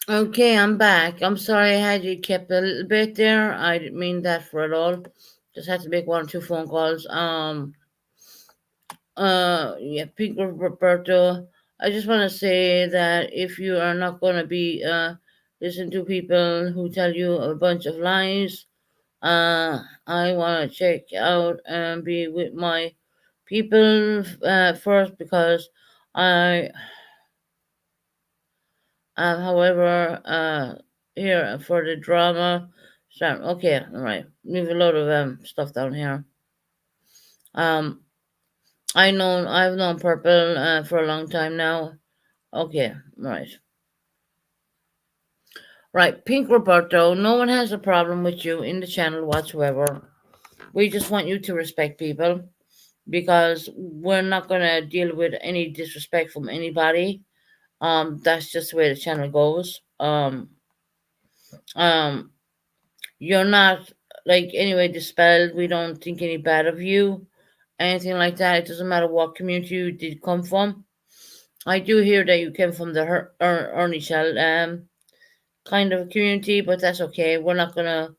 Okay, I'm back. I'm sorry I had you kept a little bit there. I didn't mean that for at all. Just had to make one or two phone calls. Yeah, Pete Roberto. I just want to say that if you are not going to be listen to people who tell you a bunch of lies, I want to check out and be with my people first because I however, here for the drama. Start. Okay, all right. Leave a lot of stuff down here. Um, I've known Purple for a long time now. Okay, right, right. Pink Roberto. No one has a problem with you in the channel whatsoever. We just want you to respect people because we're not gonna deal with any disrespect from anybody. That's just the way the channel goes. Um, You're not like anyway dispelled. We don't think any bad of you, anything like that. It doesn't matter what community you did come from. I do hear that you came from the Ernie Shell kind of community, but that's okay. We're not gonna,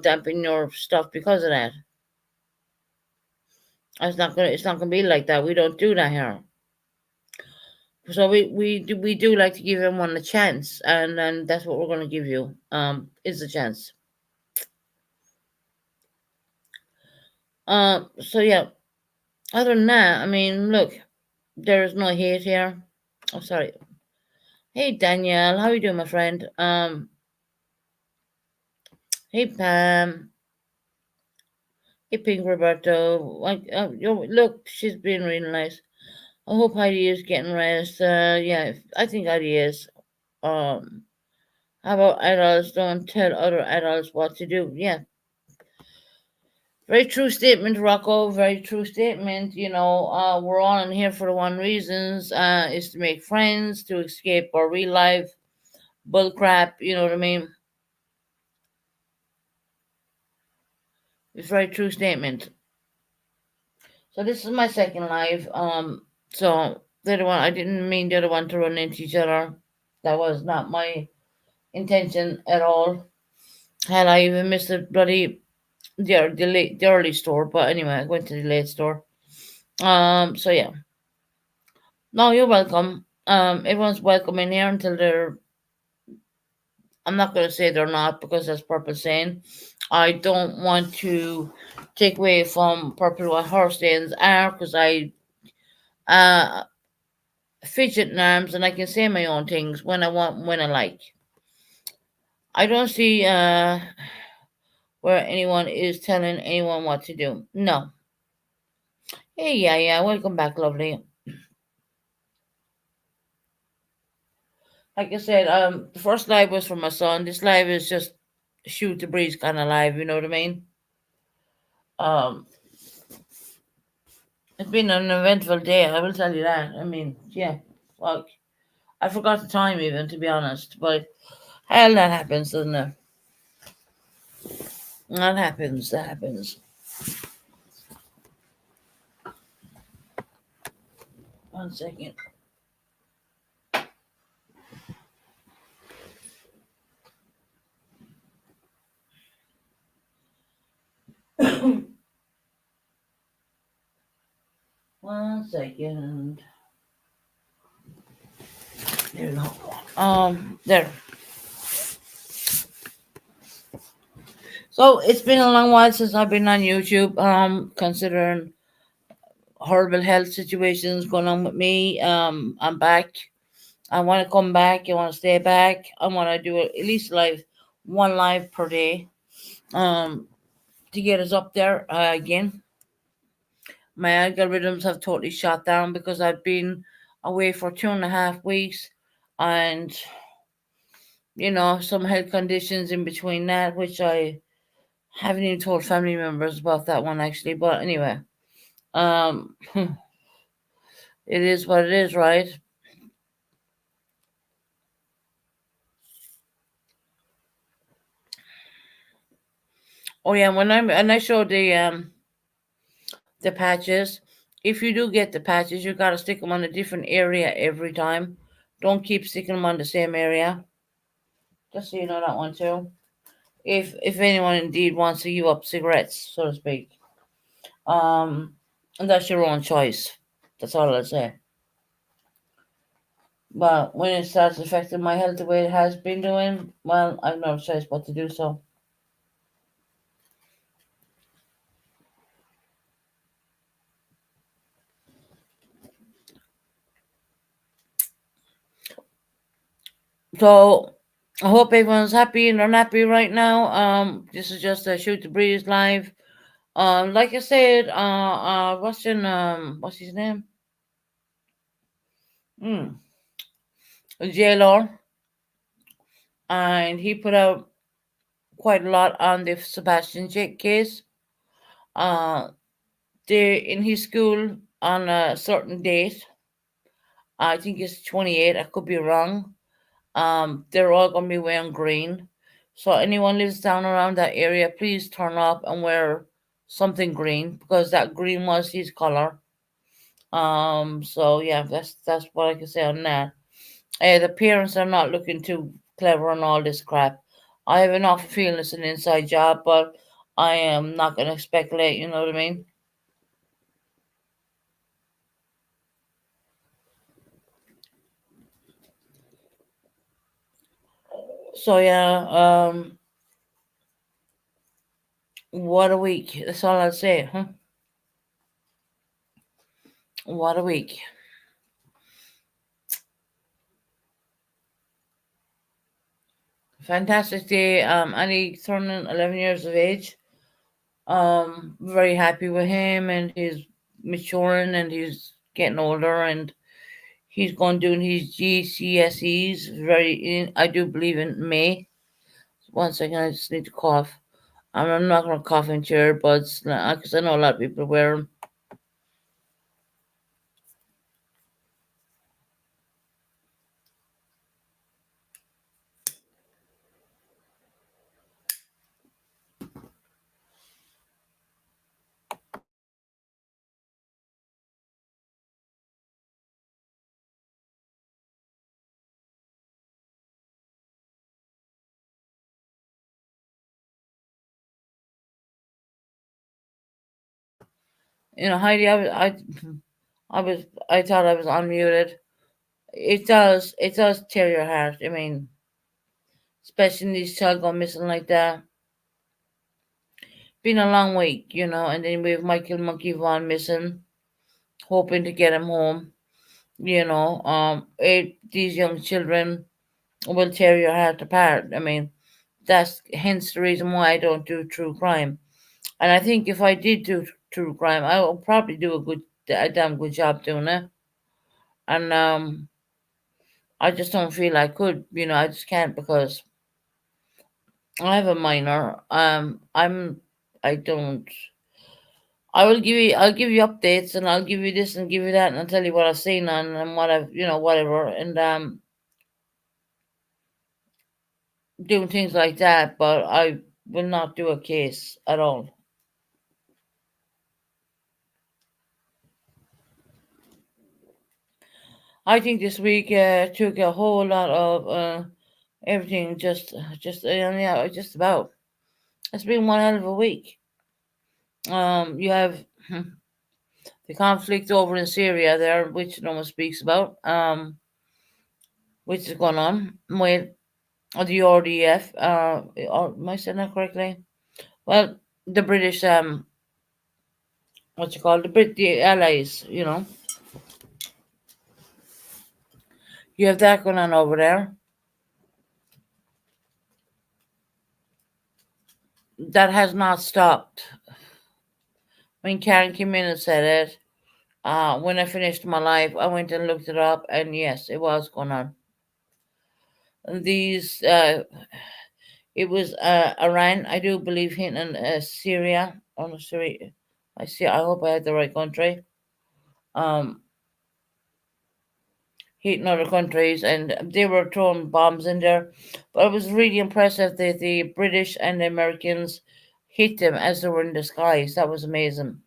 dampen your stuff because of that. It's not gonna be like that. We don't do that here. So we do like to give everyone a chance, and that's what we're gonna give you. Is a chance. So yeah. Other than that, I mean, look, there is no hate here. Oh, sorry. Hey, Danielle, how you doing, my friend? Hey, Pam. Hey, Pink Roberto. Like, look, she's being really nice. I hope Heidi is getting rest. Yeah, I think Heidi is. Um, how about adults don't tell other adults what to do? Yeah, very true statement, Rocco. Very true statement. We're all in here for the one reasons. Is to make friends, to escape our real life bull crap. You know what I mean? It's a very true statement. So this is my second live. So the other one, I didn't mean the other one to run into each other. That was not my intention at all. Had I even missed the bloody the early store, but anyway, I went to the late store. So yeah. No, you're welcome. Everyone's welcome in here until they're. I'm not gonna say they're not because that's purple saying. I don't want to take away from purple what her stands are because I uh fidget in arms and I can say my own things when I want, when I like. I don't see where anyone is telling anyone what to do. No. Hey, yeah, yeah. Welcome back, lovely. Like I said, the first live was for my son. This live is just shoot the breeze kind of live. You know what I mean? Um, it's been an eventful day. I will tell you that. I mean, yeah. Fuck. I forgot the time even, to be honest. But hell, that happens, doesn't it? That happens. That happens. One second. One second. There we go. There. So it's been a long while since I've been on YouTube. Considering horrible health situations going on with me. I'm back. I want to come back. I want to stay back. I want to do at least one live per day. Um, to get us up there again. My algorithms have totally shut down because I've been away for 2.5 weeks, and some health conditions in between that, which I haven't even told family members about that one actually. But anyway, it is what it is, right? Oh yeah, when I show the patches, if you do get the patches, you gotta stick them on a different area every time. Don't keep sticking them on the same area. Just so you know that one too. If anyone indeed wants to give up cigarettes, so to speak, um, and that's your own choice. That's all I'll say. But when it starts affecting my health the way it has been doing, well, I've no choice but to do so. So I hope everyone's happy and unhappy right now. This is just a shoot the breeze live. Like I said, what's his name? Hmm, JLR, and he put out quite a lot on the Sebastian Jake case. Uh, they in his school on a certain date. I think it's 28. I could be wrong. They're all gonna be wearing green. So anyone lives down around that area, please turn up and wear something green because that green was his color. So yeah, that's what I can say on that. The parents are not looking too clever on all this crap. I have an awful feeling it's an inside job, but I am not gonna speculate. You know what I mean? So yeah, what a week. That's all I'll say. Huh? What a week. Fantastic day. Annie turning 11 years of age. Very happy with him, and he's maturing and he's getting older, and he's going doing his GCSEs. I do believe in May. One second, I just need to cough. I'm not going to cough into your earbuds because I know a lot of people wear them. You know, Heidi, I thought I was unmuted. It does tear your heart. I mean, especially in these child gone missing like that. Been a long week, and then we have Michael Monkey Vaughn missing, hoping to get him home. These young children will tear your heart apart. I mean, that's hence the reason why I don't do true crime. And I think if I did do true crime, I would probably do a damn good job doing it. And I just don't feel I could. I just can't because I have a minor. I don't. I'll give you updates and I'll give you this and give you that and I'll tell you what I've seen and what whatever. And doing things like that, but I will not do a case at all. I think this week took a whole lot of everything. Yeah, just about. It's been one hell of a week. You have the conflict over in Syria there, which no one speaks about. Which is going on with the RDF. Am I saying that correctly? Well, the British, what you call the allies. You have that going on over there. That has not stopped. When Karen came in and said it, when I finished my life, I went and looked it up, and yes, it was going on. And it was Iran, I do believe, hitting Syria. Oh no, Syria. I see. I hope I had the right country. Um, Hitting other countries, and they were throwing bombs in there. But it was really impressive that the British and the Americans hit them as they were in the skies. That was amazing.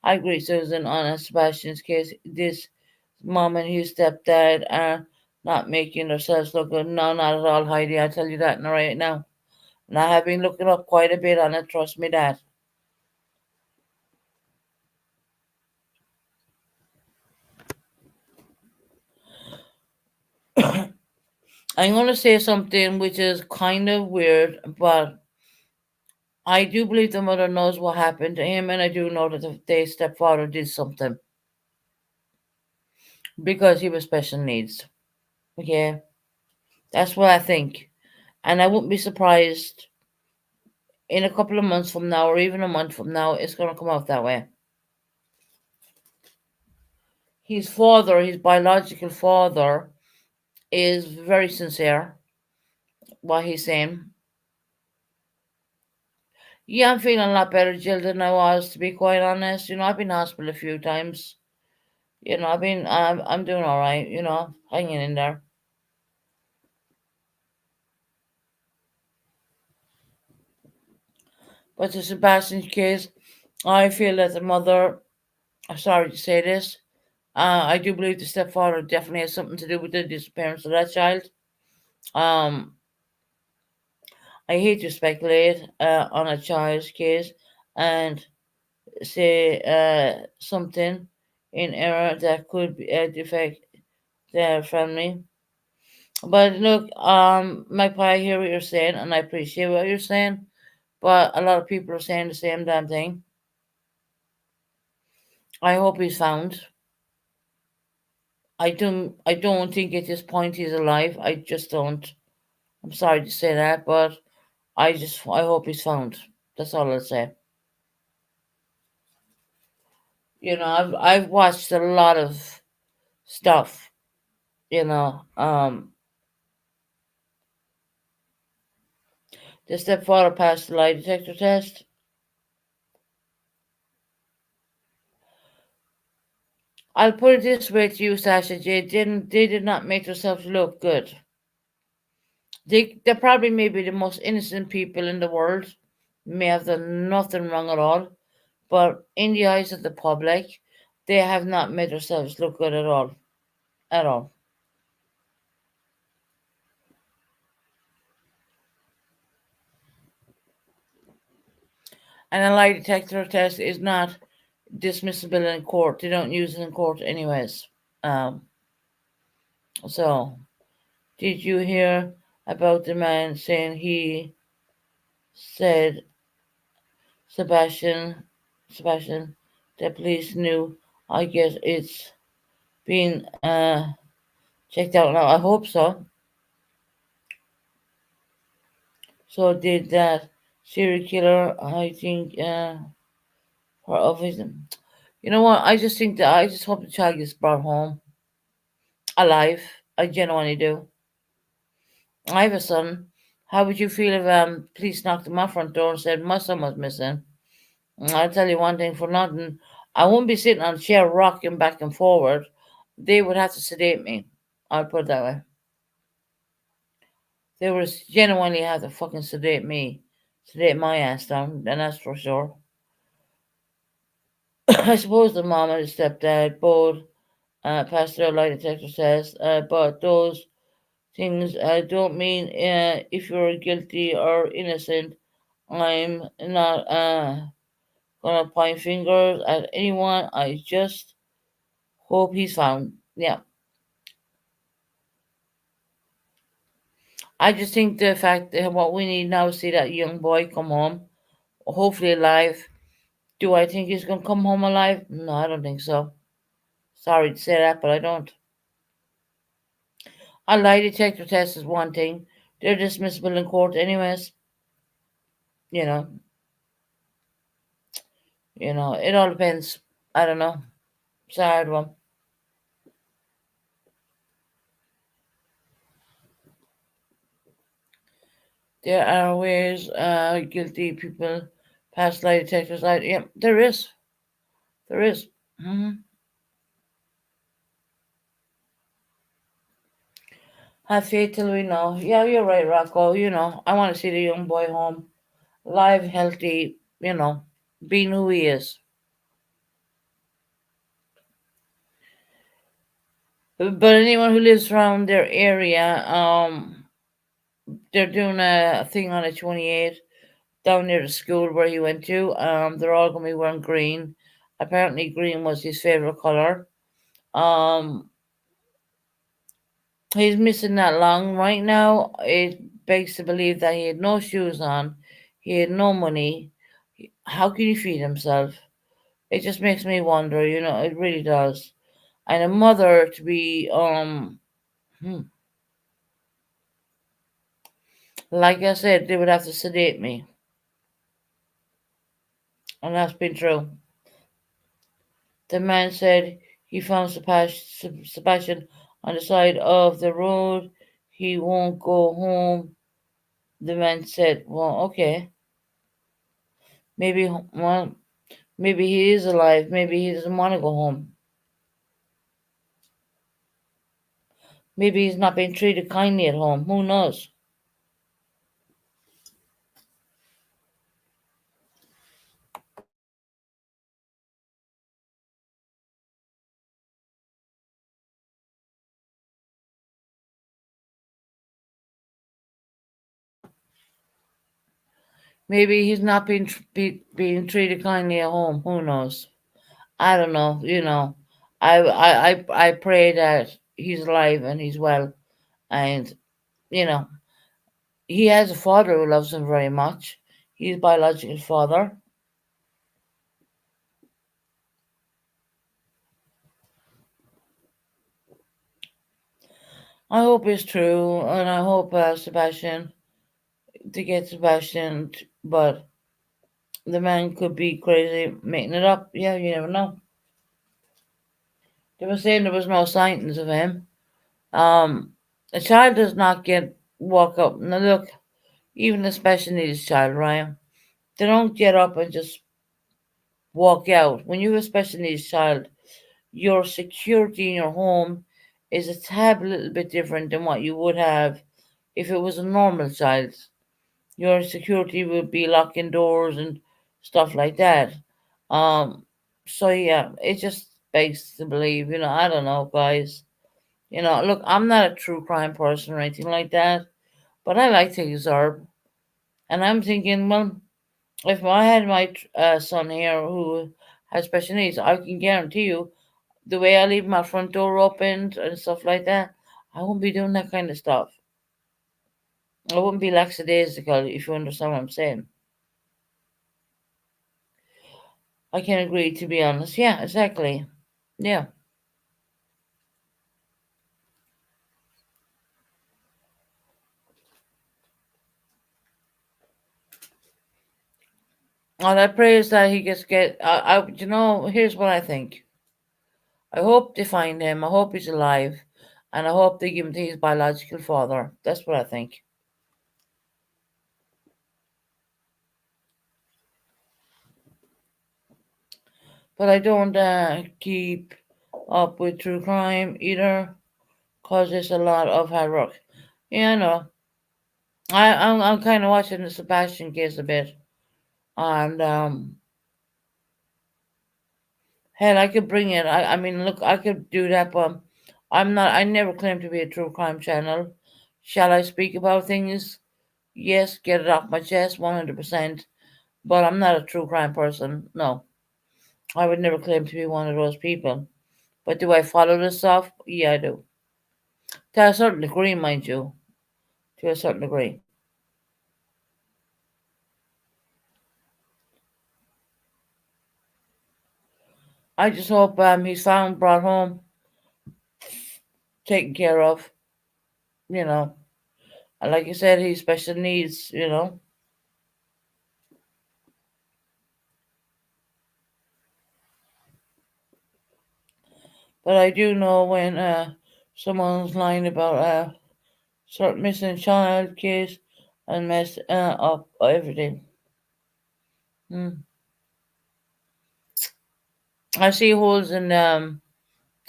I agree, Susan, on Sebastian's case. This mom and his stepdad. not making themselves look good. No, not at all, Heidi. I tell you that right now. And I have been looking up quite a bit on it. Trust me that. I'm going to say something which is kind of weird, but I do believe the mother knows what happened to him, and I do know that the stepfather did something because he was special needs. Okay, that's what I think, and I wouldn't be surprised in a couple of months from now, or even a month from now, it's going to come out that way. His father, his biological father, is very sincere. What he's saying. Yeah, I'm feeling a lot better, Jill, than I was, to be quite honest. I've been hospital a few times. I'm doing all right. Hanging in there. But to Sebastian's case, I feel that the mother, I'm sorry to say this, I do believe the stepfather definitely has something to do with the disappearance of that child. Um, I hate to speculate on a child's case and say something in error that could affect their family. But look, Magpie, I hear what you're saying, and I appreciate what you're saying. But a lot of people are saying the same damn thing. I hope he's found. I don't think at this point he's alive. I just don't. I'm sorry to say that, but I hope he's found. That's all I'll say. I've watched a lot of stuff. You know, um, the stepfather passed the lie detector test. I'll put it this way to you, Sasha J. They did not make themselves look good. They probably may be the most innocent people in the world. May have done nothing wrong at all. But in the eyes of the public, they have not made themselves look good at all. At all. And a lie detector test is not dismissible in court. They don't use it in court anyways. Um, so, did you hear about the man saying he said Sebastian, Sebastian, the police knew? I guess it's being checked out now. I hope so. So did that serial killer? I think for of You know what? I just think that I just hope the child gets brought home alive. I genuinely do. I have a son. How would you feel if police knocked on my front door and said my son was missing? I'll tell you one thing for nothing. I wouldn't be sitting on a chair rocking back and forward. They would have to sedate me. I'll put it that way. They would genuinely have to fucking sedate me. Sedate my ass down, and that's for sure. I suppose the mom and the stepdad both passed their lie detector test, but those things don't mean if you're guilty or innocent. I'm not gonna point fingers at anyone. I just hope he's found. Yeah. I just think the fact that what we need now is see that young boy come home, hopefully alive. Do I think he's gonna come home alive? No, I don't think so. Sorry to say that, but I don't. A lie detector test is one thing. They're dismissible in court anyways. You know, it all depends. I don't know. It's a hard one. There are ways guilty people pass lie detectors. Yeah, there is. There is. Mm-hmm. Have faith till we know. Yeah, you're right, Rocco. I want to see the young boy home, live, healthy. Being who he is. But anyone who lives around their area, they're doing a thing on the 28th down near the school where he went to. They're all going to be wearing green. Apparently, green was his favorite color. Um, he's missing that long right now. It begs to believe that he had no shoes on, he had no money. How can he feed himself? It just makes me wonder. It really does. And a mother to be, hmm, like I said, they would have to sedate me, and that's been true. The man said he found Sebastian on the side of the road. He won't go home. The man said, "Well, okay, maybe, well, maybe he is alive. Maybe he doesn't want to go home. Maybe he's not being treated kindly at home. Who knows?" Maybe he's not being treated kindly at home. Who knows? I don't know. I pray that he's alive and he's well, and you know he has a father who loves him very much. His biological father. I hope it's true, and I hope Sebastian to get Sebastian. But the man could be crazy making it up. Yeah, you never know. They were saying there was no sightings of him. Um, a child does not get walk up. Now look, even a special needs child, Ryan, they don't get up and just walk out. When you're a special needs child, your security in your home is a tad little bit different than what you would have if it was a normal child. Your security would be locking doors and stuff like that. Um, so yeah, it just begs to believe. I don't know, guys. Look, I'm not a true crime person or anything like that, but I like to observe. And I'm thinking, well, if I had my son here who has special needs, I can guarantee you the way I leave my front door open and stuff like that, I won't be doing that kind of stuff. I wouldn't be lackadaisical, if you understand what I'm saying. I can agree, to be honest. Yeah, exactly. Yeah. All I pray is that he gets get. Here's what I think. I hope they find him. I hope he's alive, and I hope they give him to his biological father. That's what I think. But I don't keep up with true crime either, cause it's a lot of hard work. Yeah, I know. I'm kind of watching the Sebastian case a bit, and hell, I could bring it. I mean, look, I could do that, but I'm not. I never claim to be a true crime channel. Shall I speak about things? Yes, get it off my chest, 100%. But I'm not a true crime person. No, I would never claim to be one of those people. But do I follow this stuff? Yeah, I do. To a certain degree, mind you. To a certain degree. I just hope he's found, brought home, taken care of. You know, and like you said, he's special needs. But I do know when someone's lying about a certain missing child case and mess up everything. Mm. I see holes in the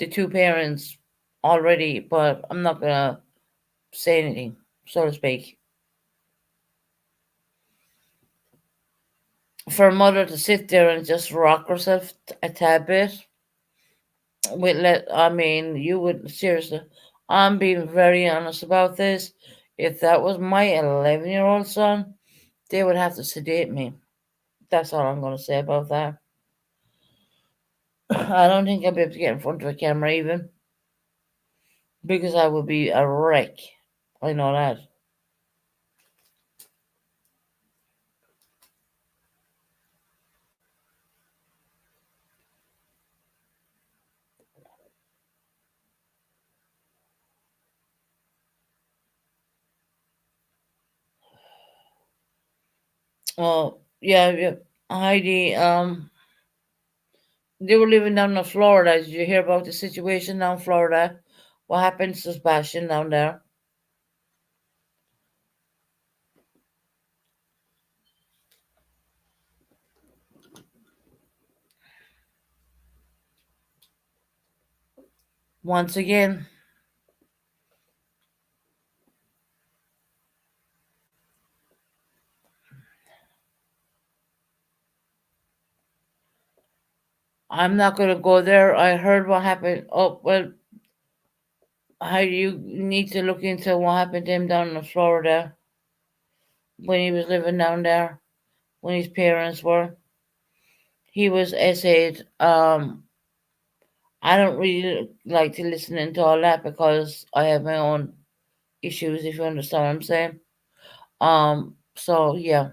two parents already, but I'm not gonna say anything, so to speak. For a mother to sit there and just rock herself a tad bit, I mean, you would seriously. I'm being very honest about this. If that was my 11-year-old son, they would have to sedate me. That's all I'm going to say about that. I don't think I'd be able to get in front of a camera even because I would be a wreck. I know that. Oh, yeah, yeah. Heidi, they were living down in Florida. Did you hear about the situation down in Florida? What happened to Sebastian down there? Once again, I'm not going to go there. I heard what happened. Oh, well, how you need to look into what happened to him down in Florida when he was living down there, when his parents were. He was essayed. I don't really like to listen into all that because I have my own issues, if you understand what I'm saying. So yeah,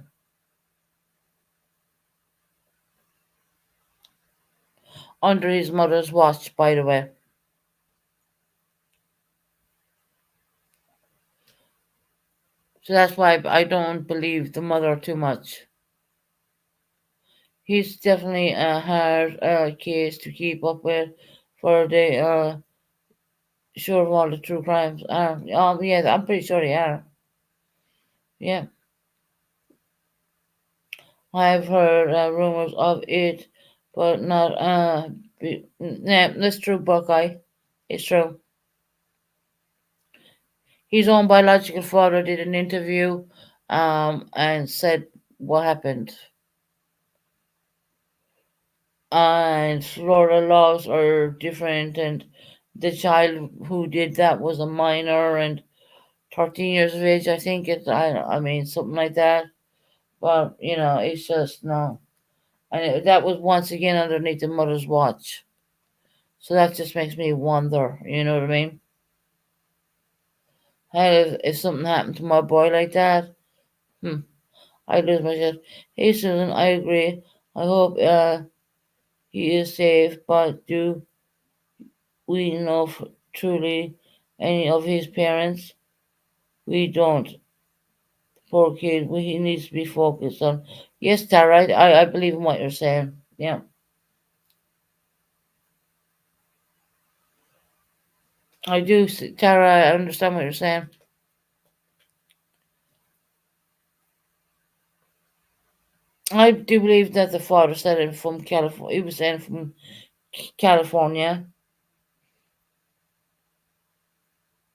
under his mother's watch, by the way. So that's why I don't believe the mother too much. He's definitely a hard case to keep up with for the sure of all the true crimes are. Yeah, I'm pretty sure they are. Yeah, I've heard rumors of it, but not. Yeah, that's true, Buckeye. It's true. His own biological father did an interview, and said what happened. And Florida laws are different, and the child who did that was a minor and 13 years of age. I think it's. I mean something like that. But it's just no. And that was once again underneath the mother's watch. So that just makes me wonder, you know what I mean? Hey, if something happened to my boy like that, hmm, I lose my shit. Hey, Susan, I agree. I hope he is safe, but do we know truly any of his parents? We don't. Poor kid, he needs to be focused on. Yes, Tara, I believe in what you're saying. Yeah, I do, Tara, I understand what you're saying. I do believe that the father said it from California. He was saying from California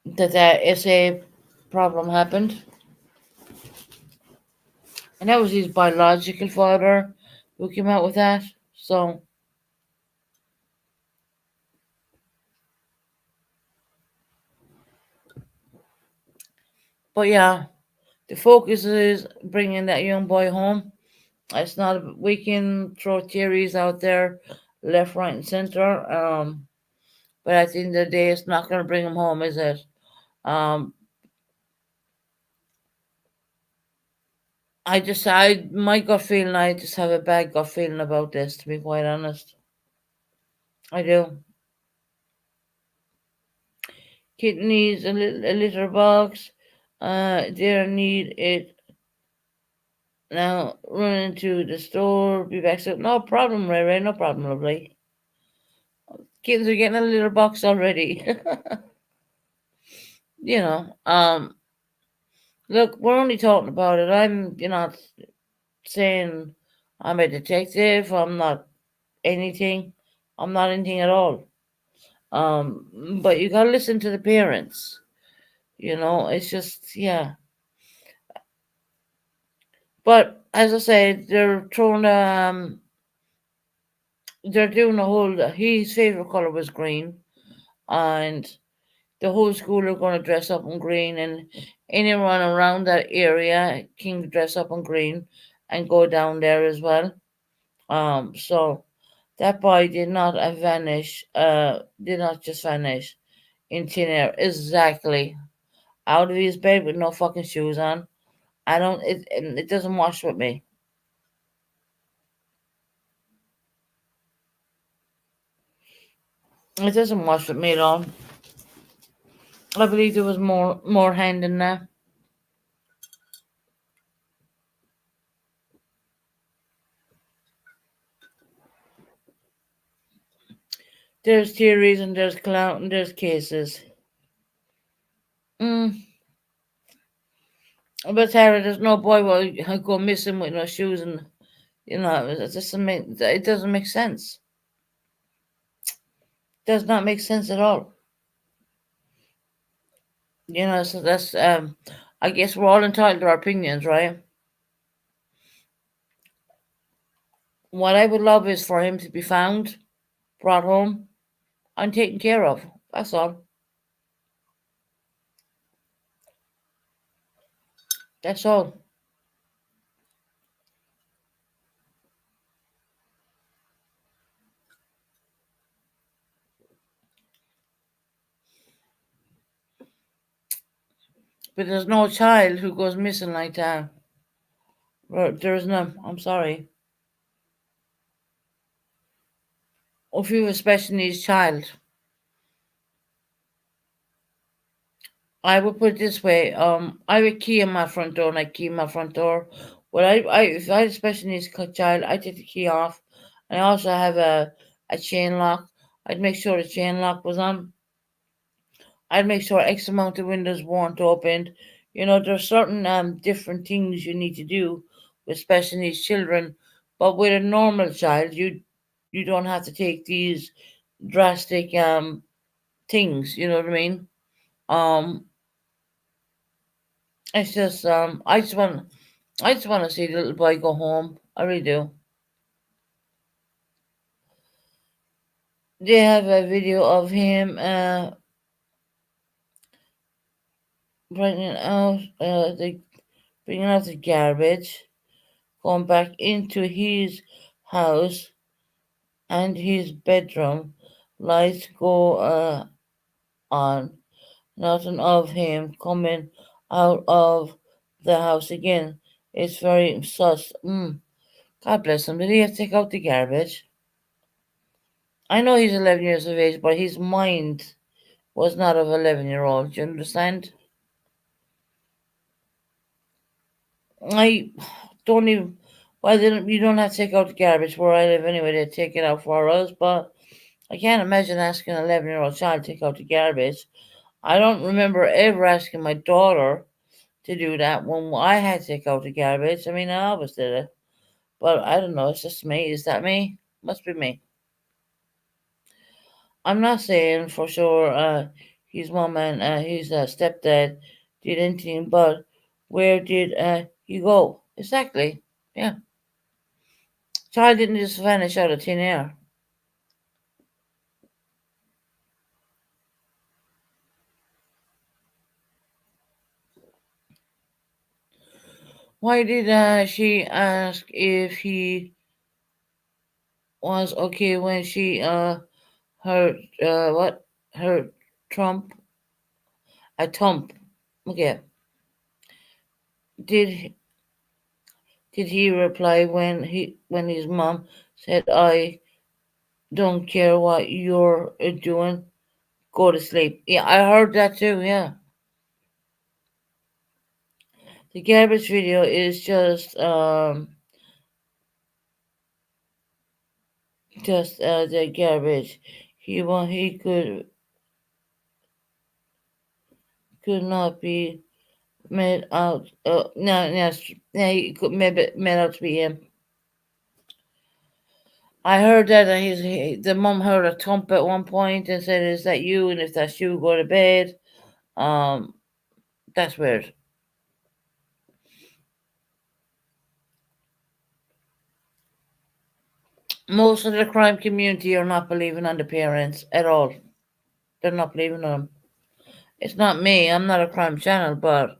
that SA problem happened, and that was his biological father who came out with that. So, but yeah, the focus is bringing that young boy home. It's not. We can throw theories out there, left, right, and center. But at the end of the day, it's not going to bring him home, is it? Um, my gut feeling, I just have a bad gut feeling about this, to be quite honest. I do. Kid needs a litter box. They need it now. Run into the store. Be back soon. No problem, Ray Ray. No problem, lovely. Kids are getting a litter box already. you know. Look, we're only talking about it. You're not saying I'm a detective. I'm not anything. I'm not anything at all. But you gotta listen to the parents. It's just yeah. But as I said, they're throwing they're doing a whole. His favorite color was green, and the whole school are going to dress up in green, and anyone around that area can dress up in green and go down there as well. So that boy did not vanish. Did not just vanish in thin air. Exactly, out of his bed with no fucking shoes on. I don't. It doesn't wash with me. It doesn't wash with me at all. I believe there was more hand in there. There's theories and there's clown and there's cases. Mm. But Sarah, there's no boy will go missing with no shoes, and it doesn't make sense. Does not make sense at all. So that's I guess we're all entitled to our opinions, right? What I would love is for him to be found, brought home, and taken care of. That's all. That's all. But there's no child who goes missing like that. There's no. I'm sorry. If you have a special needs child, I would put it this way. I would key in my front door, and I key in my front door. Well, if I had a special needs child, I take the key off. I also have a chain lock. I'd make sure the chain lock was on. I'd make sure X amount of windows weren't opened. There's certain different things you need to do with special needs children, but with a normal child, you don't have to take these drastic things. You know what I mean? Um, it's just I just want to see the little boy go home. I really do. They have a video of him bringing out the garbage, going back into his house and his bedroom. Lights go on. Nothing of him coming out of the house again. It's very sus. God bless him. Did he have to take out the garbage? I know he's 11 years of age, but his mind was not of 11-year-old. Do you understand? I don't even. Well, you don't have to take out the garbage where I live anyway. They take it out for us, but I can't imagine asking an 11-year-old child to take out the garbage. I don't remember ever asking my daughter to do that when I had to take out the garbage. I mean, I always did it. But I don't know. It's just me. Is that me? Must be me. I'm not saying for sure his mom and his stepdad did anything, but where did he go? Exactly. Yeah. Child didn't just vanish out of thin air. Why did she ask if he was okay when she heard what heard Trump a thump? Okay. Did did he reply when his mom said, "I don't care what you're doing, go to sleep"? Yeah, I heard that too. Yeah, the garbage video is just the garbage. He could not be made out. No, yes, no, he could maybe made out to be him. I heard that the mom heard a thump at one point and said, "Is that you?" And if that's you, go to bed. Um, that's weird. Most of the crime community are not believing on the parents at all. They're not believing on them. It's not me. I'm not a crime channel, but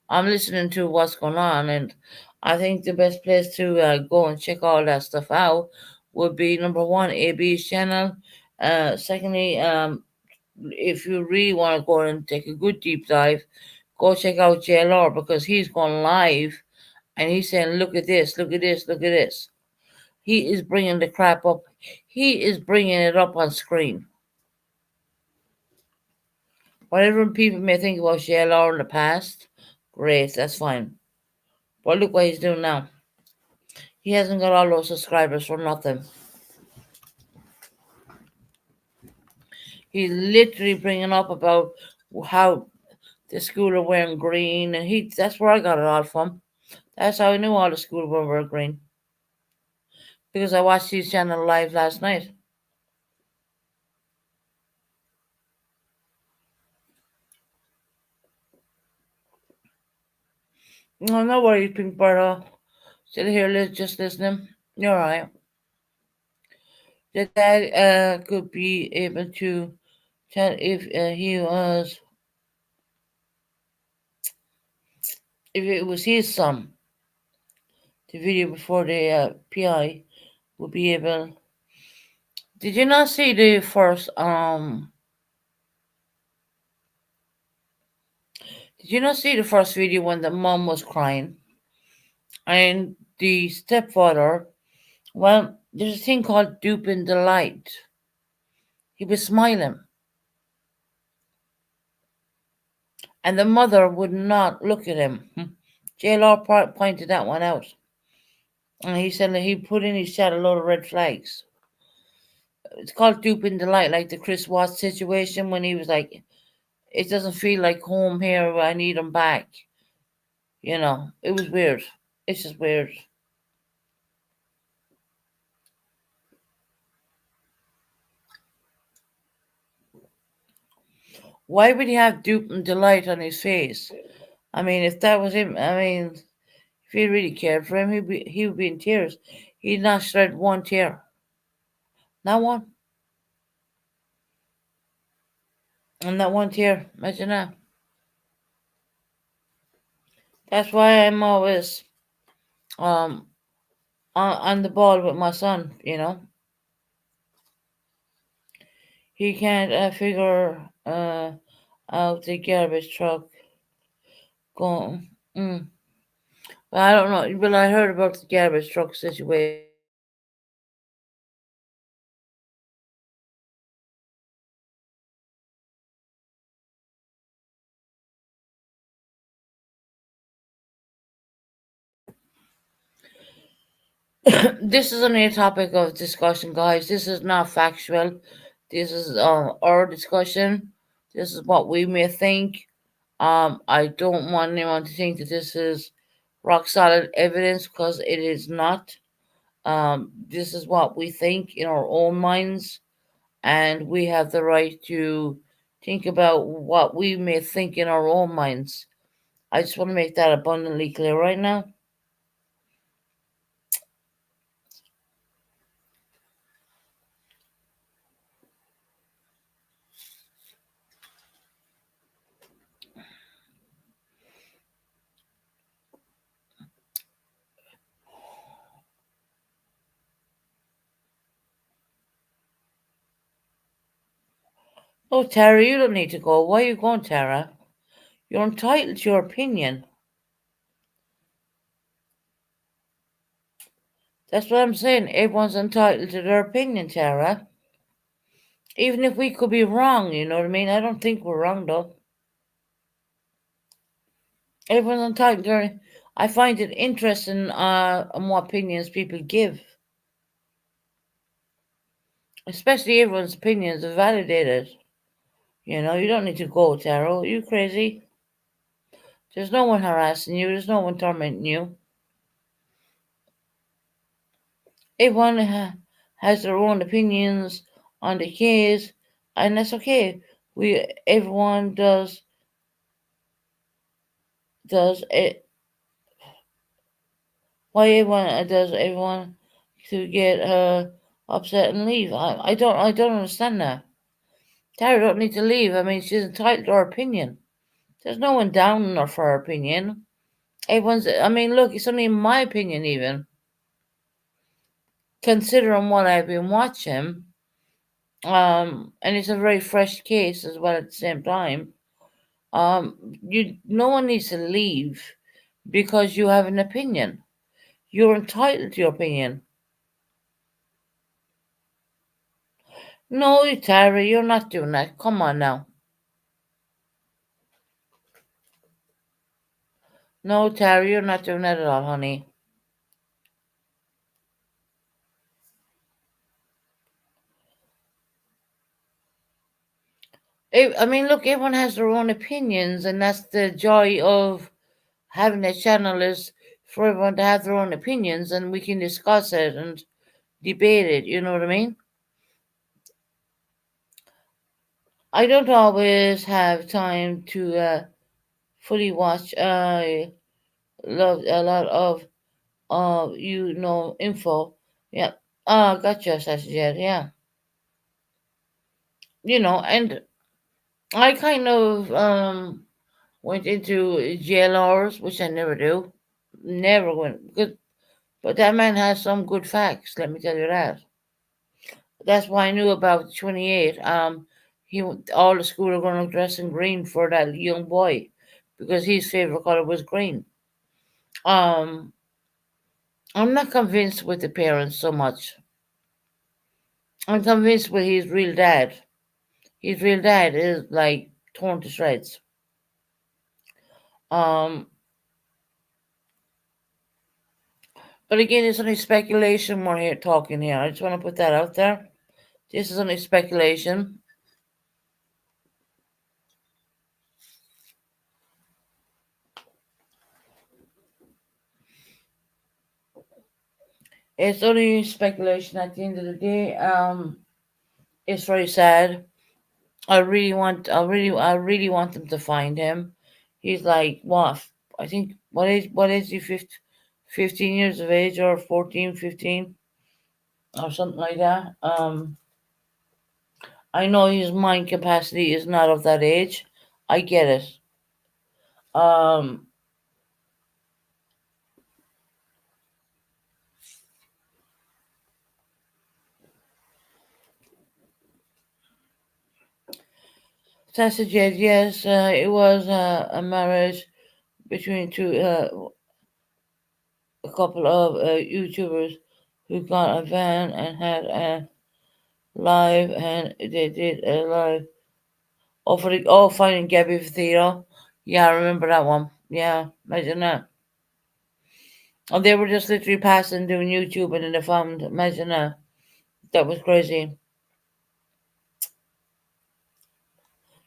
I'm listening to what's going on, and I think the best place to go and check all that stuff out would be number one, AB's channel. Secondly, if you really want to go and take a good deep dive, go check out JLR because he's going live and he's saying, "Look at this, look at this, look at this." He is bringing the crap up. He is bringing it up on screen. Whatever people may think about JLR in the past, great, that's fine. But look what he's doing now. He hasn't got all those subscribers for nothing. He's literally bringing up about how the school are wearing green, and that's where I got it all from. That's how I knew all the school were wearing green. Because I watched his channel live last night. No, no worries, Pink Bird. Still here, just listening. You're alright. The dad could be able to tell if if it was his son. The video before the PI would be able. Did you not see the first Did you not see the first video when the mom was crying and the stepfather? Well, there's a thing called duping delight. He was smiling, and the mother would not look at him. JLR pointed that one out, and he said that he put in his chat a load of red flags. It's called duping delight, like the Chris Watts situation when he was like, "It doesn't feel like home here. I need him back." It was weird. It's just weird. Why would he have dupe and delight on his face? I mean, if that was him, I mean, if he really cared for him, he would be in tears. He'd not shed one tear, not one, and not one tear. Imagine that. That's why I'm always um on the ball with my son. He can't figure out the garbage truck going. But I don't know. But I heard about the garbage truck situation. This is only a topic of discussion, guys. This is not factual. This is our discussion. This is what we may think. I don't want anyone to think that this is rock solid evidence because it is not. This is what we think in our own minds, and we have the right to think about what we may think in our own minds. I just want to make that abundantly clear right now. Oh, Tara, you don't need to go. Why are you going, Tara? You're entitled to your opinion. That's what I'm saying. Everyone's entitled to their opinion, Tara. Even if we could be wrong, you know what I mean? I don't think we're wrong, though. Everyone's entitled to their... I find it interesting on what opinions people give. Especially everyone's opinions are validated. You don't need to go, Tara. You crazy? There's no one harassing you. There's no one tormenting you. Everyone has their own opinions on the case, and that's okay. Everyone does it. Why everyone does everyone to get upset and leave. I don't understand that. Tara don't need to leave. I mean, she's entitled to her opinion. There's no one down on her for her opinion. I mean, look, it's only my opinion even. Considering what I've been watching, and it's a very fresh case as well at the same time. No one needs to leave because you have an opinion. You're entitled to your opinion. No, Tara, you're not doing that. Come on now. No, Tara, you're not doing that at all, honey. I mean, look, everyone has their own opinions, and that's the joy of having a channel is for everyone to have their own opinions, and we can discuss it and debate it. You know what I mean? I don't always have time to fully watch. I love a lot of info. Yeah. Gotcha, Sassy. Yeah. And I kind of went into JLRs, which I never do. Never went good, but that man has some good facts. Let me tell you that. That's why I knew about 28. All the school are going to dress in green for that young boy, because his favorite color was green. Um, I'm not convinced with the parents so much. I'm convinced with his real dad. His real dad is like torn to shreds. Um, but again, it's only speculation we're here talking here. I just want to put that out there. This is only speculation. It's only speculation at the end of the day. It's very sad. I really want them to find him. He's like what? I think what is he? 15 years of age, or 14, 15, or something like that. I know his mind capacity is not of that age. I get it. Um, Tessa Jade, yes, it was a marriage between a couple of YouTubers who got a van and had a live, and they did a live. Finding Gabby Theatre. Yeah, I remember that one. Yeah, imagine that. And they were just literally passing doing YouTube, and then they found. Imagine that. That was crazy.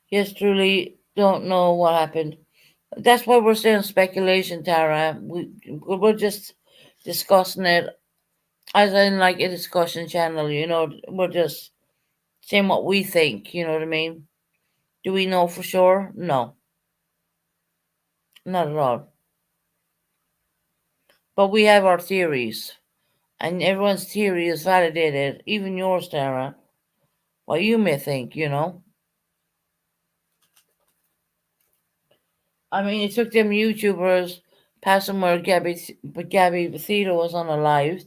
Yes, truly don't know what happened. That's why we're saying speculation, Tara. We're just discussing it as in like a discussion channel. We're just saying what we think. You know what I mean? Do we know for sure? No, not at all. But we have our theories, and everyone's theory is validated, even yours, Tara. What you may think. I mean, it took them YouTubers passing where Gabby Petito was on a live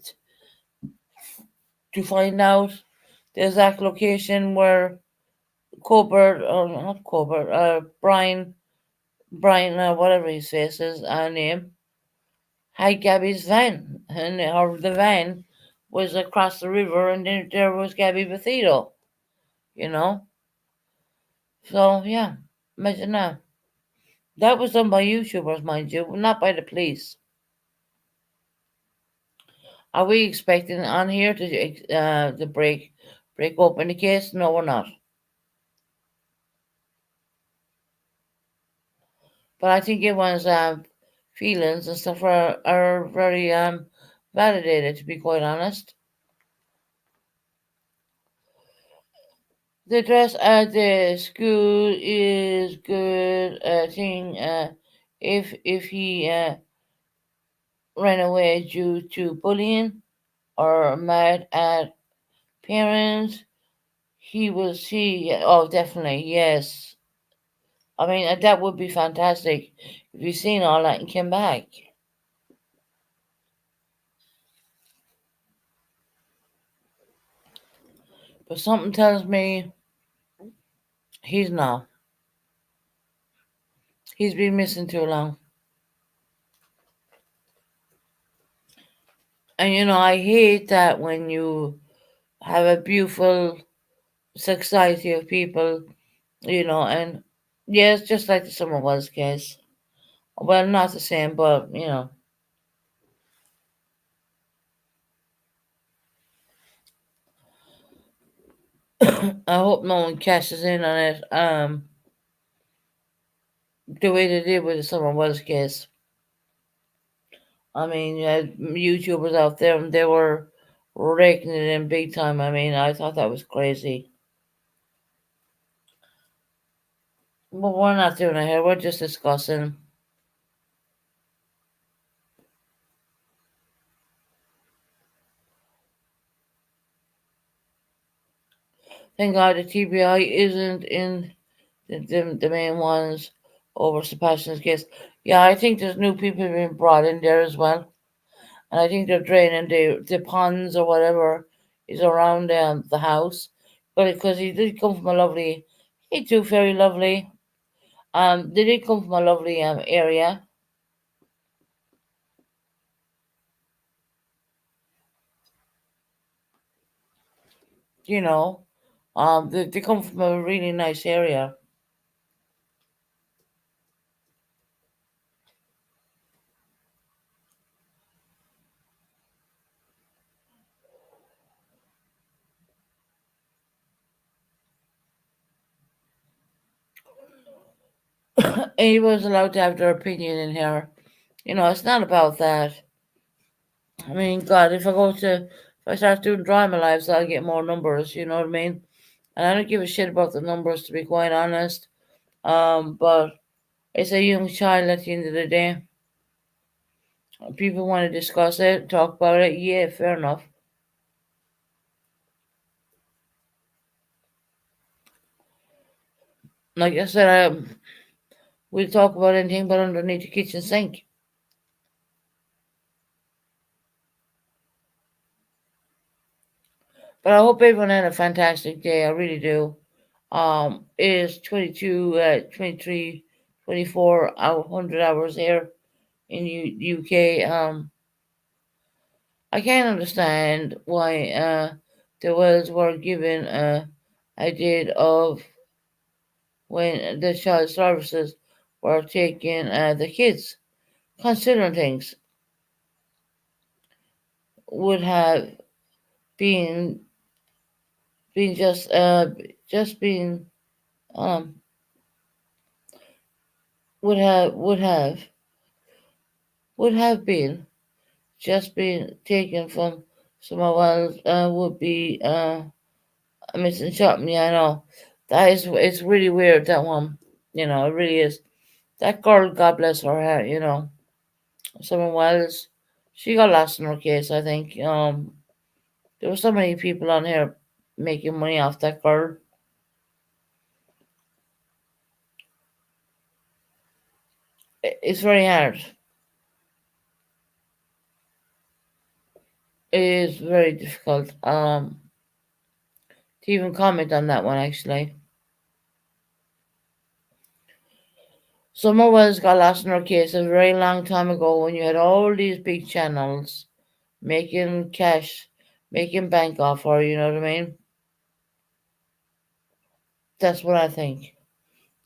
to find out the exact location where Colbert, or not Colbert, Brian, whatever his face is, name, had Gabby's van, or the van was across the river, and then there was Gabby Petito, you know. So yeah, imagine that. That was done by YouTubers, mind you, not by the police. Are we expecting on here to break open the case? No, we're not. But I think everyone's feelings and stuff are very validated. To be quite honest, the dress at the school is good. I think if he ran away due to bullying or mad at Parents, oh, definitely, yes. I mean, that would be fantastic if you seen all that and came back. But something tells me he's not. He's been missing too long. And I hate that when you have a beautiful society of people, and yes, just like the Summer Wells case. Well, not the same, but I hope no one cashes in on it. The way they did with the Summer Wells case. I mean, you had YouTubers out there and they were raking it in big time. I mean, I thought that was crazy. But we're not doing it here. We're just discussing. Thank God the TBI isn't in the main ones over Sebastian's case. Yeah, I think there's new people being brought in there as well. And I think they're draining the ponds or whatever is around the house. But because he did come from a lovely, he too very lovely. They did come from a lovely area, you know. They come from a really nice area. Anyone's allowed to have their opinion in here. It's not about that. I mean, God, if I start doing drama lives, I'll get more numbers. You know what I mean? And I don't give a shit about the numbers, to be quite honest. But it's a young child at the end of the day. People want to discuss it, talk about it. Yeah, fair enough. Like I said, we'll talk about anything but underneath the kitchen sink. But I hope everyone had a fantastic day. I really do. It is 22, 23, 24, 100 hours here in UK. I can't understand why the Wells were given a date of when the child services were taking the kids. Considering things would have been been just been um would have been just been taken from someone else would be missing something. Yeah, I know that is it's really weird that one. It really is. That girl, God bless her heart. Someone else. She got lost in her case. I think. There were so many people on here making money off that girl. It's very hard. It is very difficult. To even comment on that one actually. Summer Wells got lost in her case a very long time ago when you had all these big channels making cash, making bank off her, you know what I mean? That's what I think.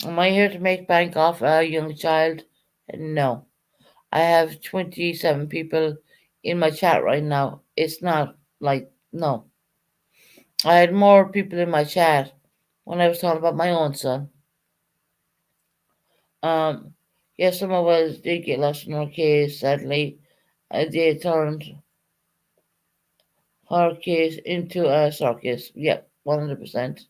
Am I here to make bank off a young child? No. I have 27 people in my chat right now. It's not like, no. I had more people in my chat when I was talking about my own son. Um, yes, some of us did get lost in our case, sadly. They turned her case into a circus. Yep, 100%.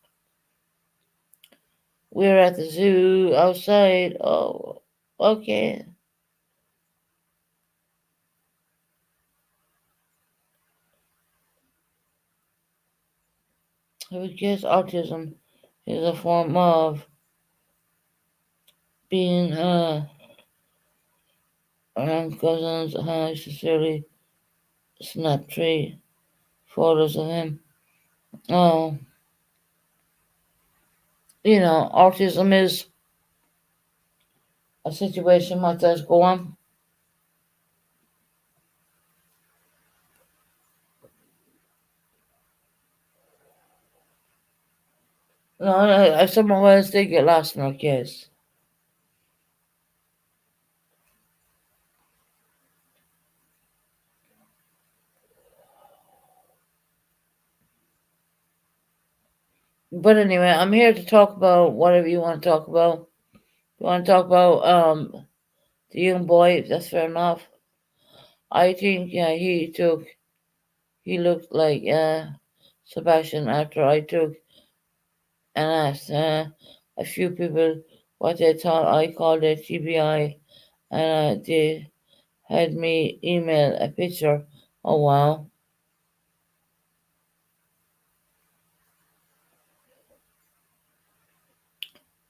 We're at the zoo outside. Oh, okay. I would guess autism is a form of being around cousins. I sincerely snap three photos of him. Oh, autism is a situation what does go on. No, no, if someone else did get lost in our case. But anyway, I'm here to talk about whatever you want to talk about. You want to talk about the young boy? That's fair enough. I think he looked like Sebastian after I took and asked a few people what they thought I called it TBI, and they had me email a picture. Oh wow!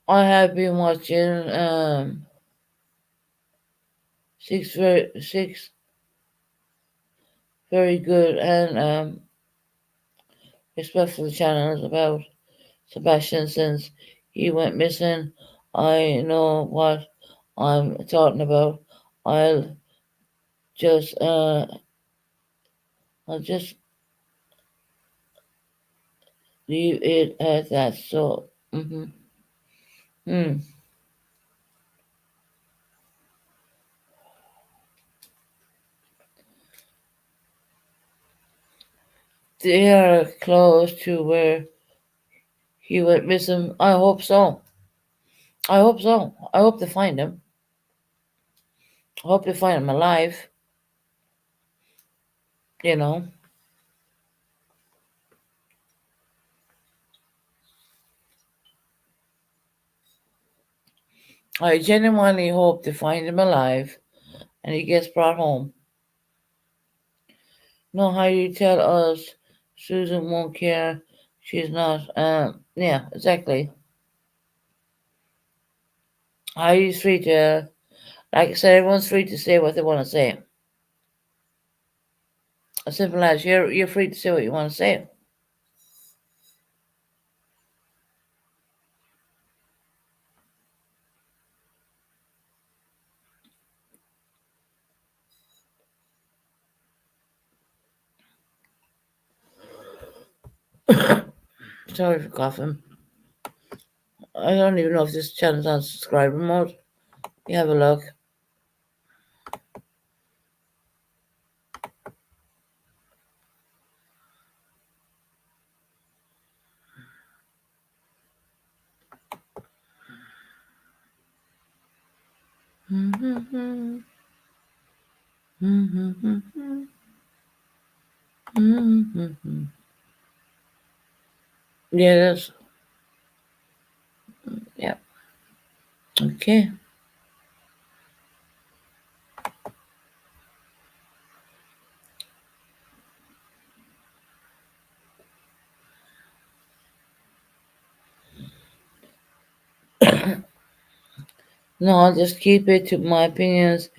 I have been watching six very good and respectful channels about Sebastian since he went missing. I know what I'm talking about. I'll just uh I'll just leave it at that. So hmm. They are close to where he went missing. I hope so. I hope so. I hope they find him. I hope they find him alive. You know. I genuinely hope they find him alive and he gets brought home. No, how you tell us Susan won't care? She's not. Yeah, exactly. How you free to, like I said, everyone's free to say what they want to say. As simple as you're free to say what you want to say. Sorry for coughing. I don't even know if this channel's on subscriber mode. You have a look. Yeah, that's yeah. Okay. No, I'll just keep it to my opinions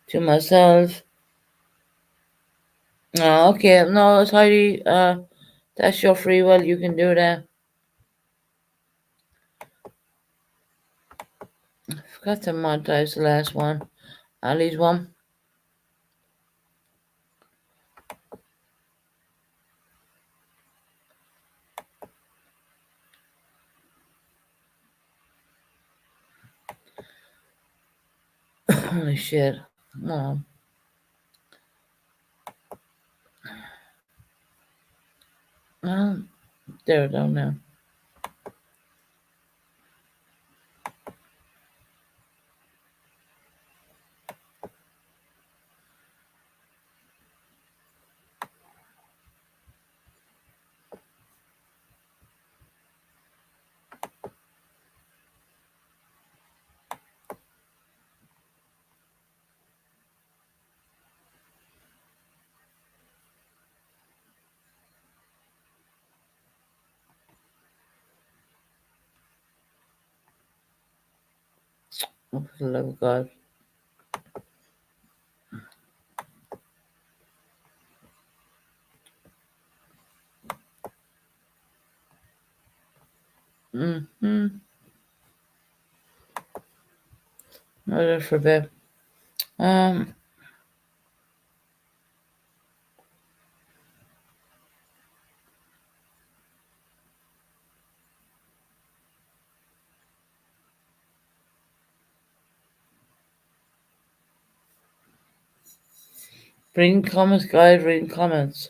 to myself. No, okay. No, it's Heidi. That's your free will. You can do that. Forgot to monetize the last one. Ali's one. Holy shit. Oh, well, there, down now. Oh, for the love of God. Mm-hmm. Murder for bed. Um, reading comments, guys, reading comments.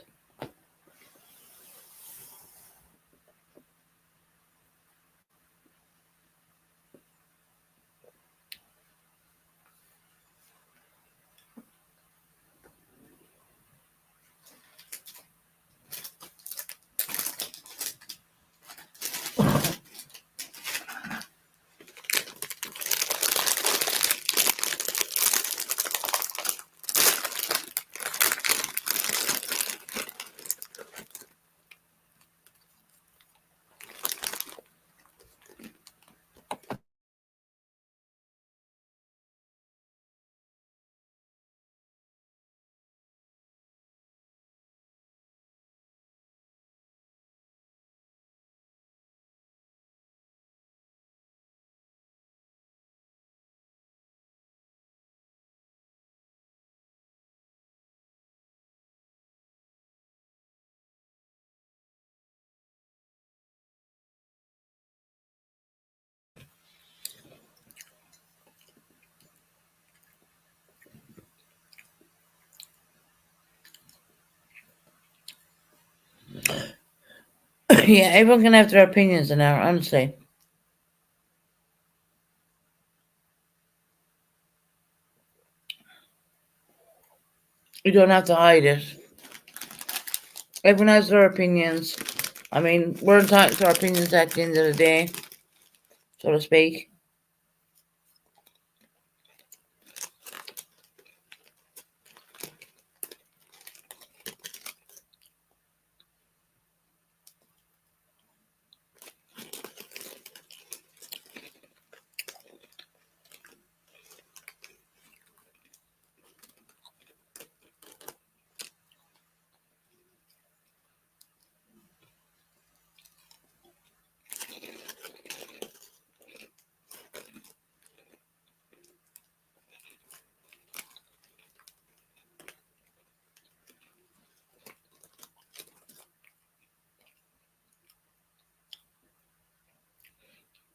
Yeah, everyone can have their opinions in there, honestly. You don't have to hide it. Everyone has their opinions. I mean, we're entitled to our opinions at the end of the day, so to speak.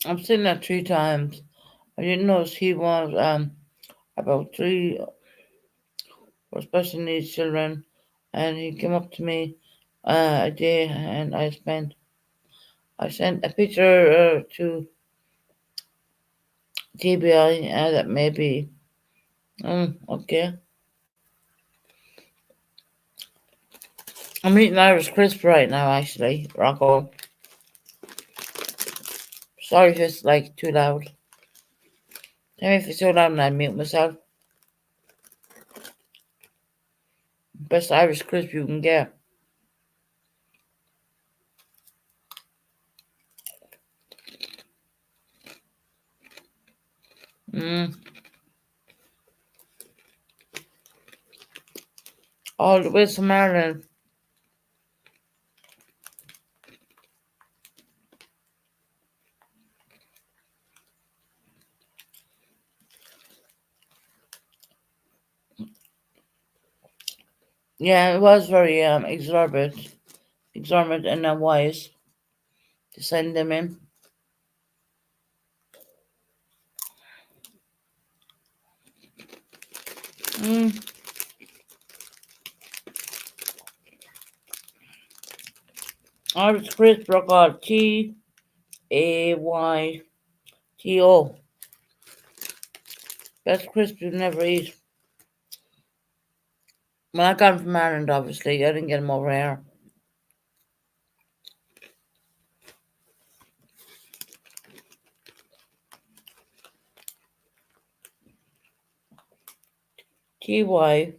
I've seen that 3 times. I didn't notice he was about three for special needs children, and he came up to me a day, and I sent a picture to TBI that maybe okay. I'm eating Irish crisp right now, actually, Rocco. Sorry if it's like too loud. Tell me if it's too loud and I mute myself. Best Irish crisp you can get. Mm. All the way to Maryland. Yeah, it was very exorbitant and unwise to send them in. Mm. Irish crisp are called TAYTO. Best crisp you never eat. Well, I got them from Ireland, obviously. I didn't get them over here. TYTAYTO.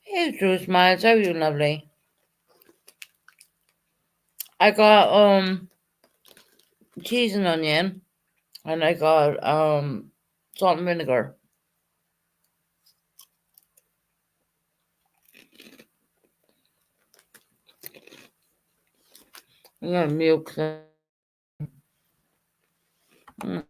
Hey, Drew Smiles. How are you, lovely? I got cheese and onion, and I got salt and vinegar. I got milk. Mm.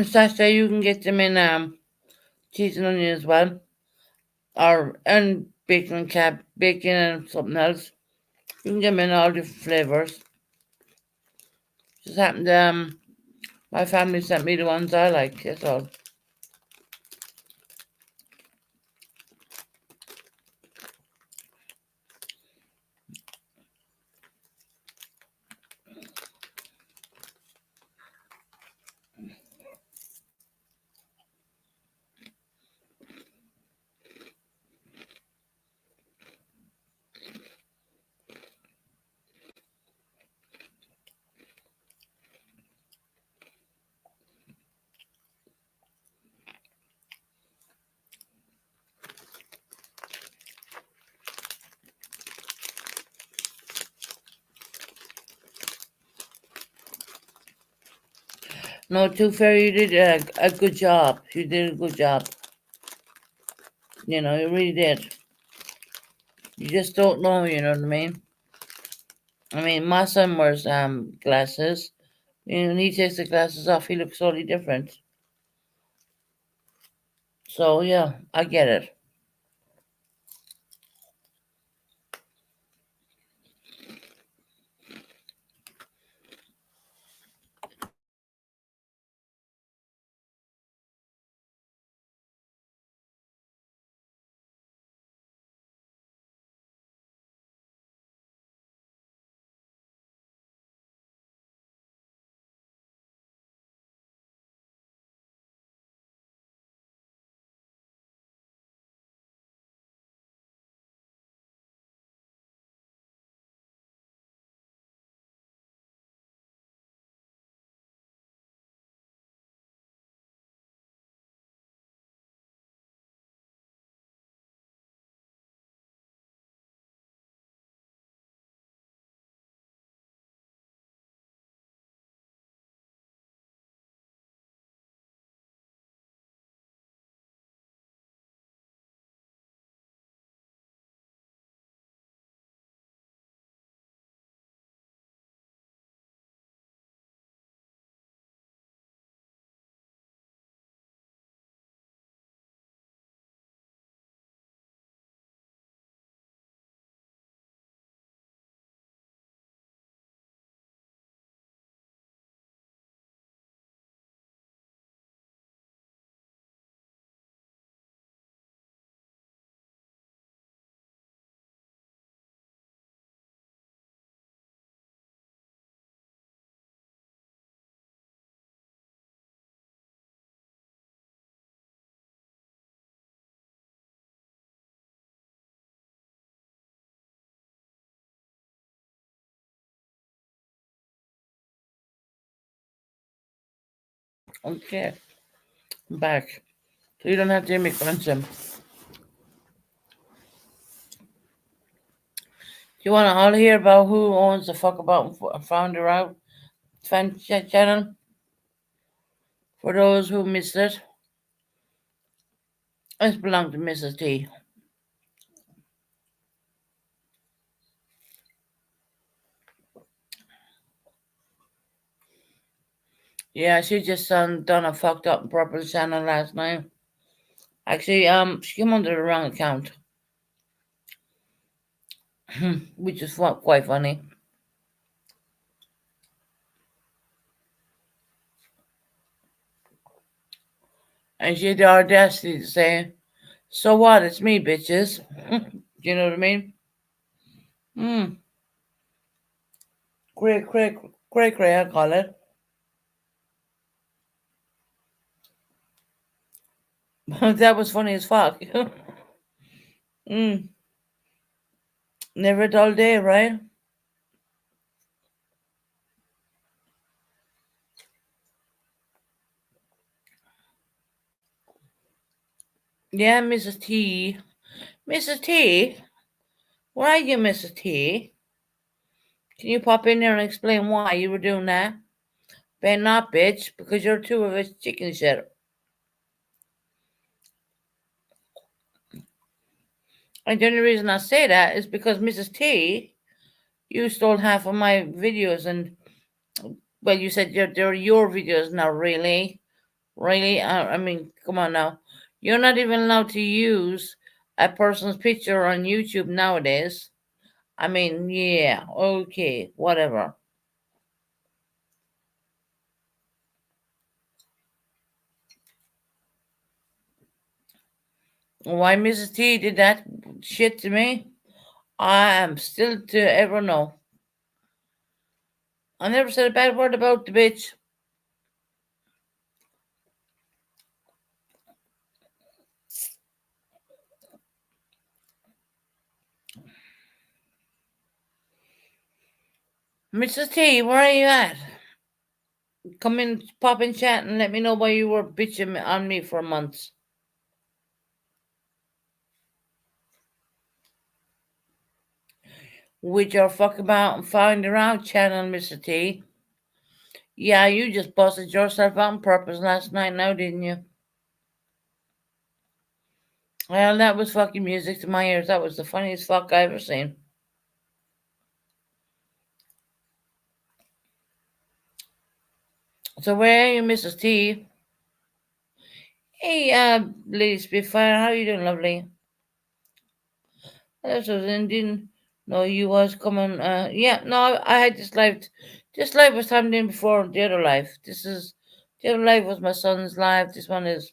Sasha, you can get them in cheese and onion as well, or and bacon and bacon and something else. You can get them in all different flavors. Just happened my family sent me the ones I like. That's all. No, Tooth Fairy, you did a good job. You did a good job. You really did. You just don't know, you know what I mean? I mean, my son wears glasses. When he takes the glasses off, he looks totally different. So yeah, I get it. Okay, I'm back. So you don't have to hear me crunching. Do you want to all hear about who owns the fuck about and found her out fan channel? For those who missed it, it belonged to Mrs. T. Yeah, she just done a fucked up purple channel last night. Actually, she came under the wrong account, which is quite funny. And she had the audacity to say, "So what? It's me, bitches." Do you know what I mean? Hmm. Great, great, great, great. I call it. That was funny as fuck. mm. Never a dull day, right? Yeah, Mrs. T. Mrs. T. Where are you, Mrs. T? Can you pop in there and explain why you were doing that? Bet not, bitch, because you're two of us chicken shit. And the only reason I say that is because Mrs. T, you stole half of my videos, and well, you said they're your videos now. Really, really. I mean, come on now. You're not even allowed to use a person's picture on YouTube nowadays. I mean, yeah, okay, whatever. Why Mrs. T did that shit to me, I am still to ever know. I never said a bad word about the bitch. Mrs. T, where are you at? Come in, pop in chat and let me know why you were bitching on me for months. With your fuck about and find her out channel, Mr. T. Yeah, you just busted yourself out on purpose last night now, didn't you? Well, that was fucking music to my ears. That was the funniest fuck I ever seen. So where are you, Mrs. T? Hey, Lady Spitfire, how you doing, lovely? Hello, Susan. Didn't know you was coming. Yeah, no, I had this life. This life was happening before the other life. The other life was my son's life. This one is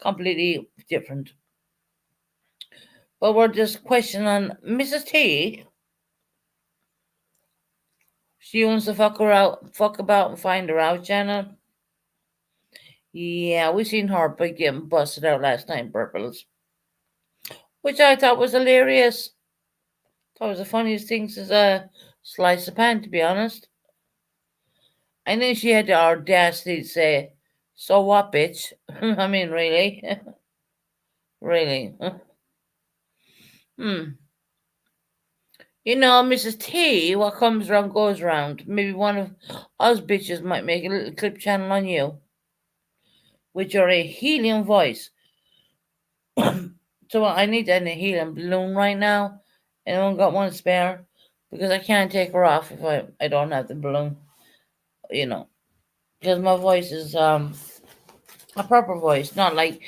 completely different. But we're just questioning on Mrs. T. She wants to fuck about and find her out, Janet. Yeah, we seen her big getting busted out last night in Purples, which I thought was hilarious. Thought was the funniest thing since a slice of pan, to be honest. And then she had the audacity to say, "So what, bitch?" I mean, really? Really? Hmm. You know, Mrs. T, what comes around goes around. Maybe one of us bitches might make a little clip channel on you with your helium voice. So I need a helium balloon right now. And I only got one spare because I can't take her off if I don't have the balloon. You know, because my voice is a proper voice, not like.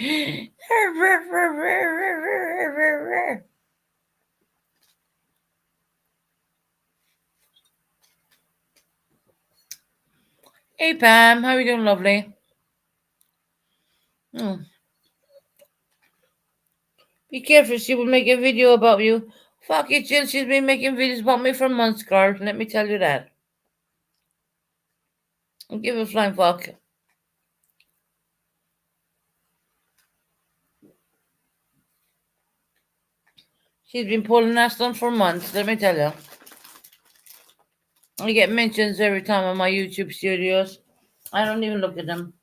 Hey Pam, how you doing, lovely? Hmm. Be careful, she will make a video about you. Fuck it, Jill. She's been making videos about me for months, girl. Let me tell you that. I'll give a flying fuck. She's been pulling that stunt for months. Let me tell you. I get mentions every time on my YouTube studios. I don't even look at them.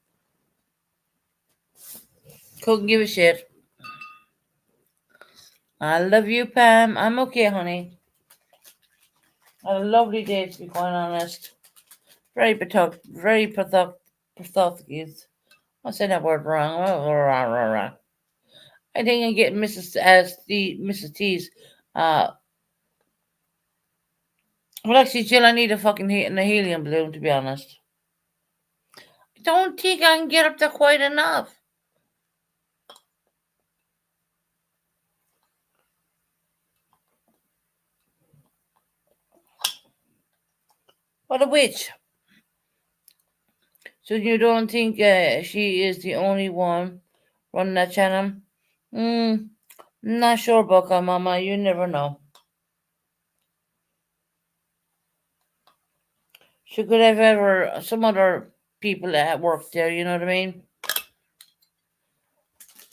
Couldn't give a shit. I love you, Pam. I'm okay, honey. Had a lovely day, to be quite honest. Very pathologies. I said that word wrong. I think I get Mrs. T's. Uh, well, actually, Jill, I need a fucking a helium balloon, to be honest. I don't think I can get up there quite enough. What a witch. So you don't think she is the only one running that channel? Hmm, not sure, Bucka Mama. You never know. She could have ever some other people that work there. You know what I mean?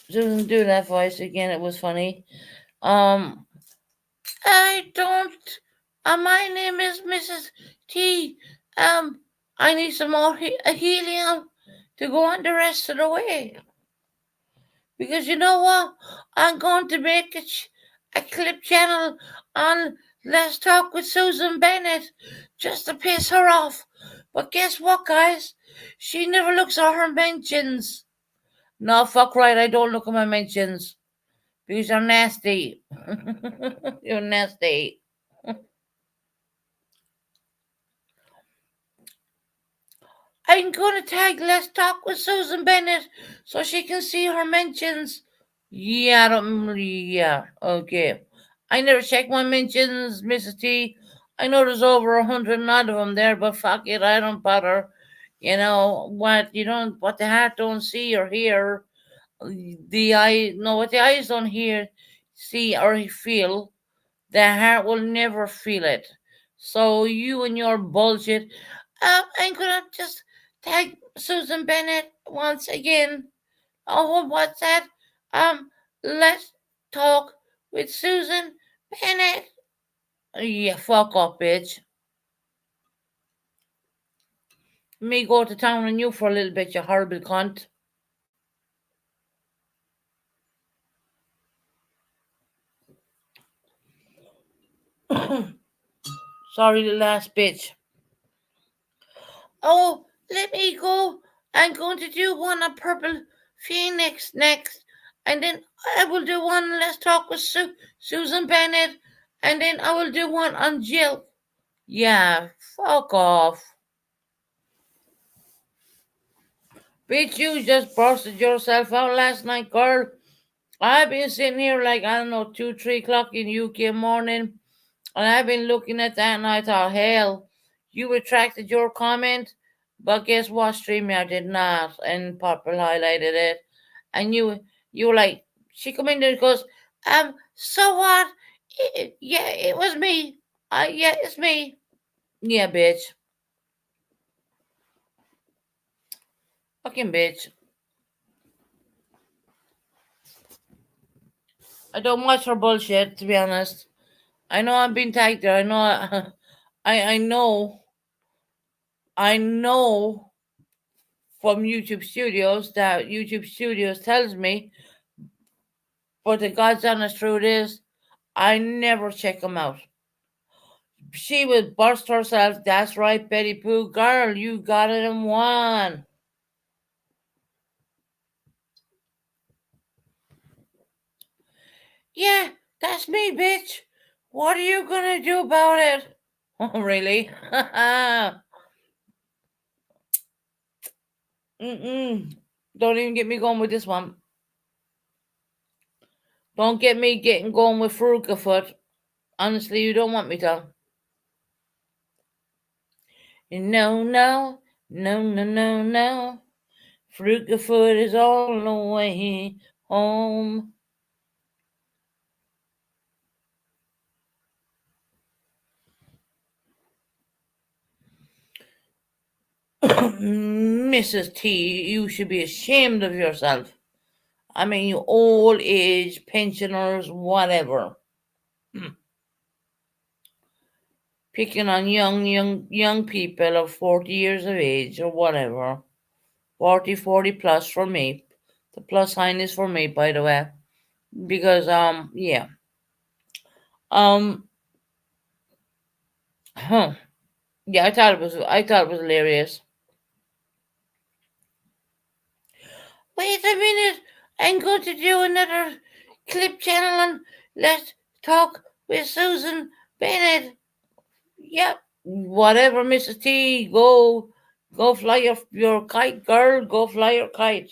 Susan, do that voice again. It was funny. Um, I don't. My name is Mrs. T. I need some more helium to go on the rest of the way. Because you know what? I'm going to make a clip channel on Let's Talk with Susan Bennett just to piss her off. But guess what, guys? She never looks at her mentions. No, fuck right, I don't look at my mentions. Because you're nasty. You're nasty. I'm going to tag Let's Talk with Susan Bennett so she can see her mentions. Yeah, okay. I never check my mentions, Mrs. T. I know there's over 100 odd of them there, but fuck it, I don't bother. You know what the heart don't see or hear, the eye, no, what the eyes don't hear, see or feel, the heart will never feel it. So you and your bullshit. I'm gonna just tag Susan Bennett once again. Oh, what's that? Let's talk with Susan Bennett. Yeah, fuck off, bitch. Me go to town on you for a little bit, you horrible cunt. Sorry, the last bitch. Oh, let me go. I'm going to do one on Purple Phoenix next. And then I will do one, Let's Talk with Susan Bennett. And then I will do one on Jill. Yeah, fuck off. Bitch, you just busted yourself out last night, girl. I've been sitting here like, I don't know, 2, 3 o'clock in UK morning. And I've been looking at that and I thought, hell, you retracted your comment. But guess what, StreamYard did not. And Purple highlighted it. And you were like, she come in there and goes, so what? Yeah, it was me. Yeah, it's me. Yeah, bitch. Fucking bitch. I don't watch her bullshit, to be honest. I know I'm being tagged there. I know. I know from YouTube Studios that YouTube Studios tells me, but the God's honest truth is, I never check them out. She would burst herself. That's right, Betty Boo. Girl, you got it in one. Yeah, that's me, bitch. What are you gonna do about it? Oh, really? Mm-mm. Don't even get me going with this one. Don't get me going with Faruka Foot. Honestly, you don't want me to. No, no, no, no, no, no. Faruka Foot is all the way home. Mrs. T, you should be ashamed of yourself. I mean, you old age pensioners, whatever. Picking on young people of 40 years of age or whatever. 40 plus for me. The plus sign is for me, by the way, because yeah, um, huh. Yeah, I thought it was hilarious. Wait a minute, I'm going to do another clip channel on Let's Talk with Susan Bennett. Yep, whatever, Mrs. T, go fly your kite, girl. Go fly your kite.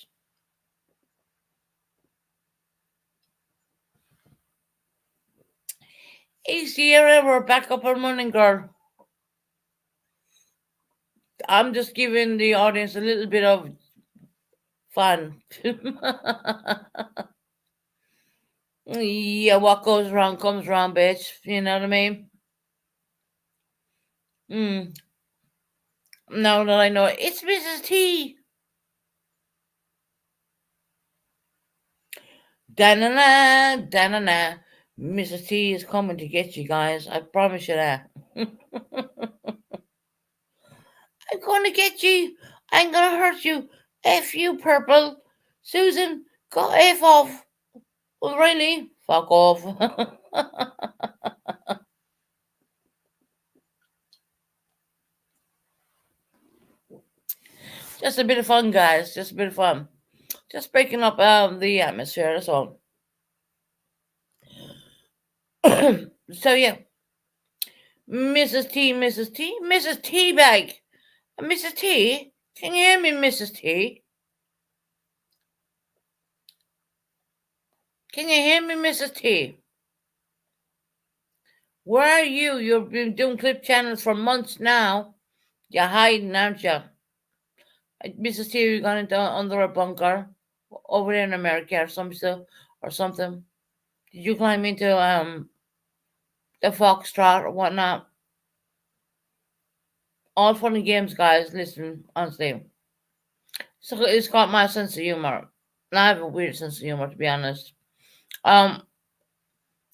Hey, Sierra, we're back up and running, girl. I'm just giving the audience a little bit of fun. Yeah, what goes around comes around, bitch. You know what I mean? Mm. Now that I know it, it's Mrs. T. Da-na-na, da-na-na. Mrs. T is coming to get you guys. I promise you that. I'm gonna get you. I'm gonna hurt you. F you, purple. Susan, go F off. Well, really? Fuck off. Just a bit of fun, guys. Just a bit of fun. Just breaking up the atmosphere, that's all. So, yeah. Mrs. T, Mrs. T, Mrs. Teabag. Mrs. T, can you hear me, Mrs. T? Can you hear me, Mrs. T? Where are you? You've been doing clip channels for months now. You're hiding, aren't you? Mrs. T, you got into under a bunker over there in America or something. Did you climb into the foxtrot or whatnot? All fun and games, guys. Listen, honestly. So it's got my sense of humor. I have a weird sense of humor, to be honest. Um,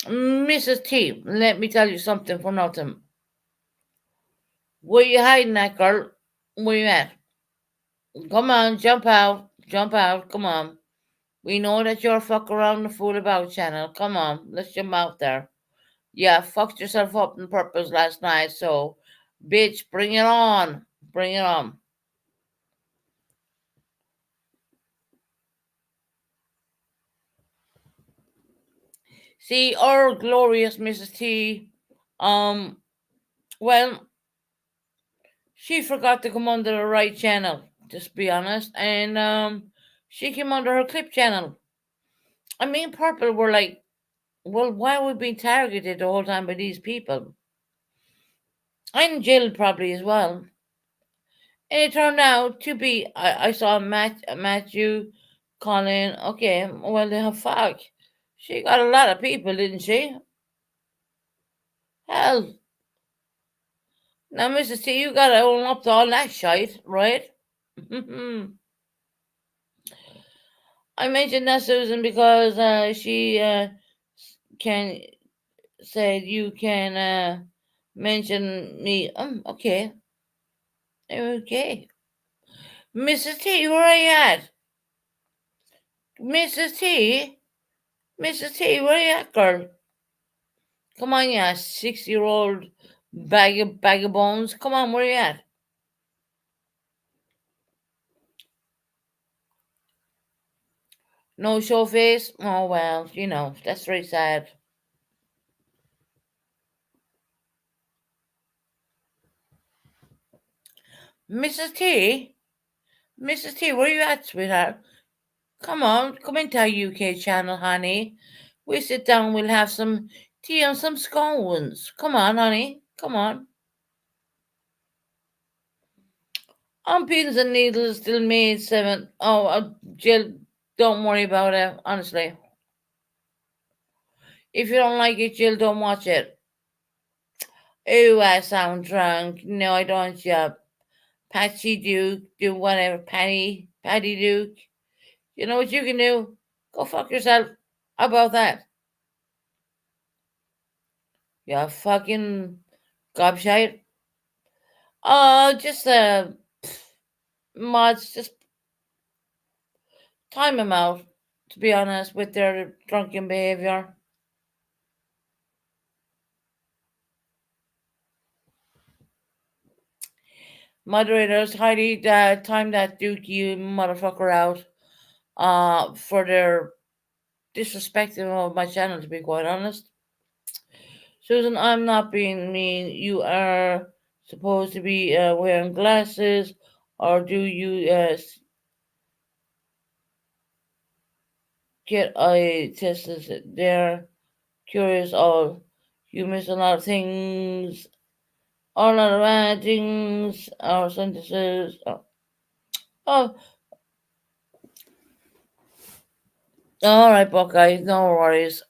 Mrs. T, let me tell you something for nothing. Where you hiding at, girl? Where you at? Come on, jump out. Jump out. Come on. We know that you're fuck around the fool about channel. Come on, let's jump out there. Yeah, fucked yourself up on purpose last night, so bitch, bring it on. Bring it on. See, our glorious Mrs. T, um, well, she forgot to come under the right channel, just be honest, and she came under her clip channel. I mean, Purple were like, well, why are we being targeted the whole time by these people? And Jill probably as well. And it turned out to be, I saw Matthew, Colin. Okay, well, the fuck. She got a lot of people, didn't she? Hell. Now, Mrs. T, you gotta own up to all that shite, right? I mentioned that, Susan, because she can said you can mention me. Okay. Okay. Mrs. T, where are you at? Mrs. T? Mrs. T, where are you at, girl? Come on, you 6-year-old bag of bones. Come on, where you at? No show face? Oh, well, that's very sad. Mrs. T? Mrs. T, where you at, sweetheart? Come on, come into our UK channel, honey. We sit down, we'll have some tea and some scones. Come on, honey. Come on. On pins and needles till May 7th. Oh, Jill, don't worry about it, honestly. If you don't like it, Jill, don't watch it. Oh, I sound drunk. No, I don't, yeah. Patsy Duke, do whatever. Patty Duke. You know what you can do? Go fuck yourself. How about that? You fucking gobshite. Just mods, just time them out, to be honest, with their drunken behavior. Moderators, Heidi, time that Dookie motherfucker out for their disrespecting of my channel, to be quite honest. Susan, I'm not being mean. You are supposed to be wearing glasses, or do you get eye tests? They're curious. All you miss a lot of things. All lot of bad things or sentences. Oh, all right, Buckeye. No worries.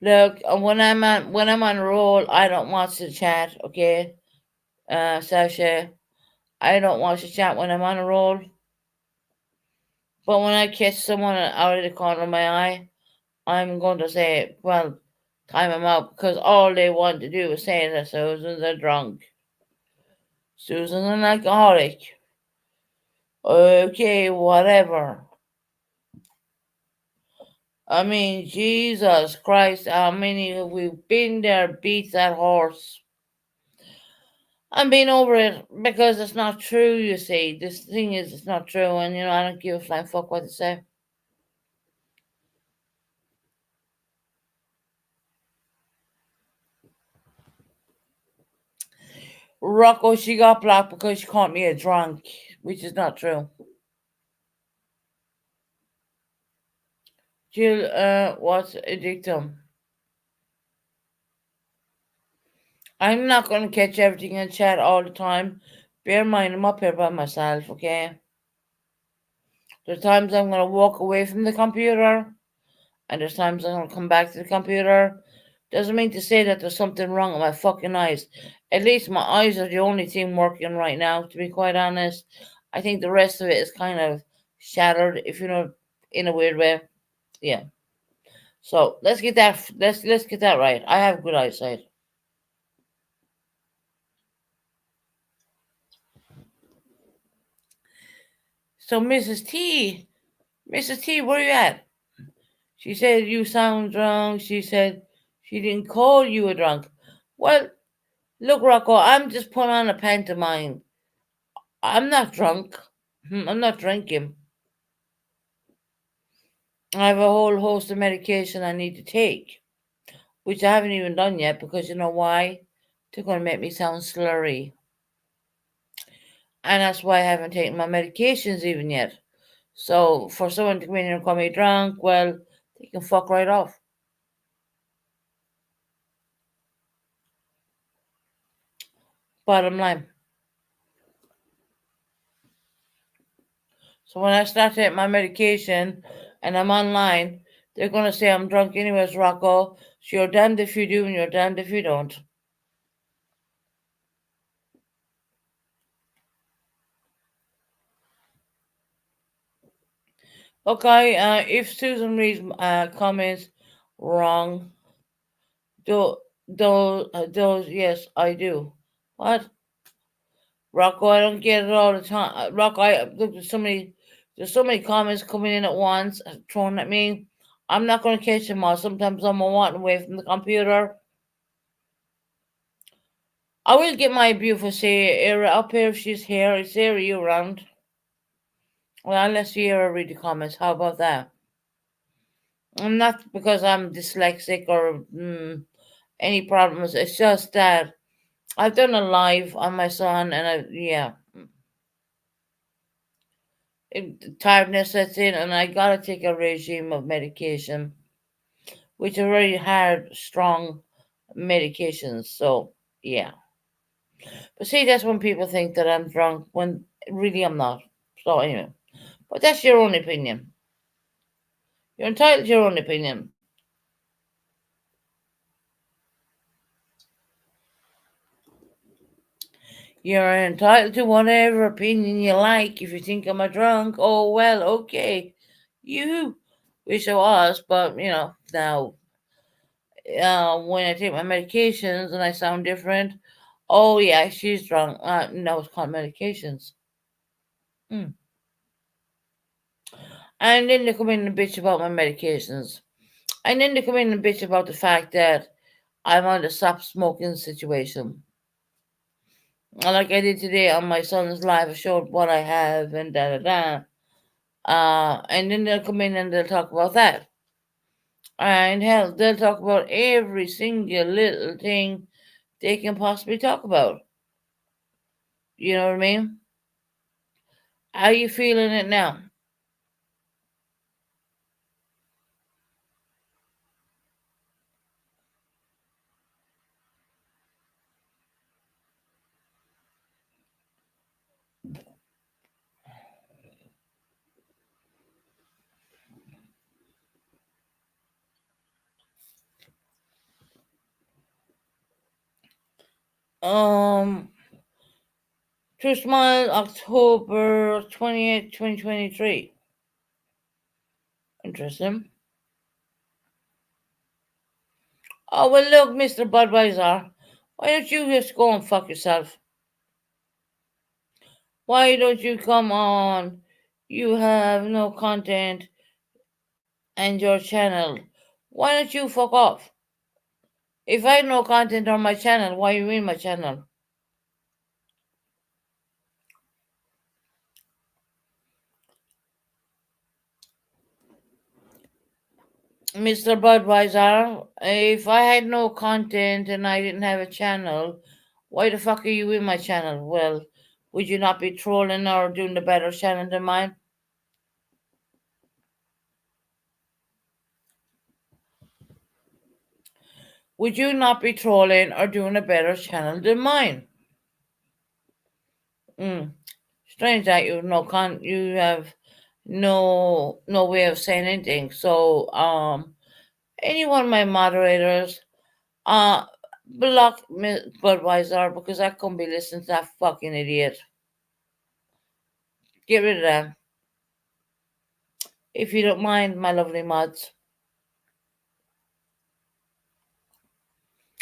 Look, when I'm on roll, I don't watch the chat. Okay, Sasha, I don't watch the chat when I'm on a roll. But when I catch someone out of the corner of my eye, I'm going to say, well, time them out, because all they want to do is say that Susan's a drunk. Susan's an alcoholic. Okay, whatever. I mean, Jesus Christ, how many have we been there, beat that horse? I'm being over it because it's not true, you see. This thing is, it's not true, and I don't give a flying fuck what they say. Rocco, she got blocked because she called me a drunk, which is not true. Jill was a victim. I'm not going to catch everything in chat all the time. Bear in mind, I'm up here by myself, okay? There's times I'm going to walk away from the computer, and there's times I'm going to come back to the computer. Doesn't mean to say that there's something wrong with my fucking eyes. At least my eyes are the only thing working right now, to be quite honest. I think the rest of it is kind of shattered, if you know, in a weird way. Yeah. So let's get that right. I have good eyesight. So Mrs. T, where you at? She said you sound drunk. She said she didn't call you a drunk. Well, look, Rocco, I'm just putting on a pantomime. I'm not drunk. I'm not drinking. I have a whole host of medication I need to take, which I haven't even done yet because you know why? They're going to make me sound slurry. And that's why I haven't taken my medications even yet. So for someone to come in and call me drunk, well, they can fuck right off. Bottom line. So when I start to take my medication and I'm online, they're gonna say I'm drunk anyways, Rocco. So you're damned if you do and you're damned if you don't. Okay, if Susan reads comments wrong, those, yes, I do. What? Rocco, I don't get it all the time. Rocco, look, there's so many comments coming in at once, thrown at me. I'm not going to catch them all. Sometimes I'm walking away from the computer. I will get my beautiful Sarah up here if she's here. Is Sarah you around? Well, let's hear her read the comments. How about that? Not because I'm dyslexic or any problems. It's just that I've done a live on my son, and yeah, tiredness sets in, and I gotta take a regime of medication, which are very hard, strong medications. So yeah, but see, that's when people think that I'm drunk when really I'm not. So anyway, but that's your own opinion. You're entitled to your own opinion. You're entitled to whatever opinion you like. If you think I'm a drunk, oh well, okay. You wish I was, but now when I take my medications and I sound different, Oh yeah, she's drunk. No, it's called medications. Mm. And then they come in and bitch about my medications. And then they come in and bitch about the fact that I'm on the stop smoking situation. Like I did today on my son's live, I showed what I have and da da da. And then they'll come in and they'll talk about that. And hell, they'll talk about every single little thing they can possibly talk about. You know what I mean? How you feeling it now? Um, True Smile, October 28th, 2023. Interesting. Oh, well, look, Mr. Budweiser, why don't you just go and fuck yourself? Why don't you come on? You have no content and your channel. Why don't you fuck off? If I had no content on my channel, why are you in my channel? Mr. Budweiser, if I had no content and I didn't have a channel, why the fuck are you in my channel? Well, would you not be trolling or doing a better channel than mine? Would you not be trolling or doing a better channel than mine? Mm. Strange that you have no way of saying anything. So any one of my moderators uh block Budweiser because I couldn't be listening to that fucking idiot. Get rid of them. If you don't mind, my lovely mods.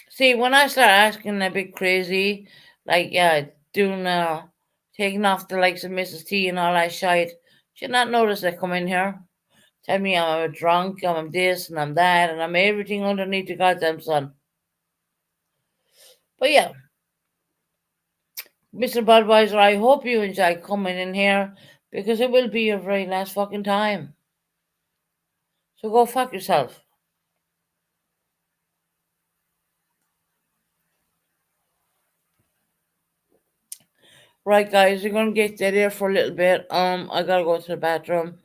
See, when I start asking a bit crazy, like doing taking off the likes of Mrs. T and all that shit, should not notice they come in here. Tell me I'm a drunk, I'm this and I'm that, and I'm everything underneath the goddamn sun. But yeah, Mr. Budweiser, I hope you enjoy coming in here because it will be your very last fucking time. So go fuck yourself. Right, guys, you're gonna get dead here for a little bit. I gotta go to the bathroom.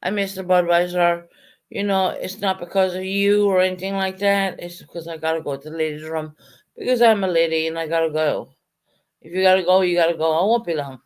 I Mr. Budweiser. You know, it's not because of you or anything like that. It's because I gotta go to the ladies' room because I'm a lady and I gotta go. If you gotta go, you gotta go. I won't be long.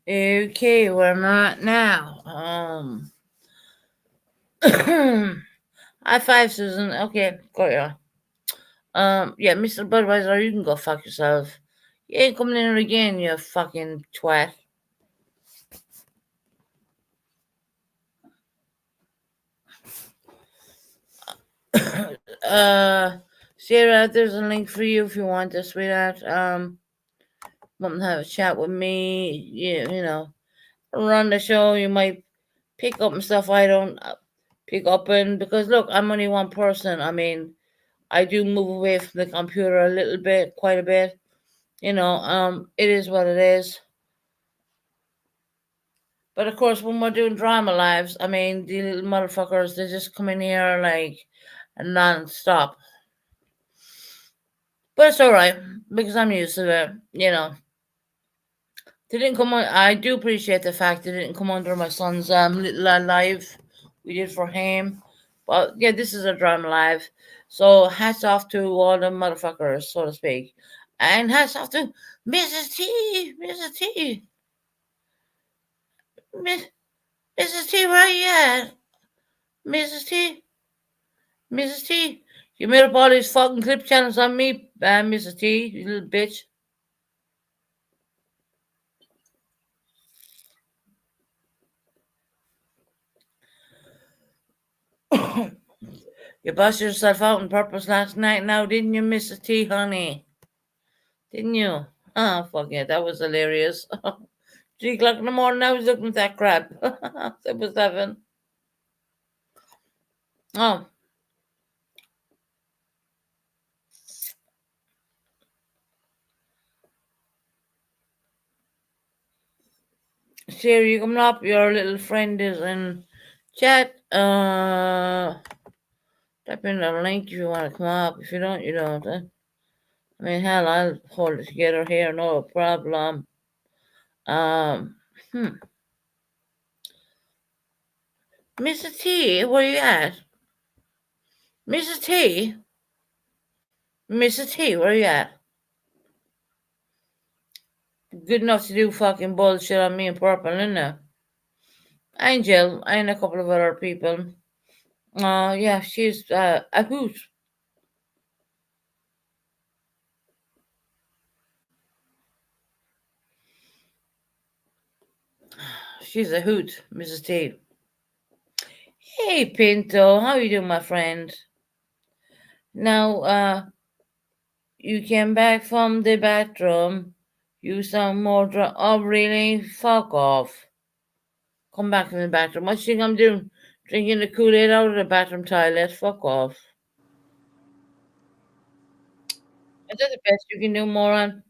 Okay, we're not now. High five, Susan. Okay, got ya. Yeah, Mr. Budweiser, you can go fuck yourself. You ain't coming in here again, you fucking twat. Sarah, there's a link for you if you want to, sweetheart. Want to have a chat with me? You know, run the show. You might pick up and stuff I don't pick up in because look, I'm only one person. I mean, I do move away from the computer a little bit, quite a bit. It is what it is. But of course, when we're doing drama lives, I mean, the little motherfuckers, they just come in here like non-stop. But it's all right because I'm used to it. They didn't come on. I do appreciate the fact they didn't come under my son's little live we did for him. But yeah, this is a drama live. So hats off to all the motherfuckers, so to speak. And hats off to Mrs. T. Mrs. T. Miss, Mrs. T, where you at? Mrs. T. Mrs. T. You made up all these fucking clip channels on me, Mrs. T, you little bitch. You busted yourself out on purpose last night now, didn't you, Mrs. T, honey? Didn't you? Oh, fuck yeah, that was hilarious. 3 o'clock in the morning, I was looking at that crap. That was 7. Oh. Sherry, you coming up? Your little friend is in chat. Type in the link if you want to come up. If you don't, you don't. I mean, hell, I'll hold it together here, no problem. Um, hmm. Mrs. T, where you at? Mrs. T? Mrs. T, where you at? Good enough to do fucking bullshit on me and Purple, isn't it? Angel, and a couple of other people. Yeah, she's a hoot. She's a hoot, Mrs. T. Hey, Pinto, how you doing, my friend? Now, you came back from the bathroom. You sound more drunk. Oh, really? Fuck off. Come back from the bathroom. What you think I'm doing? Drinking the Kool-Aid out of the bathroom toilet? Fuck off. Is that the best you can do, moron?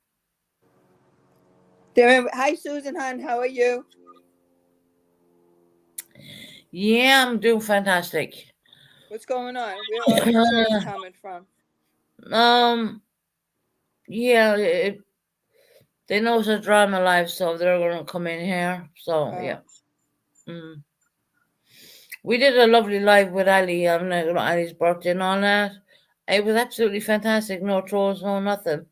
Hi, Susan Hunt. How are you? Yeah, I'm doing fantastic. What's going on? Where are the chairs coming from? Yeah, they know it's a drama live, so they're gonna come in here. So yeah. We did a lovely live with Ali on Ali's birthday and all that. It was absolutely fantastic. No trolls, no nothing.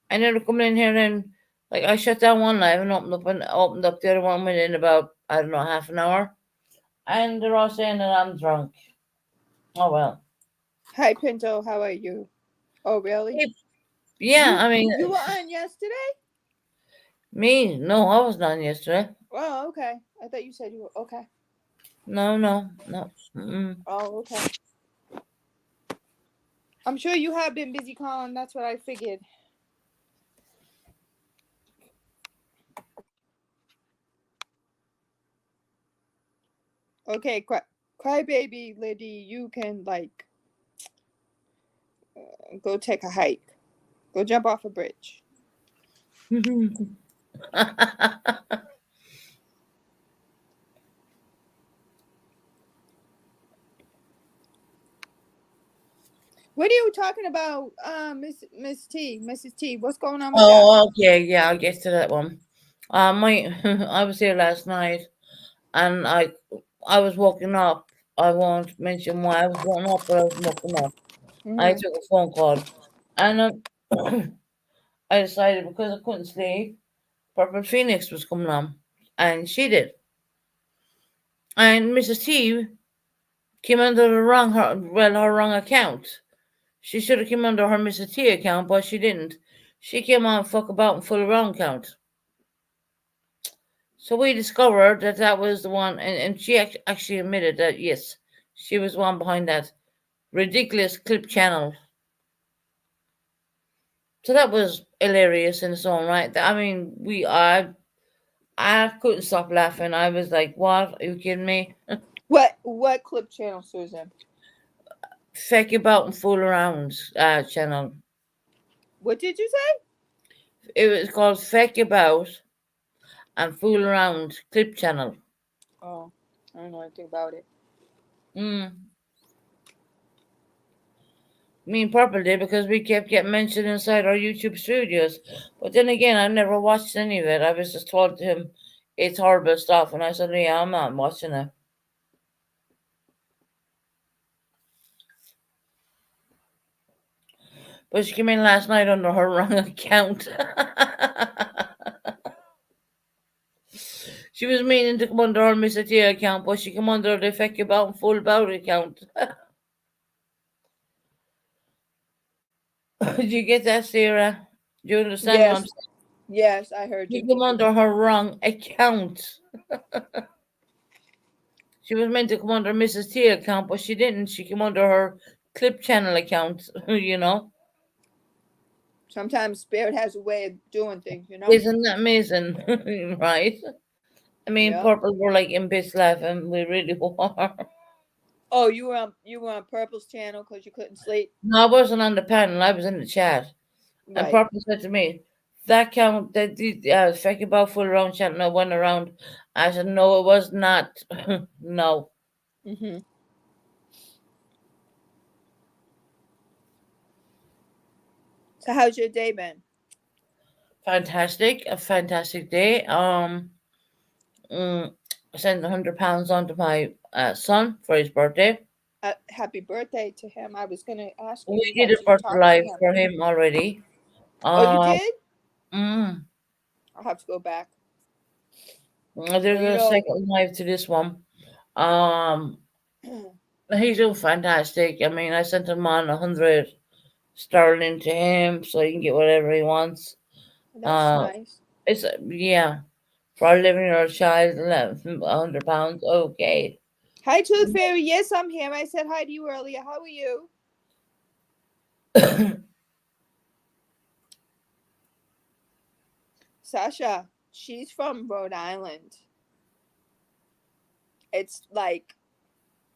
And they're coming in here and like I shut down one live and opened up the other one within about I don't know half an hour, and they're all saying that I'm drunk. Oh well. Hi, Pinto. How are you? Oh really? Yeah, I mean you were on yesterday. Me? No, I was on yesterday. Oh, okay. I thought you said you were okay. No. Oh, okay. I'm sure you have been busy calling. That's what I figured. Okay, crybaby lady, you can like go take a hike. Go jump off a bridge. What are you talking about, Miss T? Mrs. T, what's going on with that? Oh, okay, yeah, I'll get to that one. I was here last night, and I was woken up. I won't mention why I was woken up, but I was woken up. I took a phone call, and I decided because I couldn't sleep, Purple Phoenix was coming on. and she did. And Mrs. T came under the her wrong account. She should have came under her Mrs. T account, but she didn't. She came on fuck about and fool around account. So we discovered that that was the one, and she actually admitted that yes, she was one behind that ridiculous clip channel. So that was hilarious in its own right. I mean, I couldn't stop laughing. I was like, "What? Are you kidding me?" What clip channel, Susan? Feck about and fool around channel. What did you say? It was called Feck about and fool around clip channel. Oh, I don't know anything about it. Me and Purple did because we kept getting mentioned inside our YouTube studios. But then again, I never watched any of it. I was just told to him it's horrible stuff, and I said, "Yeah, I'm not watching it." But she came in last night under her wrong account. She was meaning to come under her Miss Atia account, but she came under the Feck About and Full About account. Did you get that, Sarah? Do you understand what I'm Yes, saying? yes, I heard She you. came under her wrong account. She was meant to come under Mrs. T account, but she didn't. She came under her clip channel account, you know. Sometimes spirit has a way of doing things, you know? Isn't that amazing? Right? I mean, Yeah. Purple were like in bits laughing. We really were. Oh, you were on Purple's channel because you couldn't sleep? No, I wasn't on the panel. I was in the chat. And Right. Purple said to me, that count, that the Fecky about full around chat no went around. I said, no, it was not. No. Mm-hmm. So how's your day been? Fantastic. A fantastic day. I sent £100 on to my son for his birthday. Happy birthday to him. I was gonna ask We you, did did a you birthday talk to live him? for him already. Oh, you Uh, did? mm, I'll have to go back. there's Well, you a know, second live to this one. Um, he's doing fantastic. I mean, I sent him on 100 sterling to him so he can get whatever he wants. that's Uh, nice. it's yeah, for a 11-year-old child, £100. Okay. Hi, Tooth Fairy. Yes, I'm here. I said hi to you earlier. How are you? Sasha, she's from Rhode Island. It's like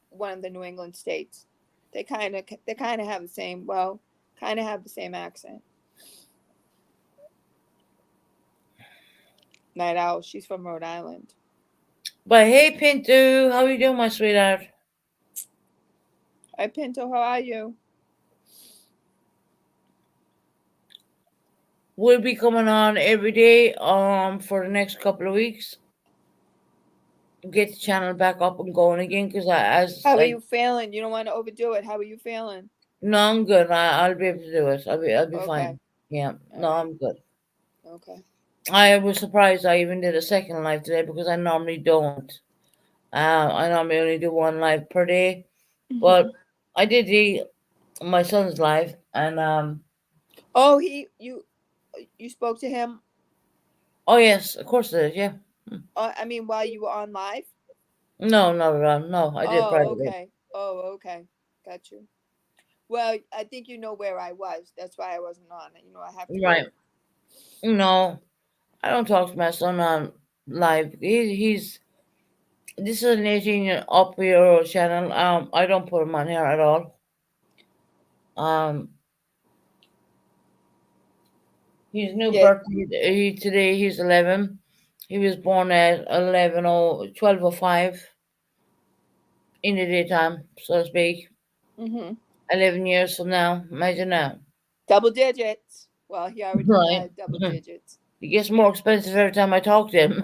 one of the New England states. They kind of have the same, well, kind of have the same accent. Night Owl, she's from Rhode Island. But hey, Pinto, how you doing, my sweetheart? Hi, Pinto, how are you? We'll be coming on every day for the next couple of weeks. Get the channel back up and going again because How are you feeling? You don't want to overdo it. How are you feeling? no, I'm good. I'll be able to do it. I'll be Okay. fine. Yeah, All no, right. I'm good. Okay. I was surprised I even did a second live today because I normally don't. I normally only do one live per day, but I did my son's live and Oh, you spoke to him? oh yes, of course it is. Yeah. I mean, while you were on live? No, no, I did Oh, privately. okay. Oh, okay. Got you. Well, I think you know where I was. That's why I wasn't on. You know, I have to Right. go. No, I don't talk to my son on live. He's this is an 18-year-old channel. I don't put him on here at all. His new Yeah. birthday today. He's 11. He was born at 12:05 in the daytime, so to speak. Mm-hmm. 11 years from now. Imagine that. Double digits. Well, he already Right. had double digits. It gets more expensive every time I talk to him.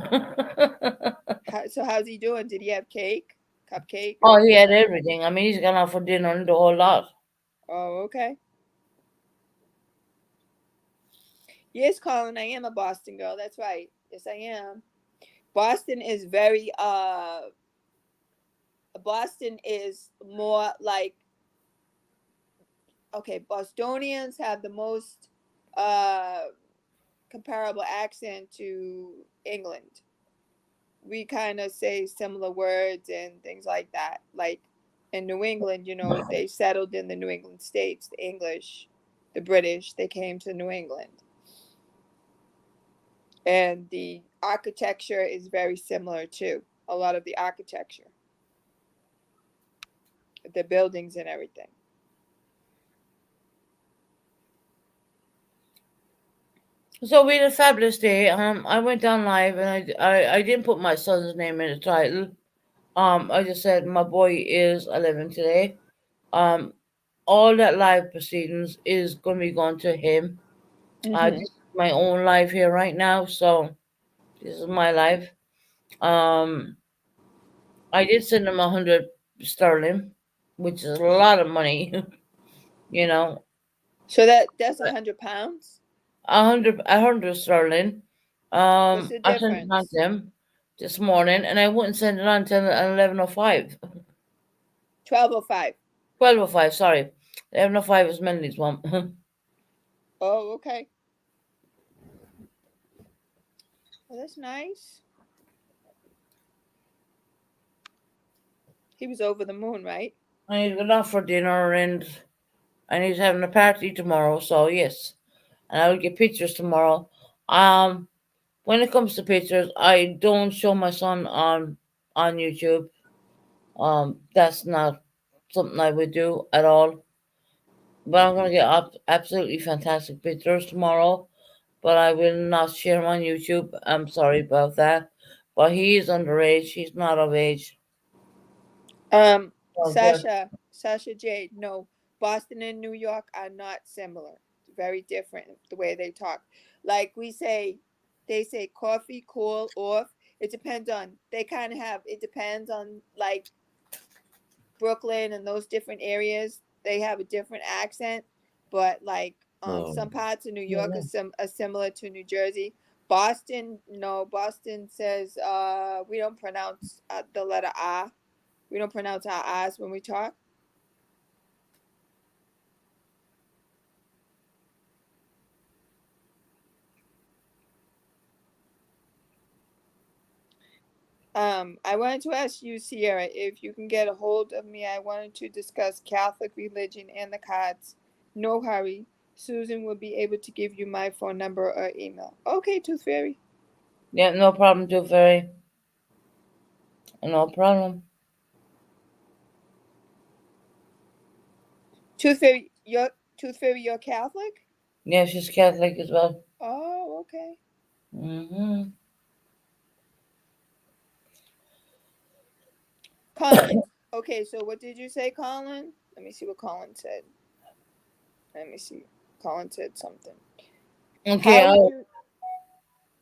So how's he doing? Did he have cake? Cupcake? Oh, he had everything. I mean, he's gone out for dinner and the whole lot. Oh, okay. Yes, Colin, I am a Boston girl. That's right. Yes, I am. Boston is very Boston is more like, okay, Bostonians have the most comparable accent to England. We kind of say similar words and things like that. Like in New England, they settled in the New England states, the English, the British, they came to New England. And the architecture is very similar too. A lot of the architecture, the buildings and everything. So we had a fabulous day. I went on live and I didn't put my son's name in the title. I just said my boy is 11 today. All that live proceedings is going to be going to him. This is my own live here right now, so this is my live. I did send him 100 sterling, which is a lot of money, you know. So that's 100 pounds. 100 sterling. What's the I sent it on difference? to him this morning, and I wouldn't send it on till 11:05. 1205. 12:05. Sorry, 11:05 is Melody's one. Oh, okay. Well, that's nice. He was over the moon, right? And he's going off for dinner, and he's having a party tomorrow. So yes, and I will get pictures tomorrow. When it comes to pictures, I don't show my son on YouTube. That's not something I would do at all. But I'm gonna get absolutely fantastic pictures tomorrow. But I will not share them on YouTube. I'm sorry about that. But he is underage. He's not of age. Sasha Jade. No, Boston and New York are not similar. Very different the way they talk. Like they say coffee, cool, off. It depends on. They kind of have. It depends on like Brooklyn and those different areas. They have a different accent, but like some parts of New York are similar to New Jersey. Boston, no, Boston says we don't pronounce the letter R. We don't pronounce our R's when we talk. I wanted to ask you, Sierra, if you can get a hold of me. I wanted to discuss Catholic religion and the cards. No hurry. Susan will be able to give you my phone number or email. Okay, Tooth Fairy. Yeah, no problem, Tooth Fairy. No problem. Tooth Fairy, you're Catholic? Yeah, she's Catholic as well. Oh, okay. Colin. Okay, so what did you say, Colin? Let me see what Colin said. Let me see. Colin said something. Okay.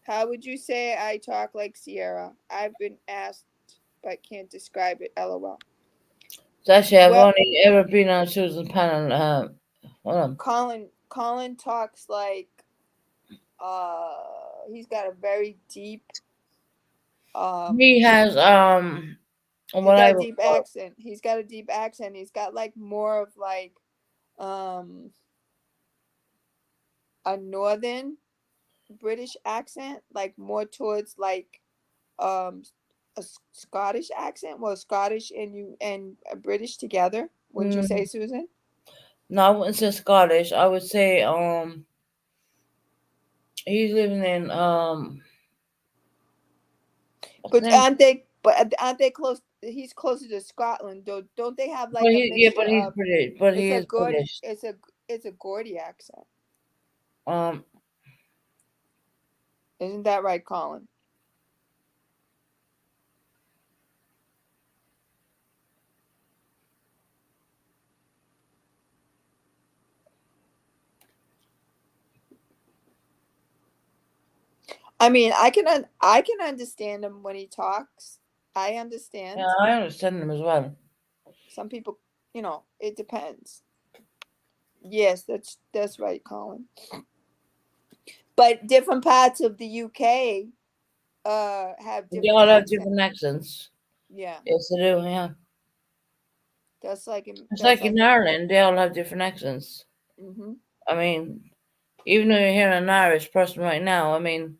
How would you say I talk like Sierra? I've been asked, but can't describe it. LOL. Actually, I've only ever been on Susan's panel. Hold on. Colin talks like he's got a very deep he has he's got a deep accent. He's got a deep accent. He's got like more of like a northern British accent, like more towards like a Scottish accent. Well, Scottish and British together. Wouldn't you say, Susan? No, I wouldn't say Scottish. I would say he's living in But aren't they close? He's closer to Scotland. Don't they have like a mixture but he's of? British. But he is British. It's a Gordy accent. Um, Isn't that right, Colin? I mean, I can understand him when he talks. I understand. Yeah, I understand him as well. Some people, it depends. Yes, that's right, Colin. But different parts of the UK, have They different all have accents. different accents. Yeah, Yes, they do. Yeah, it's that's like like in Ireland, they all have different accents. hmm I mean, even though you're hearing an Irish person right now, I mean,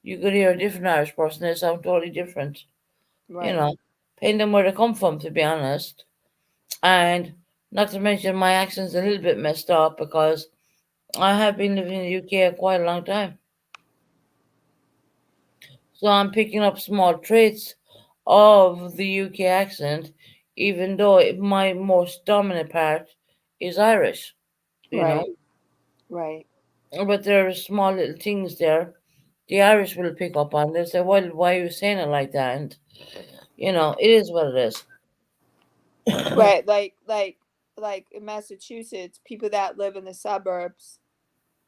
you could hear a different Irish person. They sound totally different. You right. know, depending on where they come from, to be honest. And not to mention, my accent's a little bit messed up because I have been living in the UK quite a long time. So I'm picking up small traits of the UK accent, even though my most dominant part is Irish, you know. Right, right. But there are small little things there the Irish will pick up on. They'll say, well, why are you saying it like that? And, it is what it is. Right, like in Massachusetts, people that live in the suburbs,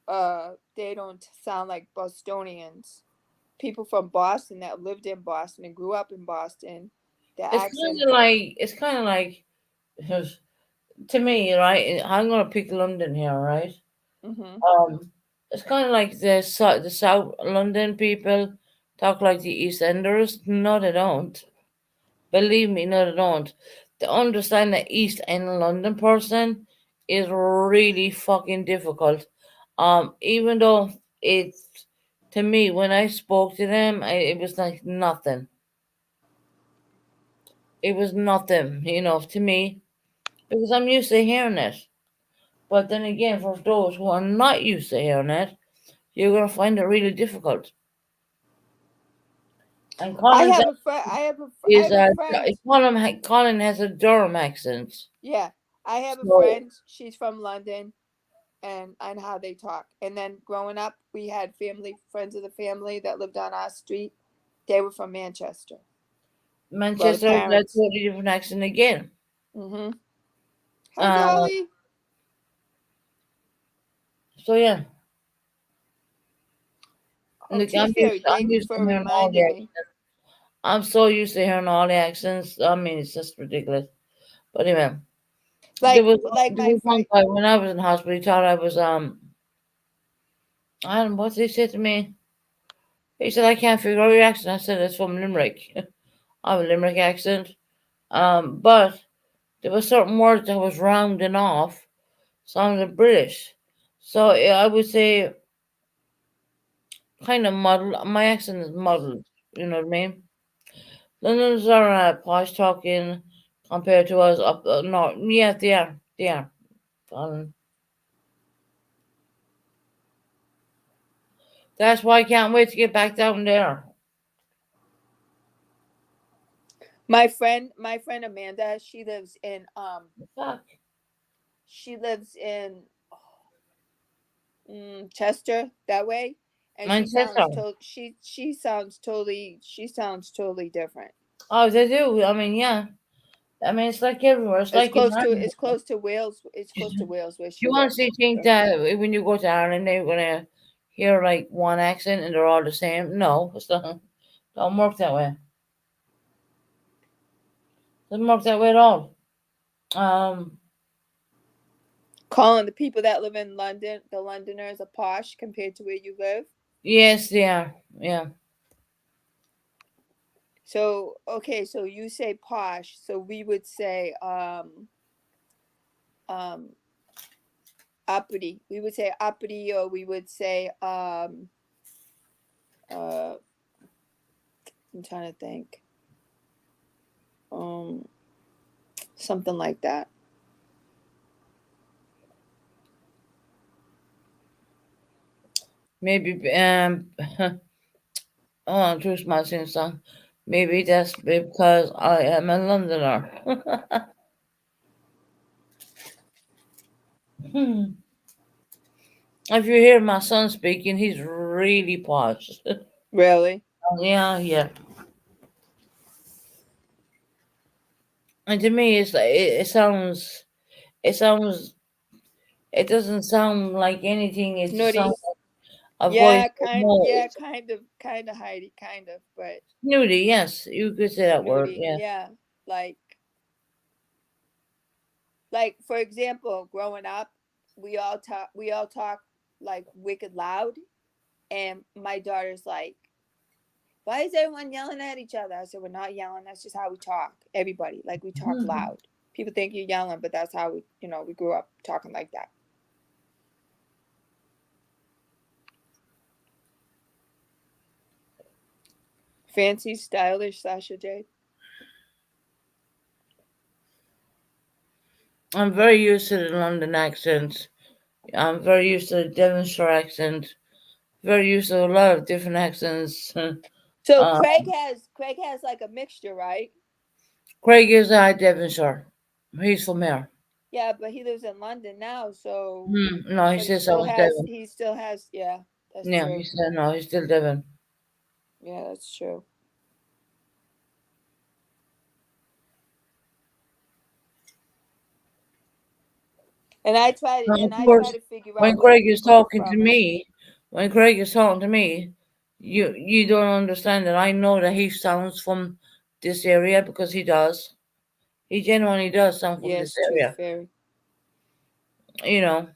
they don't sound like Bostonians. People from Boston that lived in Boston and grew up in Boston, the accent. It's kind of like, to me, right? I'm gonna pick London here, right? Hmm. Um, it's kind of like the South London people talk like the East Enders. No, they don't. Believe me, no, they don't. To understand the East End London person is really fucking difficult. Even though it's to me when I spoke to them, it was like nothing. It was nothing, to me because I'm used to hearing it. But then again, for those who are not used to hearing it, you're gonna find it really difficult. And I Colin's have a friend. I is have a friend. Colin has a Durham accent. Yeah, I have a So friend. She's from London, and I know how they talk. And then growing up, we had friends of the family that lived on our street. They were from Manchester. Well, the Manchester is a parents. totally different accent again. Mm-hmm. Hi, Uh, Dolly. so yeah, Oh, look, Tooth Fairy, I'm thank you used to for hearing all the reminding me. accents. I'm so used to hearing all the accents. I mean, it's just ridiculous. But anyway, Like there my was one friend. guy when I was in hospital. He thought I was I don't know what he said to me. He said I can't figure out your accent. I said it's from Limerick. I have a Limerick accent. But there were certain words that was rounding off, sounded British. So yeah, I would say kind of muddled. My accent is muddled. You know what I mean? Londoners are posh talking compared to us up north. Yeah, they are. They are. Um, that's why I can't wait to get back down there. My friend Amanda, Fuck. she lives in Chester that way, and Manchester. she sounds totally different. Oh, they do. I mean, yeah. I mean, it's like everywhere. It's like in Ireland. It's close to Wales. It's close to Wales where she You lives. honestly think that when you go to Ireland, they're gonna hear like one accent and they're all the same? No, it's not. Don't work that way. Doesn't work that way at all. Um, Calling the people that live in London, the Londoners, are posh compared to where you live. yes, they are. Yeah. So okay, so you say posh, so we would say um uppity. We would say uppity, or we would say uh I'm trying to think. Um Something like that. Maybe oh, choose my sing song. Maybe that's because I am a Londoner. Hmm. If you hear my son speaking, he's really posh. Really? Yeah, yeah. And to me, it sounds, it doesn't sound like anything. It just sounds Snooty. like a voice. No, Yeah, it's kind of Heidi, kind of, but snooty. Yes, you could say that word. snooty. Yeah. Yeah, like for example, growing up, we all talk like wicked loud, and my daughter's why is everyone yelling at each other? I said, we're not yelling. That's just how we talk. Everybody, like we talk loud. People think you're yelling, but that's how we, we grew up talking like that. Fancy, stylish, Sasha Jade. I'm very used to the London accent. I'm very used to the Devonshire accent. Very used to a lot of different accents. So Um, Craig has like a mixture, right? Craig is Devonshire. He's from here. Yeah, but he lives in London now, so No, he but says I was Devon. yeah, that's Yeah, true. he said no, he's still Devon. Yeah, that's true. And I try Of course, to figure when out where Craig is people are talking to from. me, you don't understand that I know that he sounds from this area because he does. He genuinely does sound from this Yes, Tooth area. Fairy. You know,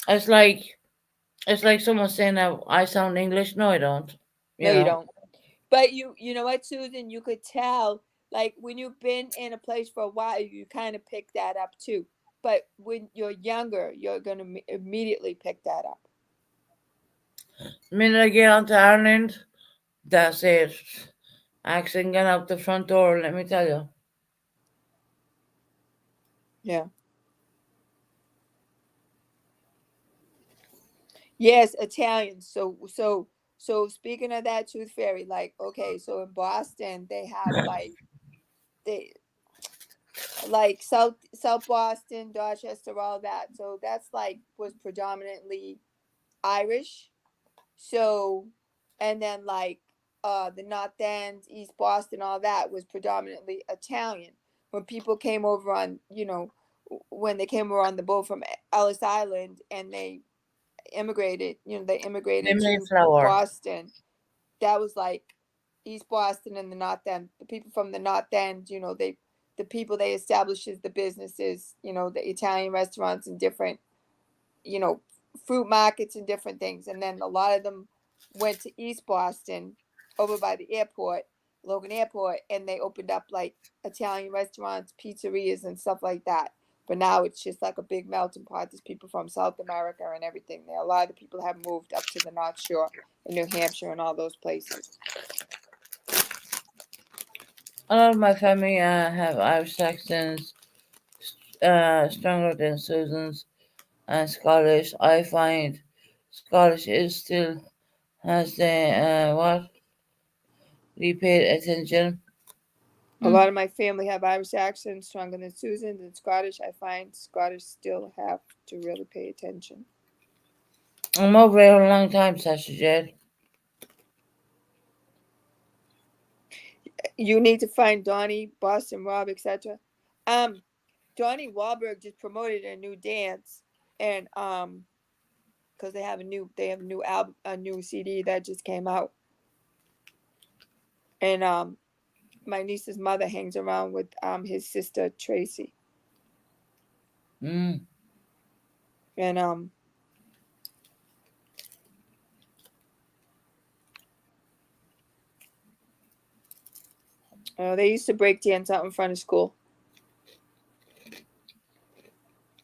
it's like someone saying that I sound English. No, I don't. No, You you know. don't. But you know what, Susan? You could tell, like when you've been in a place for a while, you kind of pick that up too. But when you're younger, you're gonna immediately pick that up. The minute I get onto Ireland, that's it. Accent get out the front door. Let me tell you. Yeah. Yes, Italian. So speaking of that, Tooth Fairy, like okay, so in Boston they have they like South Boston, Dorchester, all that. So that's like was predominantly Irish. So and then like the North End, East Boston, all that was predominantly Italian. When people came over on, when they came over on the boat from Ellis Island and they they The immigrated to Mayflower. Boston. That was like East Boston and the North End. The people from the North End, the people they established as the businesses, the Italian restaurants and different, you know, fruit markets and different things. And then a lot of them went to East Boston over by the airport, Logan Airport, and they opened up like Italian restaurants, pizzerias, and stuff like that. But now it's just like a big melting pot. There's people from South America and everything there. A lot of the people have moved up to the North Shore in New Hampshire and all those places. A lot of my family have Irish accents, stronger than Susan's, and Scottish. I find Scottish is still has the what repaid attention. A lot of my family have Irish accents stronger than Susan's and Scottish. I find Scottish still have to really pay attention. I'm over here a long time, Sasha Jed. You need to find Donnie, Boston Rob, etc. Donnie Wahlberg just promoted a new dance, and because they have a new album, a new CD that just came out, and my niece's mother hangs around with his sister Tracy, Mm. and they used to break dance out in front of school.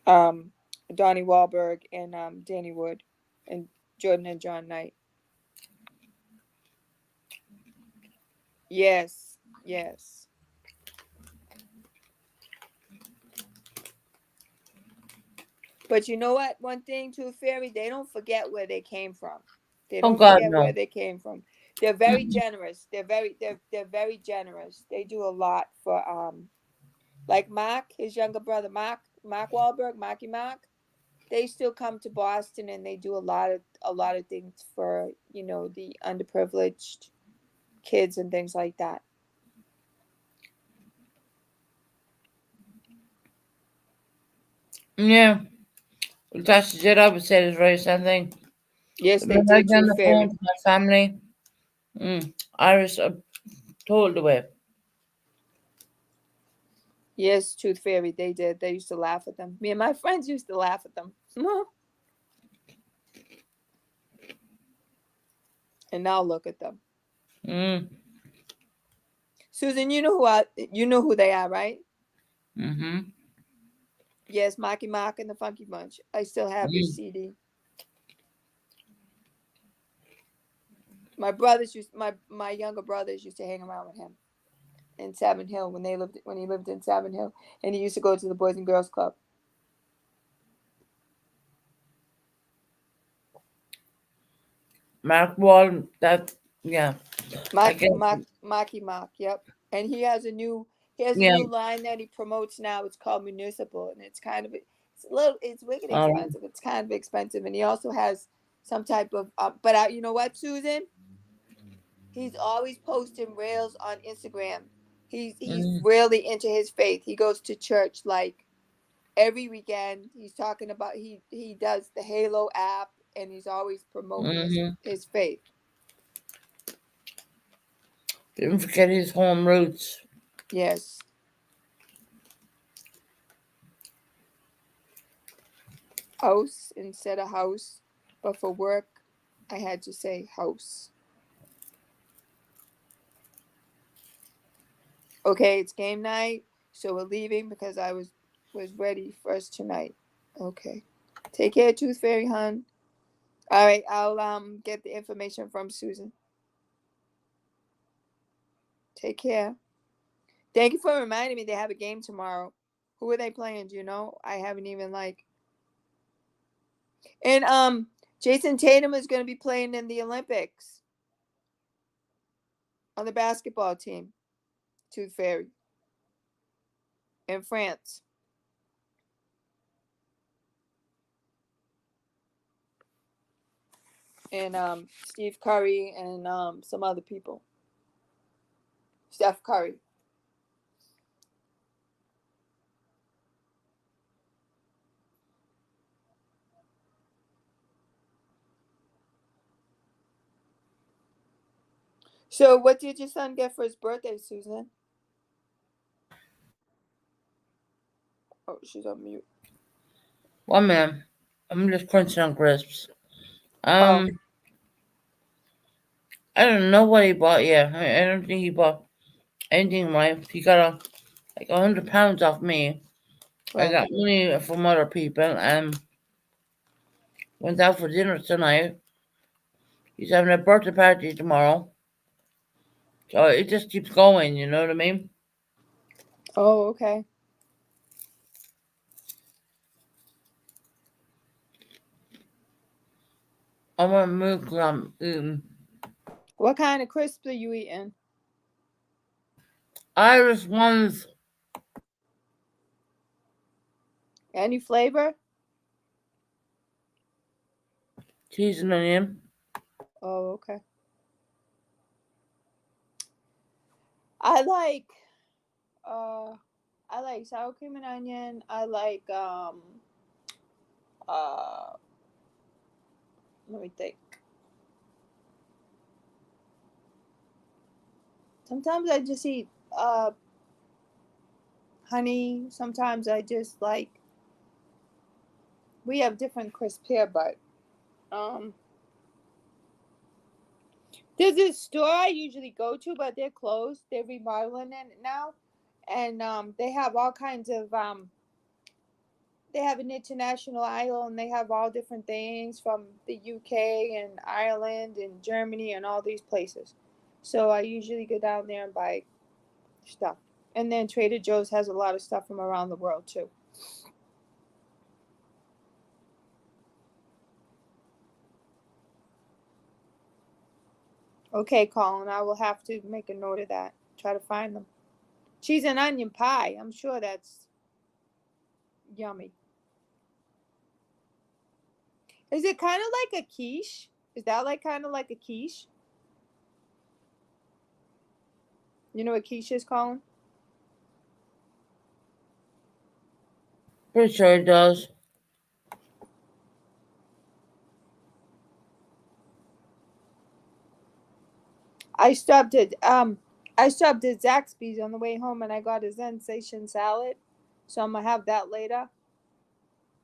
Donnie Wahlberg and Danny Wood and Jordan and John Knight. Yes, yes. But you know what? One thing, Tooth Fairy, they don't forget where they came from. They Oh don't God, forget where no. they came from. They're very Mm-mm. generous. They're very generous. They do a lot for like Mark, his younger brother, Mark Wahlberg, Marky Mark. They still come to Boston and they do a lot of things for the underprivileged kids and things like that. Yeah, Sasha Jed, I would say the very same thing. Yes, they When I did, get on Tooth the phone Fairy. to my family, Irish are told away. Yes, Tooth Fairy, they did. They used to laugh at them. Me and my friends used to laugh at them. And now look at them. Mm. Susan, you know who they are, right? Mm-hmm. Yes, Marky Mark and the Funky Bunch. I still have his Mm. CD. My younger brothers used to hang around with him in Savin Hill when he lived in Savin Hill, and he used to go to the Boys and Girls Club. Mark Wall, that, yeah, I guess, Marky Mark, yep. And he has a yeah. new line that he promotes now. It's called Municipal, and it's wicked Um, expensive. It's kind of expensive, and he also has some type of. You know what, Susan? He's always posting reels on Instagram. He's mm, really into his faith. He goes to church like every weekend. He's talking about he does the Halo app, and he's always promoting mm-hmm. his faith. Didn't forget his home roots. Yes. House instead of house, but for work, I had to say house. Okay, it's game night, so we're leaving because I was ready for us tonight. Okay, take care, Tooth Fairy, hun. All right, I'll get the information from Susan. Take care. Thank you for reminding me they have a game tomorrow. Who are they playing? Do you know? I haven't even like. And Jason Tatum is going to be playing in the Olympics on the basketball team. Tooth Fairy in France. And Steve Curry and some other people. Steph Curry. So, what did your son get for his birthday, Susan? Oh, she's on mute. One minute. I'm just crunching on crisps. Oh, Um, I don't know what he bought yet. I don't think he bought anything right. He got like £100 off me. I right. got money from other people and went out for dinner tonight. He's having a birthday party tomorrow. So it just keeps going, you know what I mean? Oh, okay. I want milk because I'm eating What kind of crisps are you eating? Irish ones, Any flavor? cheese and onion. Oh, okay. I like uh I like sour cream and onion. I like uh let me think. Sometimes I just eat honey. Sometimes I just like we have different crisps here, but um there's this store I usually go to, but they're closed. They're remodeling it now. And they have all kinds of they have an international aisle and they have all different things from the UK and Ireland and Germany and all these places. So I usually go down there and buy stuff. And then Trader Joe's has a lot of stuff from around the world too. Okay, Colin, I will have to make a note of that. Try to find them. Cheese and onion pie. I'm sure that's yummy. Is it kind of like a quiche? Is that like kind of like a quiche? You know what quiche is, Colin? Pretty sure it does. I stopped at um I stopped at Zaxby's on the way home and I got a sensation salad. So I'm gonna have that later.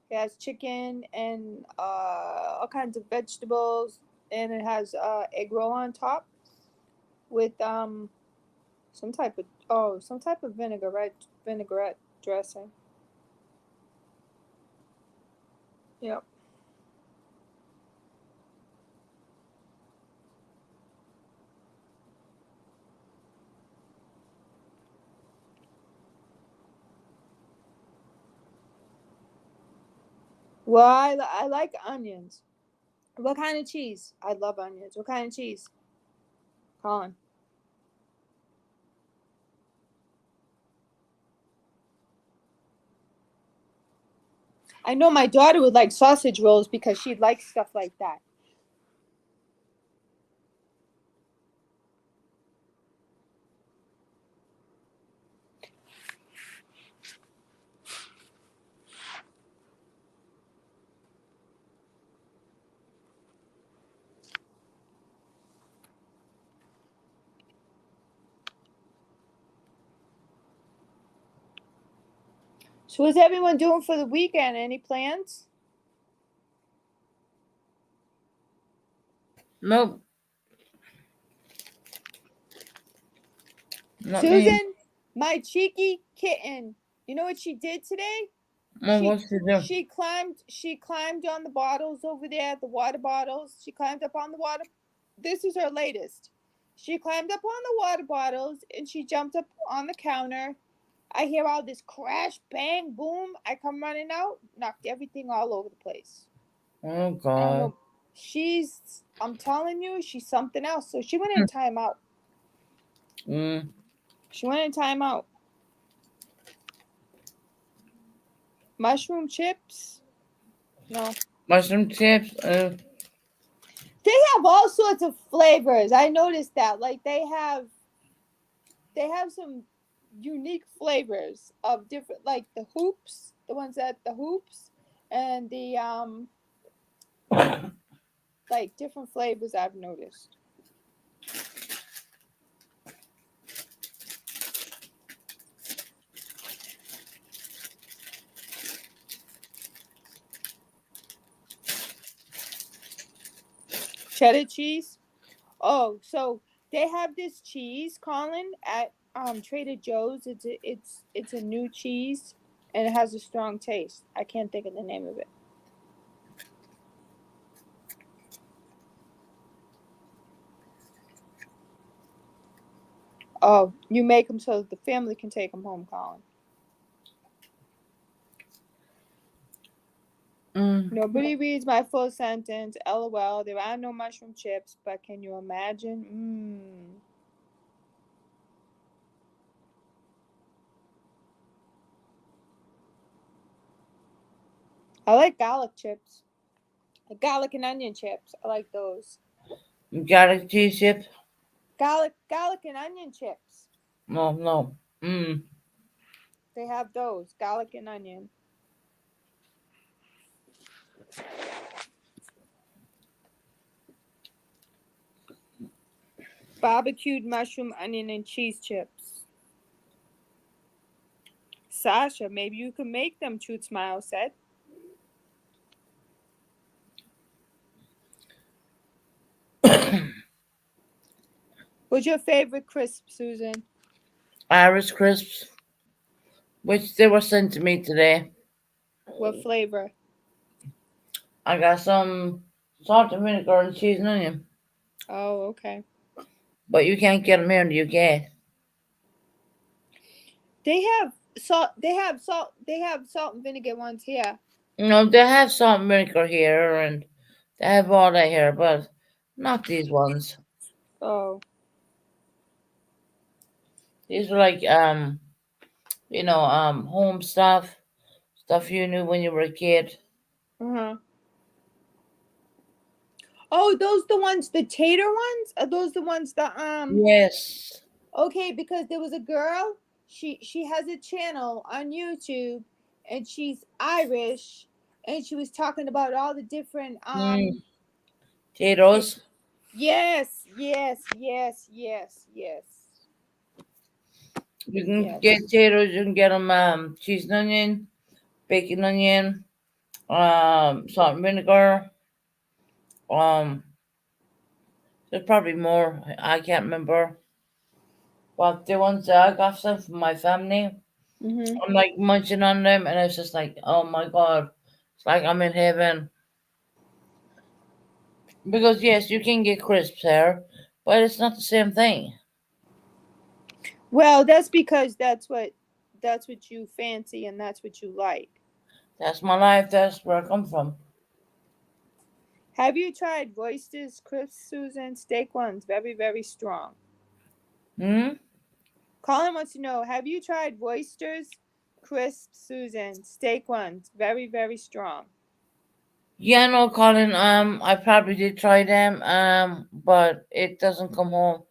It has chicken and all kinds of vegetables and it has egg roll on top. with some type of vinaigrette dressing. Yep. Well, I like onions. What kind of cheese? I love onions. What kind of cheese? Colin. I know my daughter would like sausage rolls because she likes stuff like that. So what's everyone doing for the weekend? Any plans? Nope. Not me. Susan, my cheeky kitten. You know what she did today? Well, what's to do? She climbed on the bottles over there, the water bottles. She climbed up on the water. This is her latest. She climbed up on the water bottles and she jumped up on the counter. I hear all this crash, bang, boom. I come running out, knocked everything all over the place. Oh I don't God. know. I'm telling you, she's something else. So she went in timeout. Mm. She went in timeout. Mushroom chips? No. Mushroom chips. They have all sorts of flavors. I noticed that. Like they have some unique flavors of different, like the hoops, the ones at the hoops, and the like different flavors I've noticed. Cheddar cheese. Oh, so they have this cheese, Colin, at Trader Joe's. It's a new cheese, and it has a strong taste. I can't think of the name of it. Oh, you make them so that the family can take them home, Colin. Nobody reads my full sentence. LOL. There are no mushroom chips, but can you imagine? I like garlic chips. Garlic and onion chips. I like those. Garlic cheese chip. Garlic and onion chips. No. They have those. Garlic and onion. Barbecued mushroom, onion, and cheese chips. Sasha, maybe you can make them, Truth Smile said. What's your favorite crisp, Susan? Irish crisps, which they were sent to me today. What flavor? I got some salt and vinegar and cheese and onion, Oh, okay. but you can't get them here in the UK. They have salt. They have salt and vinegar ones here. No, they have salt and vinegar here, and they have all that here, but not these ones. Oh. These are like home stuff you knew when you were a kid. Uh-huh. Oh, those the ones, the tater ones? Are those the ones that Yes. Okay, because there was a girl, she has a channel on YouTube and she's Irish and she was talking about all the different Potatoes. yes. You can Yes. get potatoes. You can get them cheese and onion, bacon onion, salt and vinegar, There's probably more. I can't remember. But the ones that I got some from my family, Mm-hmm. I'm like munching on them, and it's just like, oh my god, it's like I'm in heaven. Because yes, you can get crisps here, but it's not the same thing. Well, that's because that's what you fancy and that's what you like. That's my life. That's where I come from. Have you tried Royster's Crisp, Susan? Steak ones, very, very strong. Hmm. Colin wants to know, have you tried Royster's Crisp, Susan? Steak ones, very, very strong. Yeah, no, Colin. I probably did try them. But it doesn't come home.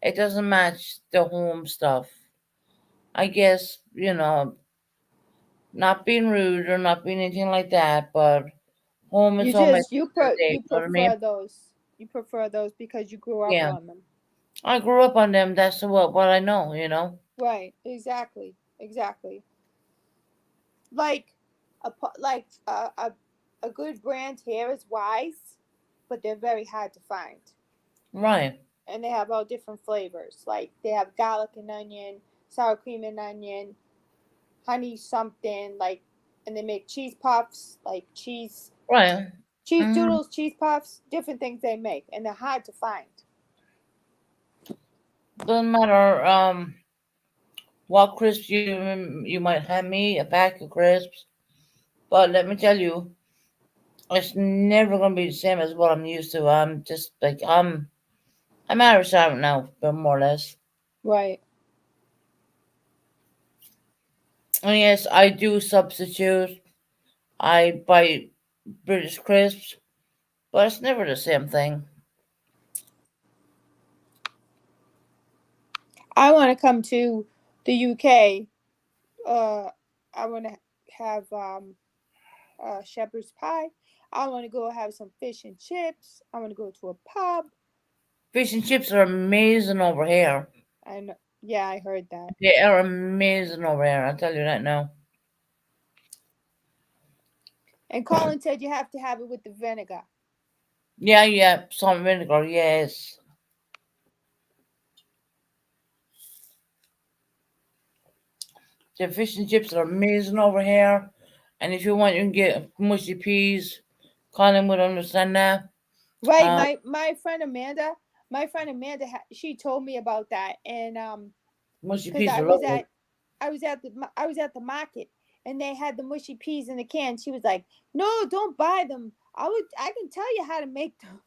It doesn't match the home stuff. I guess not being rude or not being anything like that, but home is You home at just the end of the day. you You know what I mean? prefer those. You prefer those because you grew up Yeah, on them. I grew up on them. That's what I know. Right, exactly. Exactly. Like a good brand here is Wise, but they're very hard to find. Right. And they have all different flavors. Like they have garlic and onion, sour cream and onion, honey something, like, and they make cheese puffs, like Right. cheese Hmm. doodles, cheese puffs, different things they make, and they're hard to find. Doesn't matter. What crisps you might hand me a pack of crisps, but let me tell you, it's never gonna be the same as what I'm used to. I'm just like I'm Irish out now, but more or less. Right. And yes, I do substitute. I buy British crisps, but it's never the same thing. I want to come to the UK. I want to have shepherd's pie. I want to go have some fish and chips. I want to go to a pub. Fish and chips are amazing over here. And yeah, I heard that. They are amazing over here. I'll tell you that now. And Colin said you have to have it with the vinegar. Yeah, yeah, salt and vinegar. Yes, the fish and chips are amazing over here. And if you want, you can get mushy peas. Colin would understand that. Right, Uh, my friend Amanda, she told me about that, and mushy because peas are lovely. I was at the market, and they had the mushy peas in the can. She was like, "No, don't buy them. I can tell you how to make them."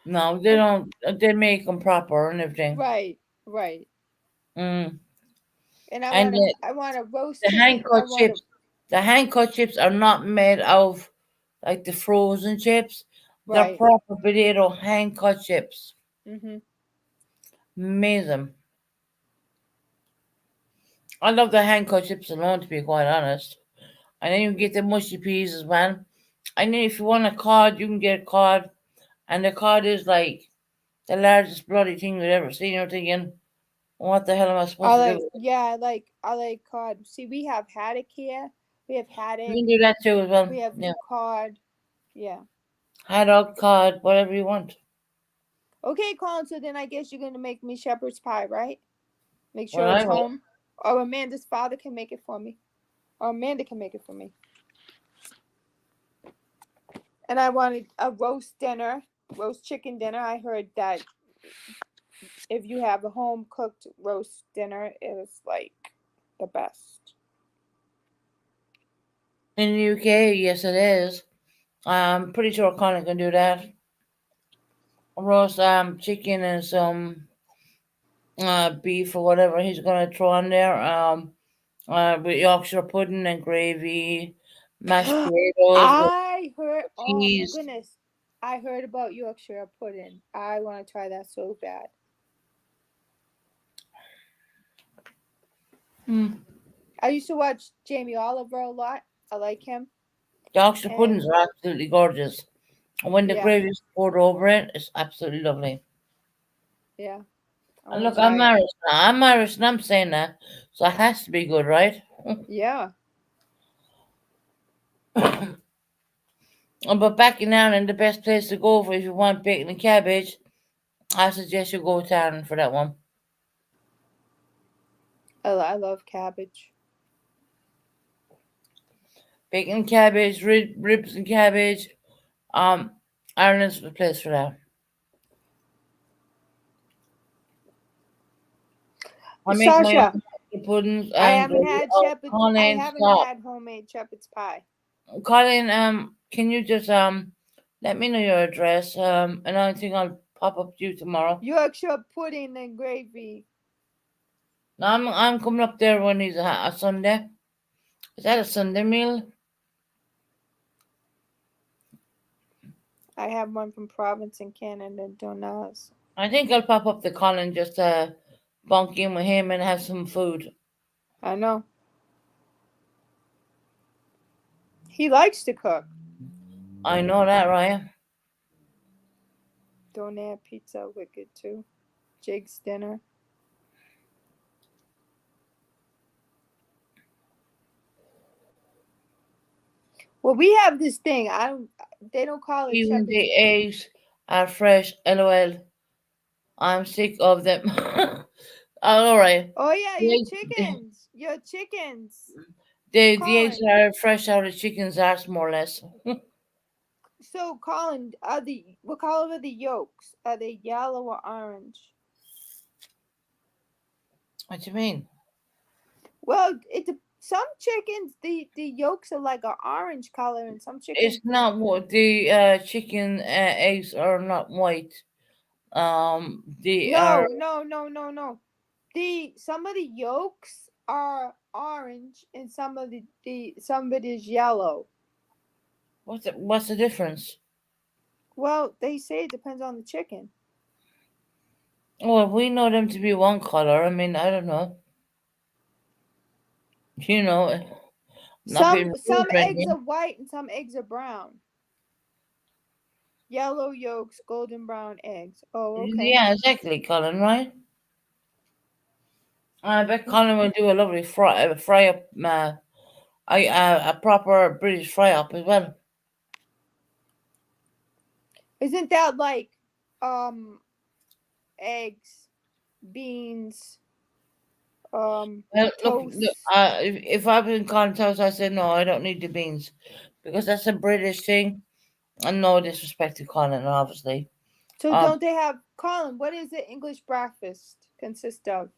No, they don't. They make them proper and everything. Right, right. Mm. And And I want a roast the chicken. hand cut chips, the hand cut chips are not made of like the frozen chips. They're right. proper potato hand cut chips. Mhm. Amazing. I love the hand cut chips alone, to be quite honest. And then you can get the mushy peas as well. And then if you want a cod, you can get a cod. And the cod is like the largest bloody thing you've ever seen. You're thinking, what the hell am I supposed to do with it? I like cod. See, we have haddock here. We have You haddock. can do that too as well. We have Yeah. cod. Yeah. Hot dog, cod, whatever you want. Okay, Colin. So then I guess you're gonna make me shepherd's pie, right? Make Well, sure it's I will. home. Or Amanda's father can make it for me. Or Amanda can make it for me. And I wanted a roast dinner, roast chicken dinner. I heard that if you have a home cooked roast dinner, it is like the best. In the UK, yes, it is. I'm pretty sure Connor can do that. Roast chicken and some beef or whatever he's gonna throw on there. With Yorkshire pudding and gravy, mashed potatoes with I heard. Oh my cheese. goodness! I heard about Yorkshire pudding. I want to try that so bad. Mm. I used to watch Jamie Oliver a lot. I like him. Yorkshire And puddings are absolutely gorgeous. And when the yeah, gravy is poured over it, it's absolutely lovely. yeah, I And want look, to try it. I'm Irish and I'm saying that, so it has to be good, right? Yeah. But back in Ireland, the best place to go for if you want bacon and cabbage I suggest you go with Taryn for that one. I love cabbage. Bacon, cabbage, ribs and cabbage. Um, Ireland's the place for that. I make my Sasha, own puddings and I Colin, haven't stop. had homemade shepherd's pie. Colin, can you just let me know your address? And I think I'll pop up to you tomorrow. Yorkshire pudding and gravy. No, I'm coming up there when it's a Sunday. Is that a Sunday meal? I have one from Province in Canada, Donas. I think I'll pop up to Colin just to bunk in with him and have some food. I know. He likes to cook. I know that, Ryan. Donair pizza, wicked too. Jake's dinner. Well, we have this thing. They don't call it Even shepherd's. the eggs are fresh. LOL. I'm sick of them. All right. Oh yeah, The your eggs, chickens. Your chickens. the eggs Colin. are fresh out of chicken's ass, more or less. So Colin, what color are the yolks? Are they yellow or orange? What do you mean? Well, some chickens the yolks are like an orange color, and some chickens. It's not what the chicken eggs are not white. They are. No. Some of the yolks are orange, and some of some of it is yellow. What's the difference? Well, they say it depends on the chicken. Well, we know them to be one color. I mean, I don't know. You know, not being rude Some or eggs anything. are white and some eggs are brown. Yellow yolks, golden brown eggs. Oh, okay. Yeah, exactly, Colin. Right? I bet Colin will do a lovely fry up, a proper British fry up as well. Isn't that like eggs, beans, Well, look, toast? if I was in Colin's house, I said no, I don't need the beans because that's a British thing. And no disrespect to Colin, obviously. So Um, don't they have Colin? What is the English breakfast consist of?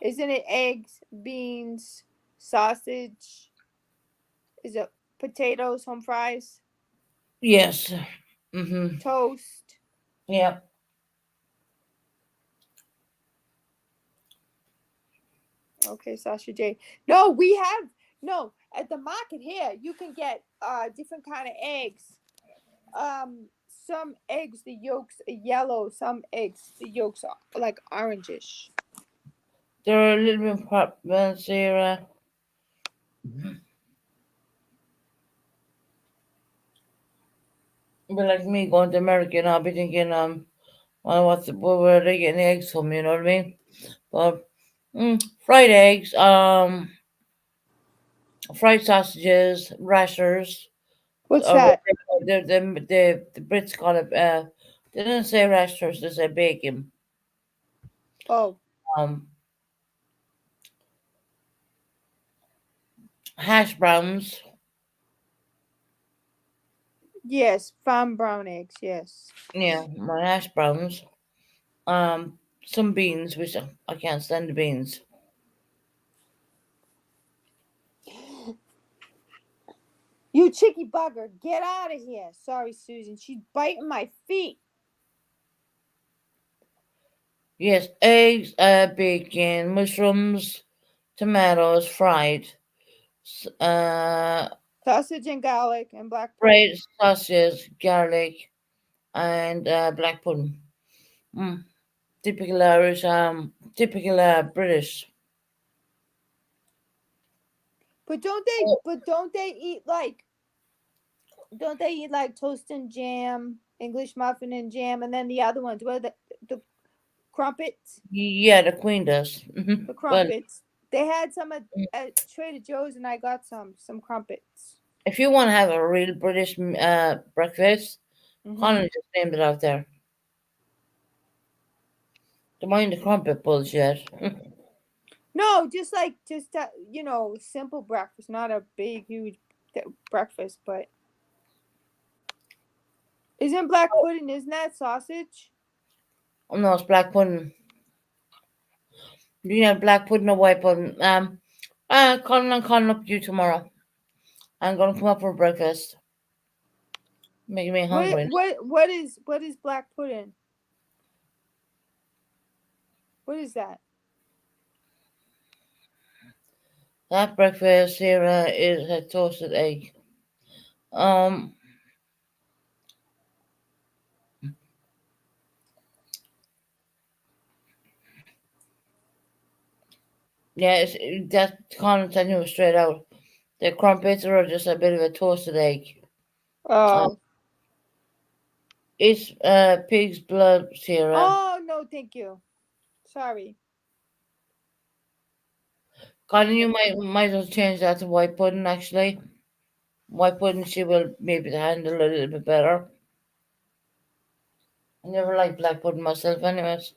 Isn't it eggs, beans, sausage? Is it potatoes, home fries, yes. Mhm. toast? Yeah. Okay, Sasha J. No, we have no at the market here. You can get different kind of eggs. Some eggs the yolks are yellow. Some eggs the yolks are like orangish. They're a little bit Sarah. But like me going to America, and I'll be thinking, well, where are they getting the eggs from? You know what I mean? But fried eggs, fried sausages, rashers, What's or what that? the Brits call it. They didn't say rashers; they say bacon. Oh, Um, hash browns. yes, farm brown eggs. Yes. Yeah, my hash browns. Some beans, which I can't stand the beans. You chicky bugger, get out of here. Sorry, Susan. She's biting my feet. Yes, eggs, bacon, mushrooms, tomatoes, fried, uh, Sausage and garlic and black fried pudding. sausages, garlic, and black pudding. Mm. Typical Irish, typical British. Oh, But don't they eat like don't they eat like toast and jam, English muffin and jam, and then the other ones, what are the crumpets? yeah, the Queen does. The Well, crumpets. They had some at Trader Joe's, and I got some crumpets. if you want to have a real British breakfast, Mm-hmm. Colin just named it out there. Don't mind the crumpet bullshit. No, just simple breakfast, not a big huge breakfast. But isn't black pudding? Isn't that sausage? Oh no, it's black pudding. You have black pudding or white pudding? Colin, I'm calling up you tomorrow. I'm gonna come up for breakfast. Making me What hungry. what what is black pudding? What is that? That breakfast here is a toasted egg. Um, yeah, that's Colin telling you straight out. The crumpets are just a bit of a toasted egg. Um, Oh, it's pig's blood, Sarah. oh no, thank you. Sorry. Colin, you might as well change that to white pudding. Actually, white pudding she will maybe handle a little bit better. I never liked black pudding myself, anyways.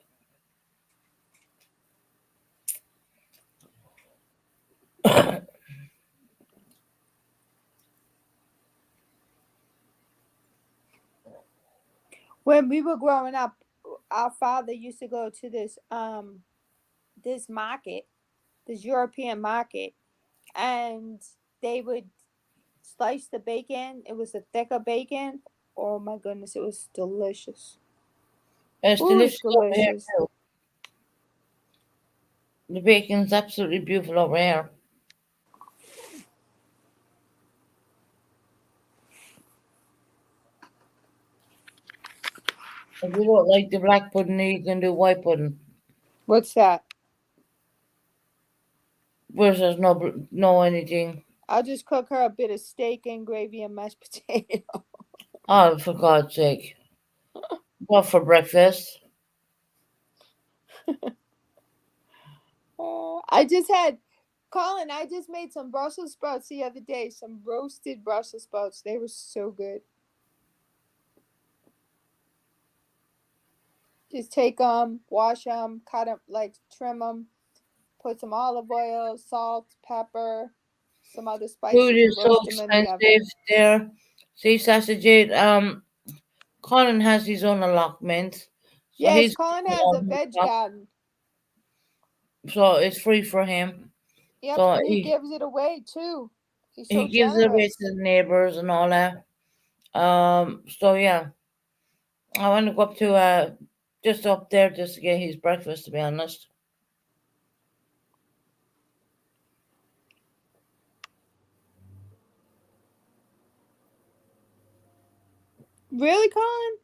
When we were growing up, our father used to go to this market, this European market, and they would slice the bacon. It was a thicker bacon. Oh my goodness, it was delicious. It's Ooh, it's delicious over here delicious. too. The bacon's absolutely beautiful over here. If you don't like the black pudding, you can do white pudding. What's that? Whereas there's no anything. I'll just cook her a bit of steak and gravy and mashed potato. Oh, for God's sake! What for breakfast? I just had Colin. I just made some Brussels sprouts the other day. Some roasted Brussels sprouts. They were so good. Just take them, wash them, cut them, like trim them, put some olive oil, salt, pepper, some other Food spices, and is so roast them in the expensive oven. there. See, Sausage, Colin has his own allotment, so Yes, he's Colin you has a know, veg garden. so it's free for him. Yep, So and he he gives it away too. He's he so gives it away to generous. the neighbors and all that. So yeah, I want to go up to just up there just to get his breakfast. To be honest, Really, Colin?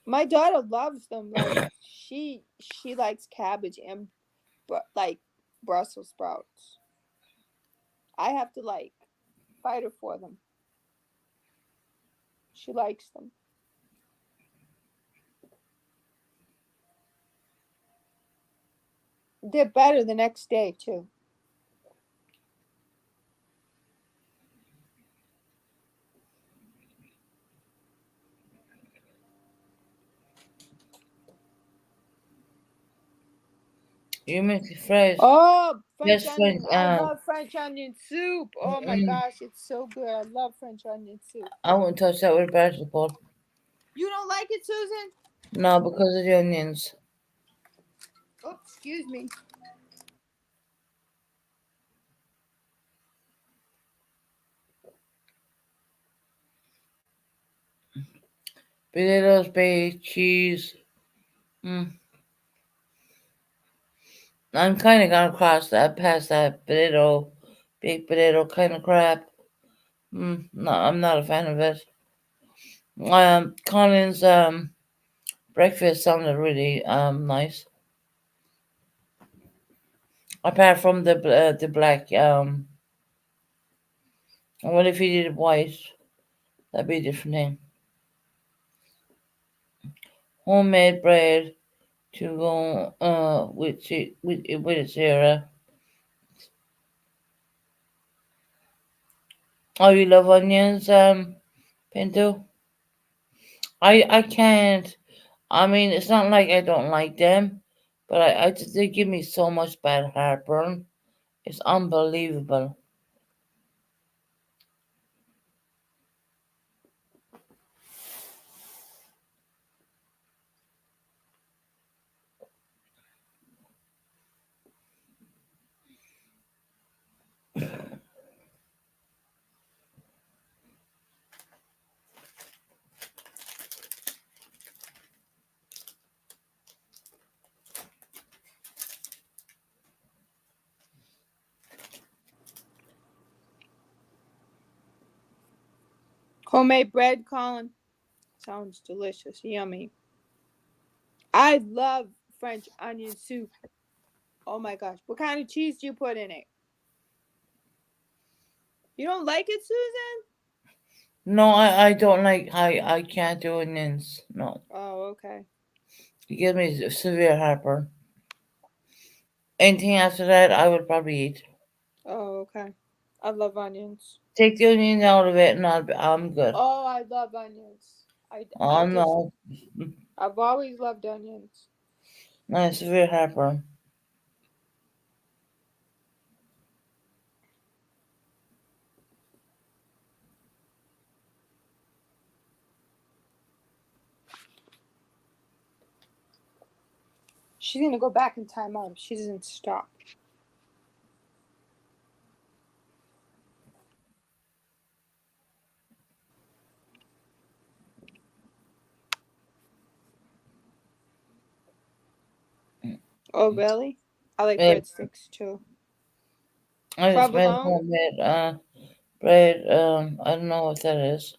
My daughter loves them. Like she likes cabbage and like Brussels sprouts. I have to like fight her for them. She likes them. They're better the next day too. you make the fries. Oh, French Yes, French. onion. I love French onion soup. Oh my Mm-mm. gosh, it's so good. I love French onion soup. I won't touch that with a vegetable. You don't like it, Susan? No, because of the onions. Oh, excuse me. Potatoes, baked cheese. Mm. I'm kind of gonna cross that past that potato, baked potato kind of crap. No, I'm not a fan of it. Colin's breakfast sounded really nice. Apart from the black what if he did white? That'd be a different thing. Homemade bread to go with it, Sarah. Oh, you love onions, Pinto? I can't. I mean, it's not like I don't like them, but I just, they give me so much bad heartburn. It's unbelievable. Homemade bread, Colin. Sounds delicious. Yummy. I love French onion soup. Oh my gosh. What kind of cheese do you put in it? You don't like it, Susan? No, I don't like, I can't do onions. No. Oh, okay. It gives me severe heartburn. Anything after that, I would probably eat. Oh, okay. I love onions. Take the onions out of it, and I'm good. Oh, I love onions. I Oh just, no, I've always loved onions. no severe heartburn. She's gonna go back in time out if she doesn't stop. Oh, really? I like Yeah, breadsticks too. I just made Provolone? homemade bread. I don't know what that is,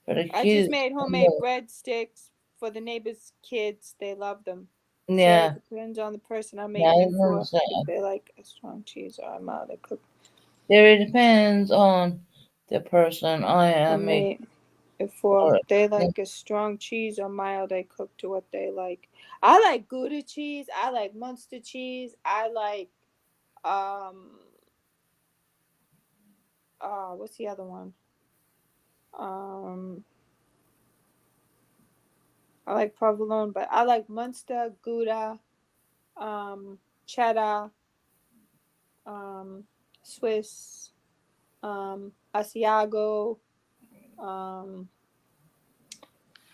but the I kid, just made homemade breadsticks for the neighbors' kids. They love them. So it yeah, depends on the person I'm yeah, I making it don't for. If understand. they like a strong cheese or a mild, they cook. There, it depends on the person I I am making made it for. for. They like a strong cheese or mild. They cook to what they like. I like Gouda cheese. I like Munster cheese. I like um what's the other one? Um I like provolone, but I like Munster, Gouda, cheddar, um, Swiss, Asiago. Um,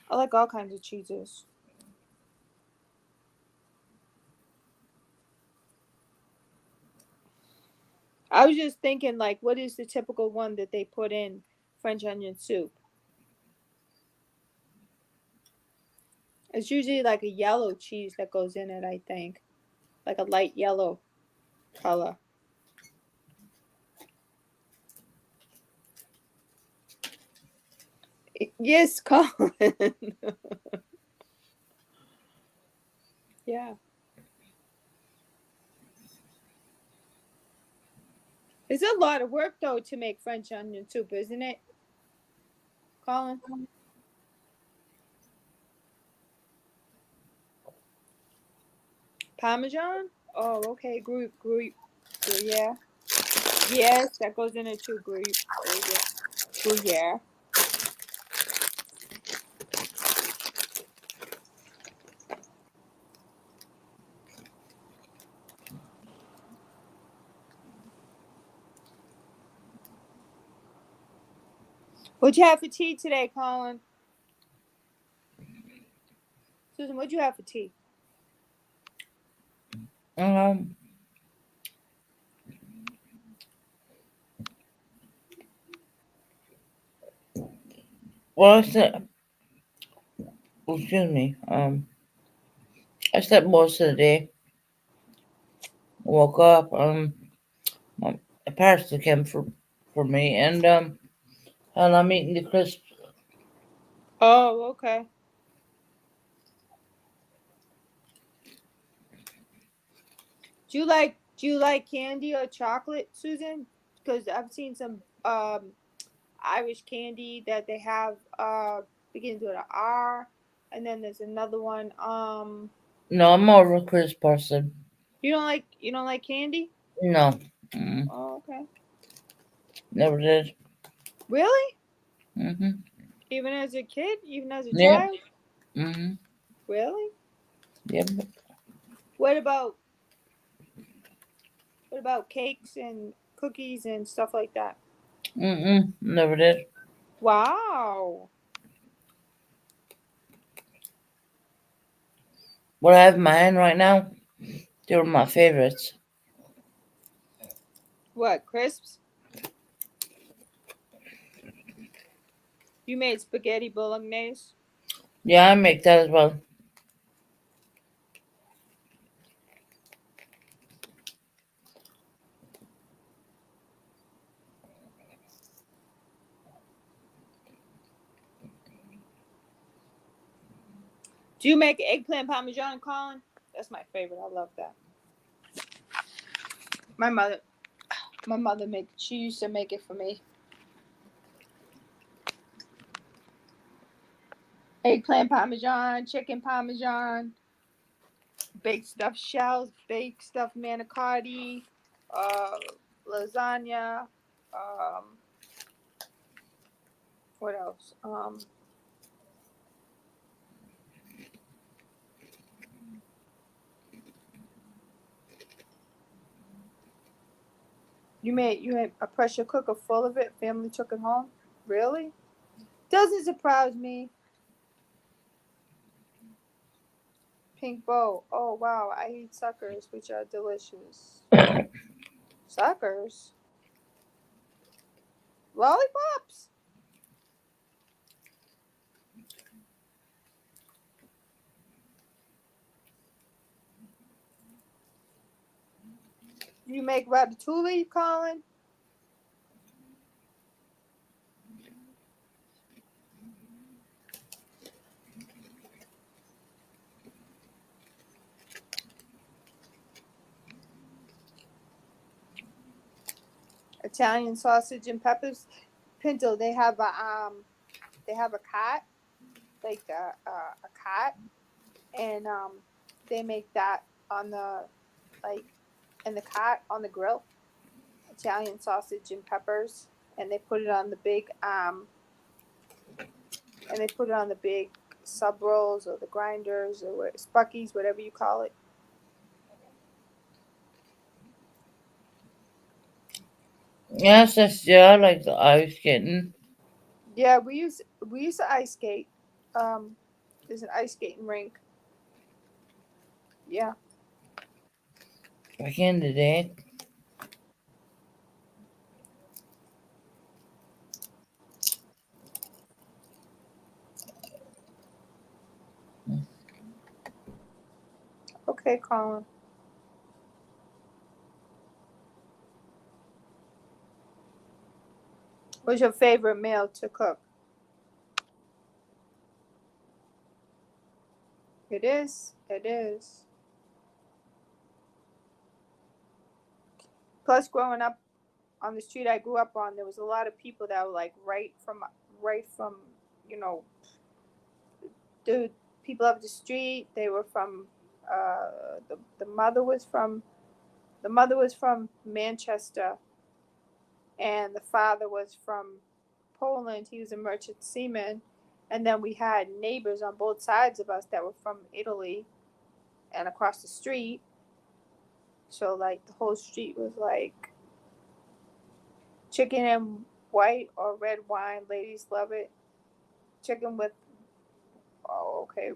I like all kinds of cheeses. I was just thinking, like, what is the typical one that they put in French onion soup? It's usually like a yellow cheese that goes in it, I think. Like a light yellow color. Yes, Colin. Yeah. It's a lot of work, though, to make French onion soup, isn't it, Colin? Parmesan? Oh, okay. Gruyere. Yes, that goes in it too. Gruyere. What'd you have for tea today, Colin? Susan, what'd you have for tea? Um, well, I said, excuse me. I slept most of the day. Woke up. My pastor came for me, and I'm eating the crisp. Oh, okay. Do you like candy or chocolate, Susan? Because I've seen some Irish candy that they have begins with an R, and then there's another one. No, I'm more of a crisp person. You don't like candy? No, Oh, okay. never did. Really? Mhm. Even as a kid? Even as a Yep. child? Mhm. Really? Yep. What about cakes and cookies and stuff like that? Never did. Wow. What I have in my hand right now, they were my favorites. What, crisps? You made spaghetti bolognese? Yeah, I make that as well. Do you make eggplant parmesan, Colin? That's my favorite. I love that. My mother she used to make it for me. Eggplant parmesan, chicken parmesan, baked stuffed shells, baked stuffed manicotti, uh, lasagna. Um, what else? You made a pressure cooker full of it. Family took it home. Really? Doesn't surprise me. Pink bow. Oh wow, I eat suckers, which are delicious. Suckers? Lollipops? You make ratatouille, Colin? Italian sausage and peppers. Pinto, they have a cot, like a cot, and they make that on the like in the cot on the grill. Italian sausage and peppers, and they put it on the big sub rolls or the grinders or spuckies, whatever you call it. Yes, yeah, I like the ice skating. Yeah, we use to ice skate. There's an ice skating rink. Yeah. Back in the day. Okay, Colin. What's your favorite meal to cook? It is. It is. Plus, growing up on the street I grew up on, there was a lot of people that were like right from, you know, the people up the street. They were from. The mother was from. The mother was from Manchester, and the father was from Poland. He was a merchant seaman, and then we had neighbors on both sides of us that were from Italy, and across the street. So like the whole street was like chicken and white or red wine. Ladies love it. Chicken with okay,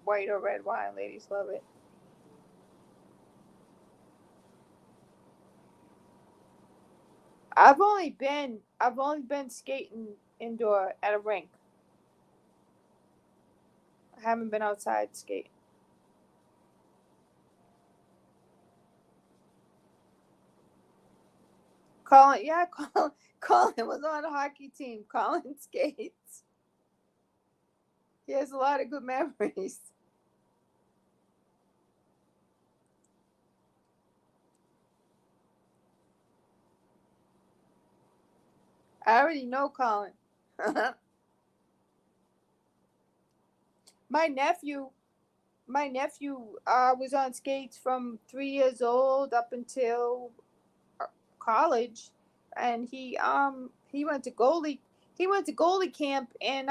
white or red wine. Ladies love it. I've only been skating indoor at a rink. I haven't been outside skating. Colin, yeah, Colin was on a hockey team. Colin skates. He has a lot of good memories. I already know Colin. my nephew, my nephew was on skates from 3 years old up until college, and he went to goalie camp, and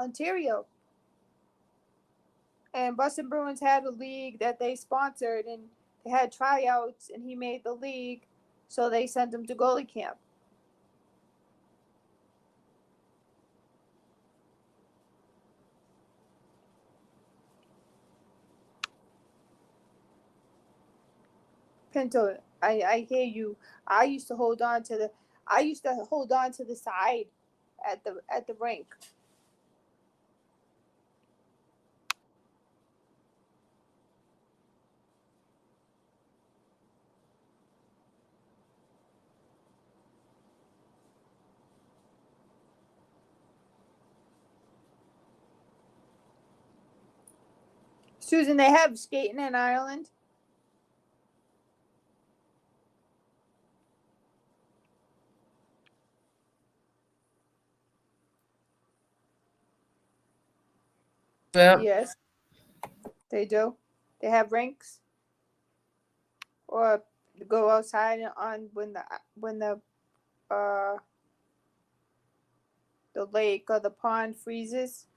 Ontario. And Boston Bruins had a league that they sponsored, and they had tryouts, and he made the league, so they sent him to goalie camp. Pinto, I hear you. I used to hold on to the side at the rink. Susan, they have skating in Ireland. Yeah. Yes, they do. They have rinks, or go outside on uh the lake or the pond freezes.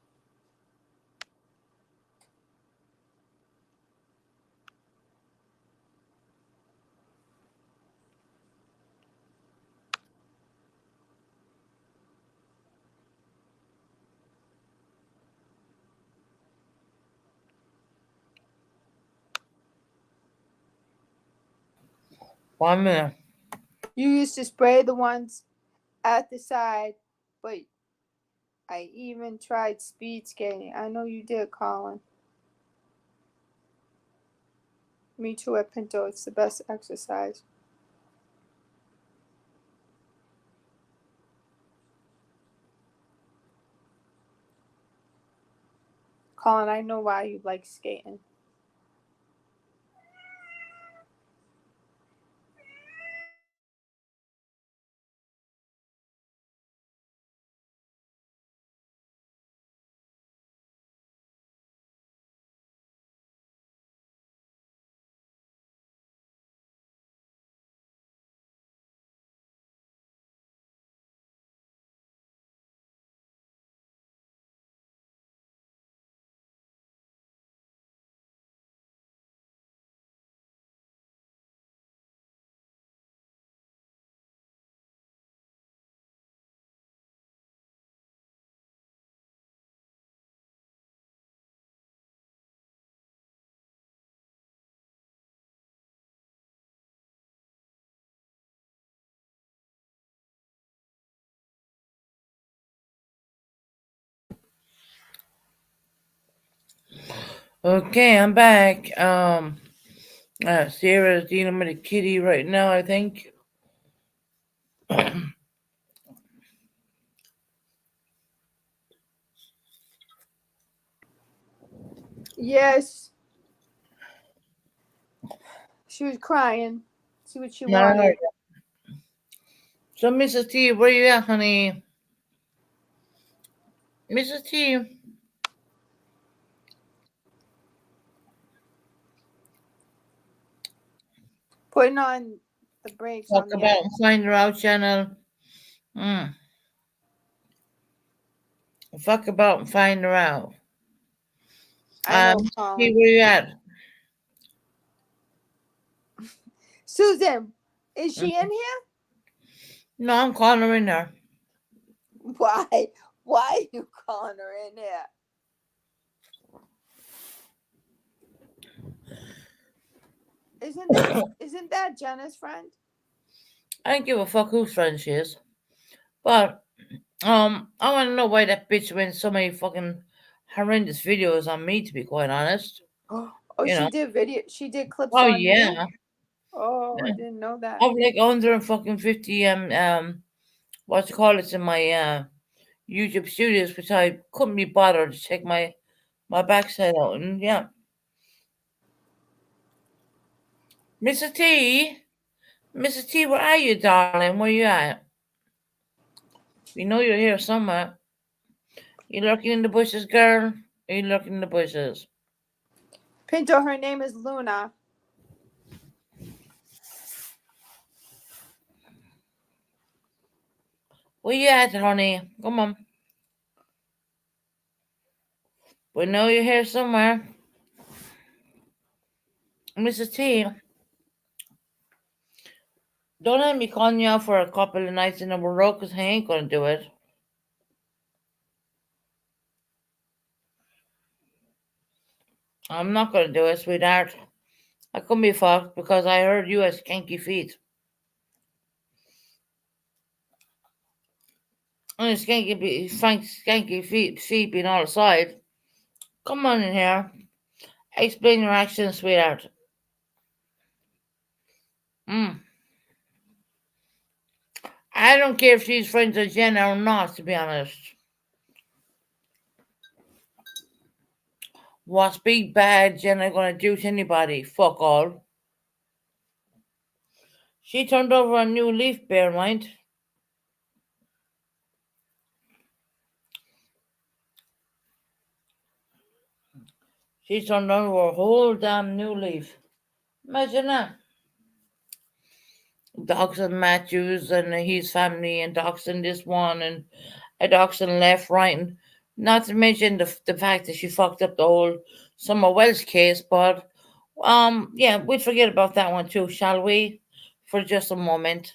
One minute. You used to spray the ones at the side, but I even tried speed skating. I know you did, Colin. Me too at Pinto. It's the best exercise. Colin, I know why you like skating. Okay, I'm back. Sarah's dealing with a kitty right now, I think. Yes. She was crying. See what she No. wanted. So, Mrs. T, where you at, honey? Mrs. T. Putting on the brakes Talk on the about Find Her Out channel. Mm. Fuck about and find her out. I know, Mrs. T, Colin. where you at? Susan, is Mm. she in here? No, I'm calling her in there. Why? Why are you calling her in here? Isn't that Jenna's friend? I don't give a fuck whose friend she is. But, I want to know why that bitch went so many fucking horrendous videos on me, to be quite honest. Oh, You know. She did clips Oh, on you? yeah. Oh, I Yeah. didn't know that. I've like 150 what you call it in my YouTube studios, which I couldn't be bothered to check my backside out. And yeah, Mrs. T, Mrs. T, where are you, darling? Where you at? We know you're here somewhere. You lurking in the bushes, girl? Are you lurking in the bushes? Pinto, her name is Luna. Where you at, honey? Come on. We know you're here somewhere. Mrs. T, don't let me call you out for a couple of nights in a row because I ain't gonna do it. I'm not gonna do it, sweetheart. I couldn't be fucked because I heard you had skanky feet. And skanky feet being all aside. Come on in here. Explain your actions, sweetheart. Mm. I don't care if she's friends with Jenna or not, to be honest. What's big bad Jenna gonna do to anybody? Fuck all. She turned over a new leaf, bear in mind. She turned over a whole damn new leaf. Imagine that. Doxing Matthews and his family, and doxing this one, and a doxing left, right, and not to mention the fact that she fucked up the whole Summer Wells case. But yeah, we'll forget about that one too, shall we? For just a moment.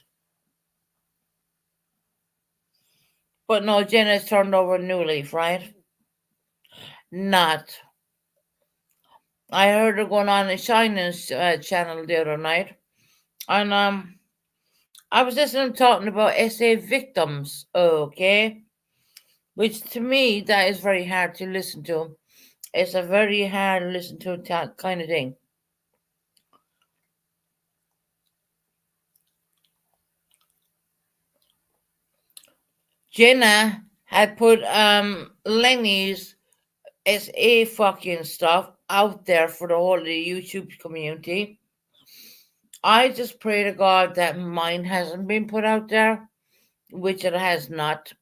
But no, Jenna's turned over a new leaf, right? Not. I heard her going on a Shining's channel the other night, and I was listening talking about SA victims, okay? Which to me, that is very hard to listen to. It's a very hard to listen to kind of thing. Jenna had put Lenny's SA fucking stuff out there for the whole of the YouTube community. I just pray to God that mine hasn't been put out there, which it has not.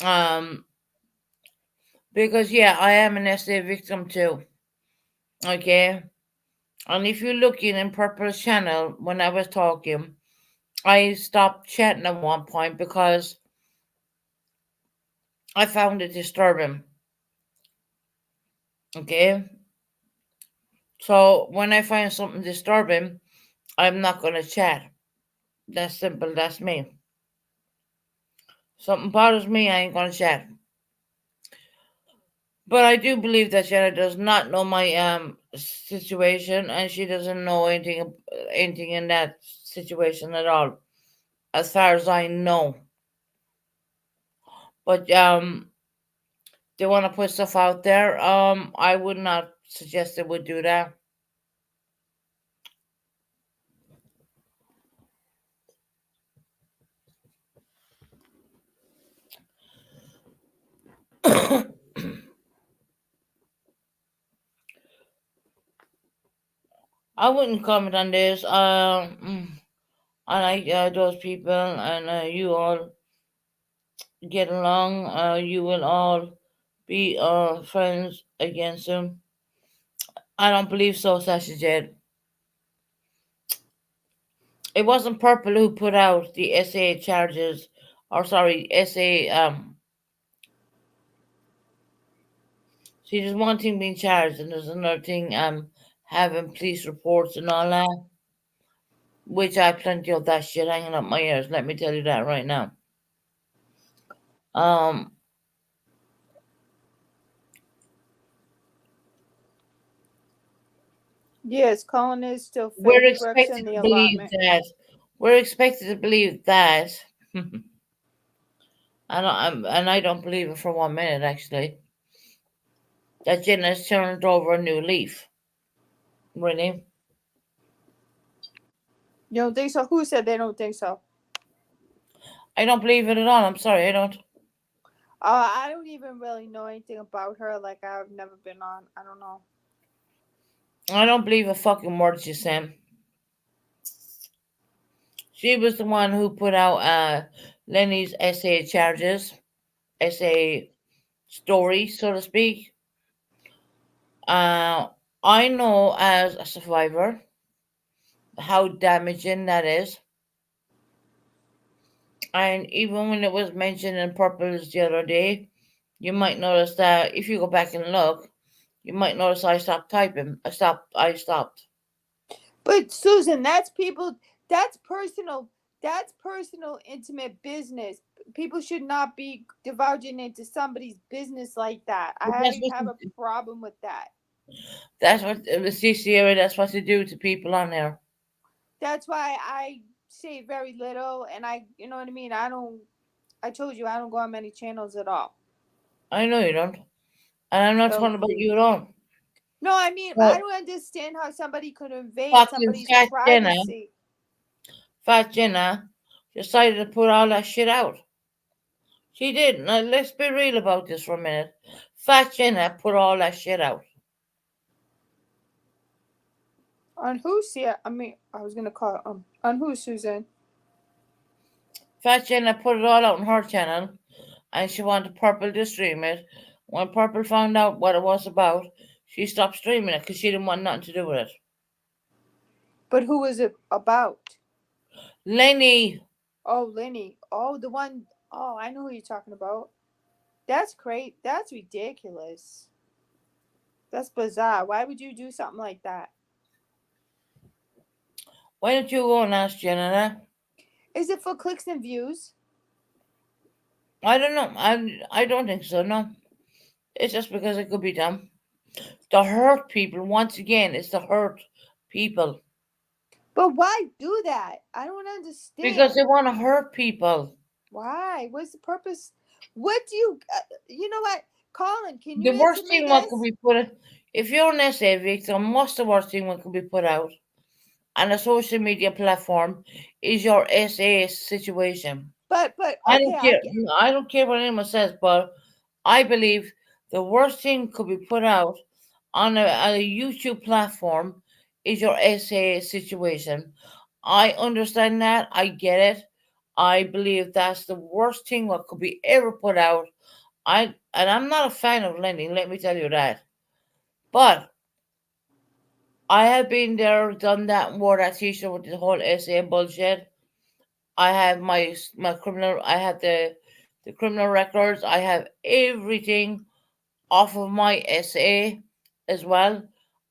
Um, because yeah, I am an SA victim too. Okay, and if you're looking in Purple's channel when I was talking, I stopped chatting at one point because I found it disturbing. Okay, so when I find something disturbing, I'm not gonna chat. That's simple. That's me. Something bothers me, I ain't gonna chat. But I do believe that Jenna does not know my situation, and she doesn't know anything in that situation at all, as far as I know. But they want to put stuff out there. I would not suggest they would do that. I wouldn't comment on this. I like those people, and you all get along. You will all be friends against them. I don't believe so, Sasha Jed. It wasn't Purple who put out the SA charges, or sorry, SA. See, there's one thing being charged, and there's another thing having police reports and all that. Which I have plenty of that shit hanging up my ears. Let me tell you that right now. Um, Yes, Colin is still fit. we're He works in expected the to believe allotment. that. We're expected to believe that. And I don't believe it for 1 minute actually. That Jenna's turned over a new leaf. Really? You don't think so? Who said they don't think so? I don't believe it at all. I'm sorry, I don't. I don't even really know anything about her. Like, I've never been on. I don't know. I don't believe a fucking word she said. She was the one who put out Lenny's SA charges, SA story, so to speak. I know as a survivor how damaging that is. And even when it was mentioned in Purple's the other day, you might notice that if you go back and look, you might notice I stopped typing. I stopped. But Susan, that's people. That's personal. That's personal, intimate business. People should not be divulging into somebody's business like that. But that's I what have a problem with that. the CCA. That's what they do to people on there. That's why I say very little, and you know what I mean. I don't. I told you I don't go on many channels at all. I know you don't, and I'm not So talking about you at all. no, I mean I But don't understand how somebody could invade fucking somebody's privacy. Fat Jenna, decided to put all that shit out. She did. Now let's be real about this for a minute. Fat Jenna put all that shit out. On who, see? I mean, I was gonna call on who, Susan? Fat Jenna put it all out on her channel, and she wanted Purple to stream it. When Purple found out what it was about, she stopped streaming it because she didn't want nothing to do with it. But who was it about? Lenny, Oh, Lenny. Oh, the one. Oh, I know who you're talking about. That's great. That's ridiculous. That's bizarre. Why would you do something like that? why don't you go and ask Jenna? Is it for clicks and views? I don't know. I don't think so. No, it's just because it could be done to hurt people. Once again, it's to hurt people But why do that? I don't because understand. they want to hurt people. Why? What's the purpose? What do you? You know what, Colin? Can you The answer worst me thing what could this? be put if you're an SA victim, what's the worst thing what could be put out on a social media platform is your SA situation. But I okay, don't I care. get. I don't care what anyone says, but I believe the worst thing could be put out on a YouTube platform is your SA situation. I understand that. I get it. I believe that's the worst thing what could be ever put out. I'm not a fan of lending, let me tell you that. But I have been there, done that, and wore that t-shirt with the whole SA bullshit. I have my criminal. I have the criminal records. I have everything off of my SA as well,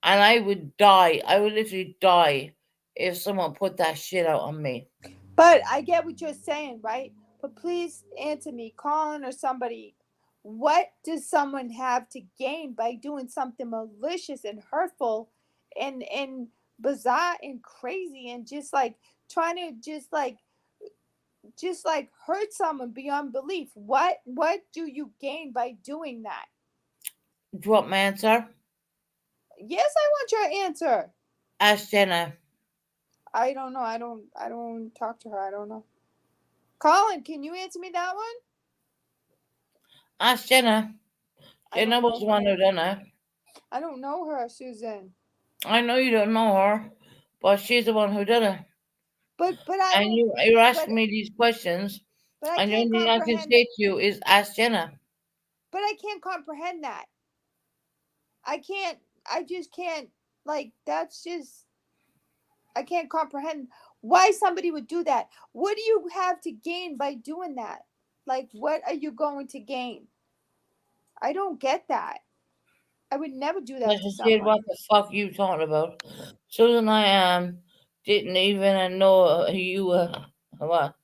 and I would die. I would literally die if someone put that shit out on me. But I get what you're saying, right? But please answer me, Colin or somebody. What does someone have to gain by doing something malicious and hurtful and bizarre and crazy and just like trying to just like hurt someone beyond belief? What do you gain by doing that? Do you want my answer? Yes, I want your answer. Ask Jenna. I don't know. I don't talk to her. I don't know. Colin, can you answer me that one? Ask Jenna. I Jenna don't was know the one her. who done it. I don't know her, Susan. I know you don't know her, but she's the one who did it. But I And don't. you're But asking me these questions, I and the can't only thing I can comprehend. say to you is ask Jenna. But I can't comprehend that. I can't. I just can't. Like that's just. I can't comprehend why somebody would do that. What do you have to gain by doing that? Like, what are you going to gain? I don't get that. I would never do Like that to I said, someone. what the fuck you talking about? Susan, I didn't even know you what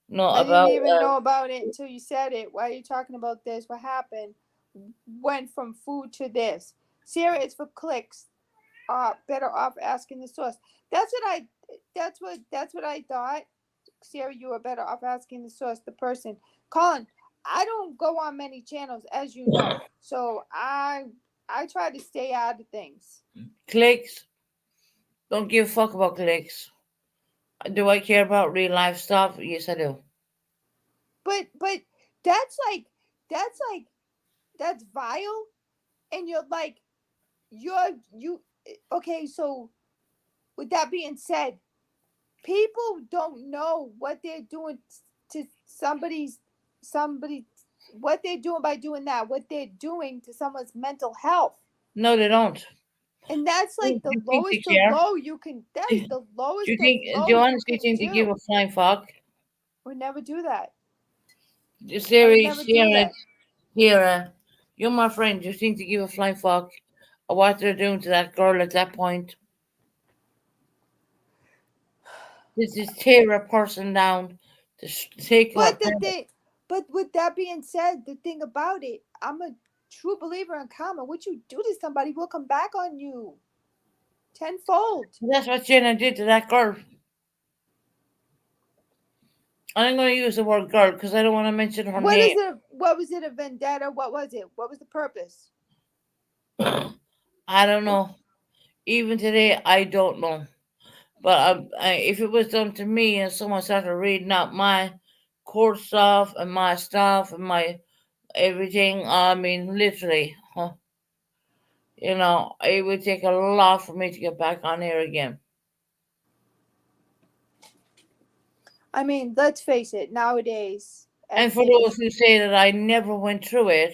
know I didn't about even know about it until you said it. Why are you talking about this? What happened? Went from food to this. Sarah, it's for clicks. Better off asking the source. That's what I. That's what I thought. Sarah, you were better off asking the source, the person. Colin, I don't go on many channels, as you know, so I try to stay out of things. clicks. Don't give a fuck about clicks. Do I care about real life stuff? Yes, I do. But that's like that's like that's vile, and you're like you. Okay, so with that being said, people don't know what they're doing to somebody what they're doing by doing that, what they're doing to someone's mental health. No, they don't. And that's Do like the you think they lowest of care? low you can, that's the Do you lowest of think? Do low you you honestly can think they give do. a flying fuck? Would never do that. I would Siri, never do Sarah, that. Here, you're my friend. You seem to give a flying fuck of what they're doing to that girl at that point. This is tear a person down to take her But the apart. thing, but with that being said, the thing about it, I'm a true believer in karma. What you do to somebody will come back on you tenfold. That's what Jenna did to that girl. I'm going to use the word girl because I don't want to mention her What name. is it? What was it? A vendetta? What was it? What was the purpose? I don't know. Even today, I don't know. But if it was done to me and someone started reading out my court stuff and my stuff and my everything, I mean, literally, it would take a lot for me to get back on here again. I mean, let's face it. Nowadays, And for those who say that I never went through it,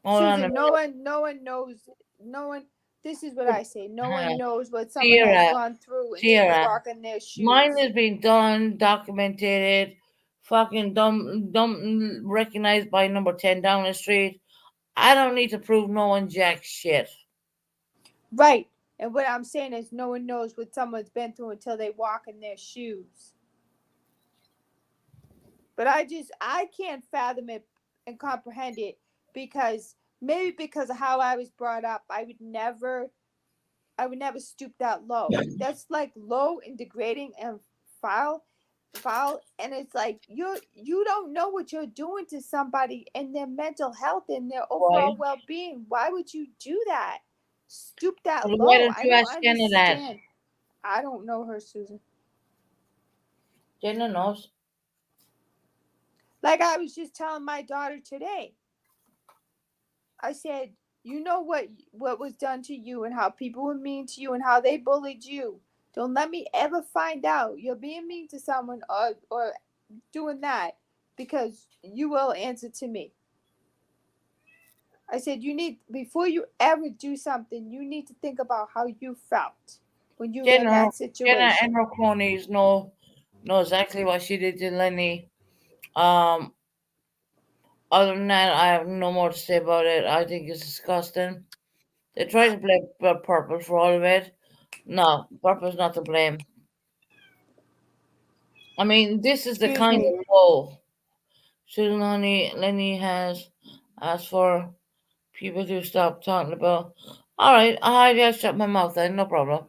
hold on a Susan, minute. no one knows. No one. This is what I say. No Hang one on. knows what someone has Sierra, gone through until you Sierra, walk in their mine shoes. has been done, documented, fucking dumb, recognized by number 10 down the street. I don't need to prove no one jack shit. Right. And what I'm saying is, no one knows what someone's been through until they walk in their shoes. But I can't fathom it and comprehend it because maybe because of how I was brought up, I would never stoop that low. That's like low and degrading and foul, and it's like you don't know what you're doing to somebody and their mental health and their overall Why? well-being. Why would you do that? Stoop that Well, why low. don't I you don't ask Jenna that? understand. I don't know her, Susan. Jenna knows. Like I was just telling my daughter today. I said, you know what was done to you and how people were mean to you and how they bullied you. Don't let me ever find out you're being mean to someone or doing that because you will answer to me. I said you need before you ever do something, you need to think about how you felt when you were in Jenna, that Jenna and situation. her cronies know exactly what she did to Lenny. Um, Other than that, I have no more to say about it. I think it's disgusting. They try to blame Purple for all of it. No, Purple's not to blame. I mean, this is the Excuse kind me. of role Susan Lenny has asked for people to stop talking about. All right, I just shut my mouth then, no problem.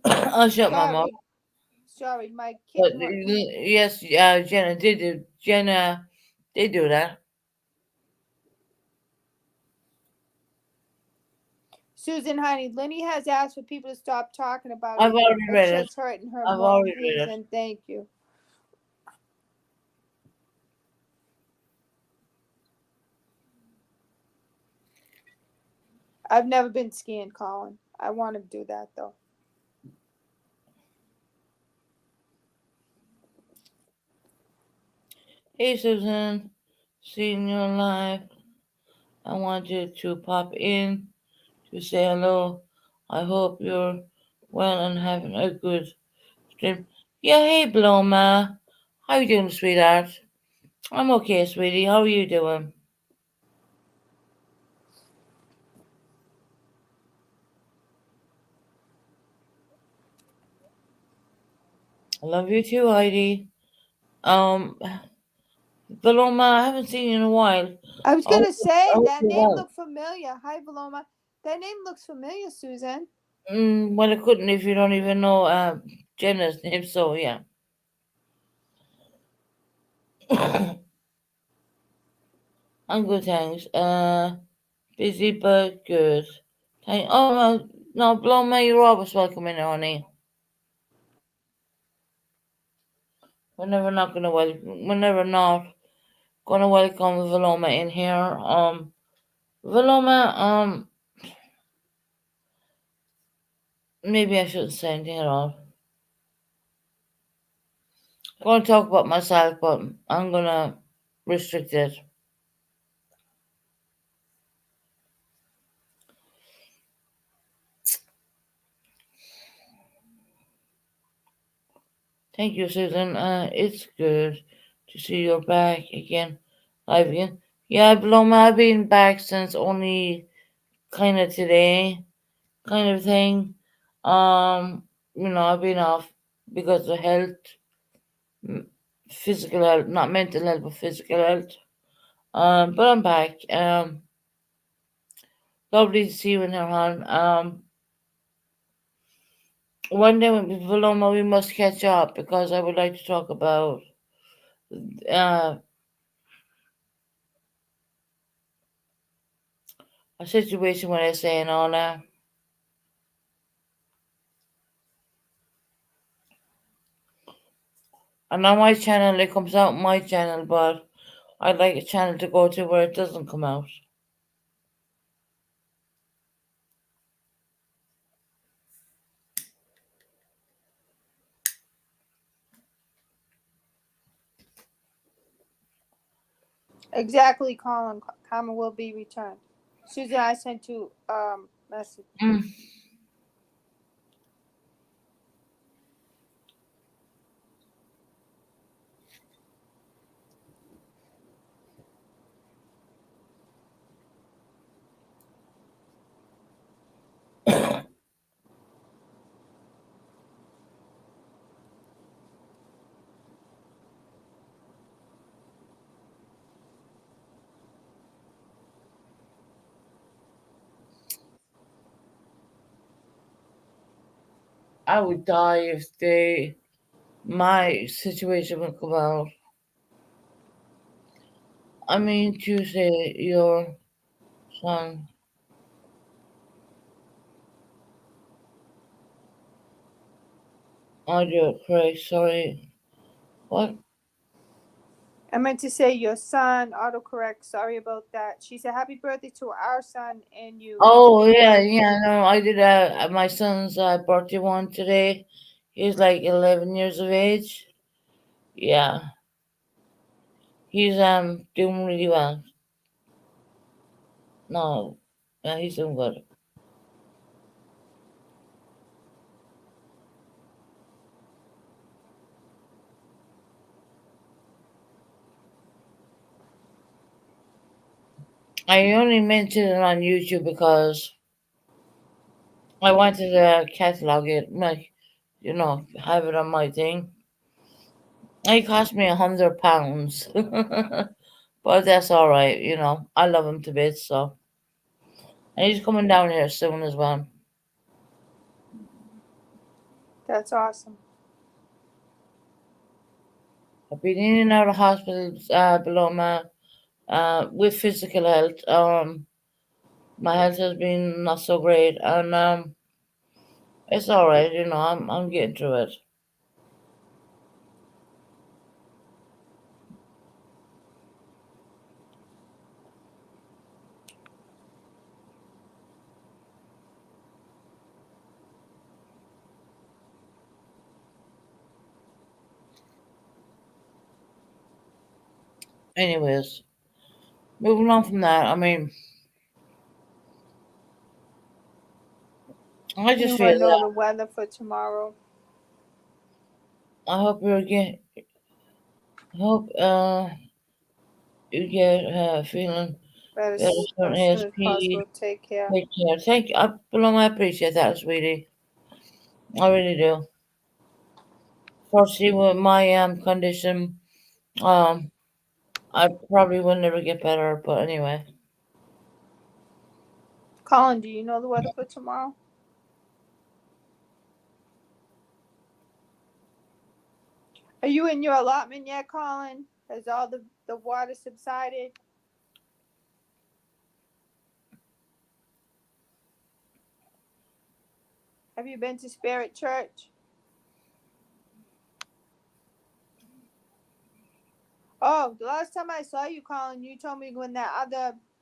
I'll shut my mouth. Sorry, my But kitten. yes, Jenna did do that. Susan, honey, Lenny has asked for people to stop talking about I've it. already It's read it. just hurting her I've more. already read it. Susan, thank you. I've never been scanned, Colin. I want to do that though. Hey Susan, seeing you live. I want you to pop in to say hello. I hope you're well and having a good stream. Yeah, hey Bloma. How you doing, sweetheart? I'm okay, sweetie. How are you doing? I love you too, Heidi. Um, Bloma, I haven't seen you in a while. I was I hope, gonna I say hope that you're name well. looked familiar. Hi, Paloma. That name looks familiar, Susan. Well, I couldn't if you don't even know Jenna's name, so yeah. I'm good, thanks. Busy but good. No, Bloma, you're always welcome in, honey. We're never not gonna welcome Veloma in here. Veloma, maybe I shouldn't say anything at all. I'm gonna talk about myself, but I'm gonna restrict it. Thank you, Susan. It's good to see you're back again, live again. Yeah, Bloma, I've been back since only kind of today, kind of thing. I've been off because of health, m- physical health, not mental health, but physical health. But I'm back. Lovely to see you in here, hon. One day, Paloma, we must catch up because I would like to talk about uh, a situation with SA and all that. And on my channel, it comes out on my channel, but I'd like a channel to go to where it doesn't come out. Exactly, Colin. Karma will be returned. Susan, I sent you message. Mm. I would die if my situation would come out. I mean, Tuesday, your son, audio, correct, sorry. What? I meant to say your son, autocorrect. Sorry about that. She said, happy birthday to our son and you. Oh, Big yeah, love. yeah, no, I did my son's birthday one today. He's like 11 years of age. Yeah, he's doing really well. No, yeah, he's doing good. I only mentioned it on YouTube because I wanted to catalog it, like, have it on my thing. It cost me £100, but that's all right. I love him to bits, so and he's coming down here soon as well. That's awesome. I've been in and out of hospitals below my with physical health. My health has been not so great, and it's all right. I'm getting through it. Anyways, moving on from that. I mean, I just feel Anyone know that the weather for tomorrow? I hope you're get. I hope you get feeling better soon. As soon as ASP. possible. Take care. Take care. Thank you. I appreciate that, sweetie. I really do. Firstly, with my condition, um, I probably will never get better. But anyway, Colin, do you know the weather for tomorrow? Are you in your allotment yet, Colin? Has all the water subsided? Have you been to Spirit Church? Oh, the last time I saw you, Colin, you told me when that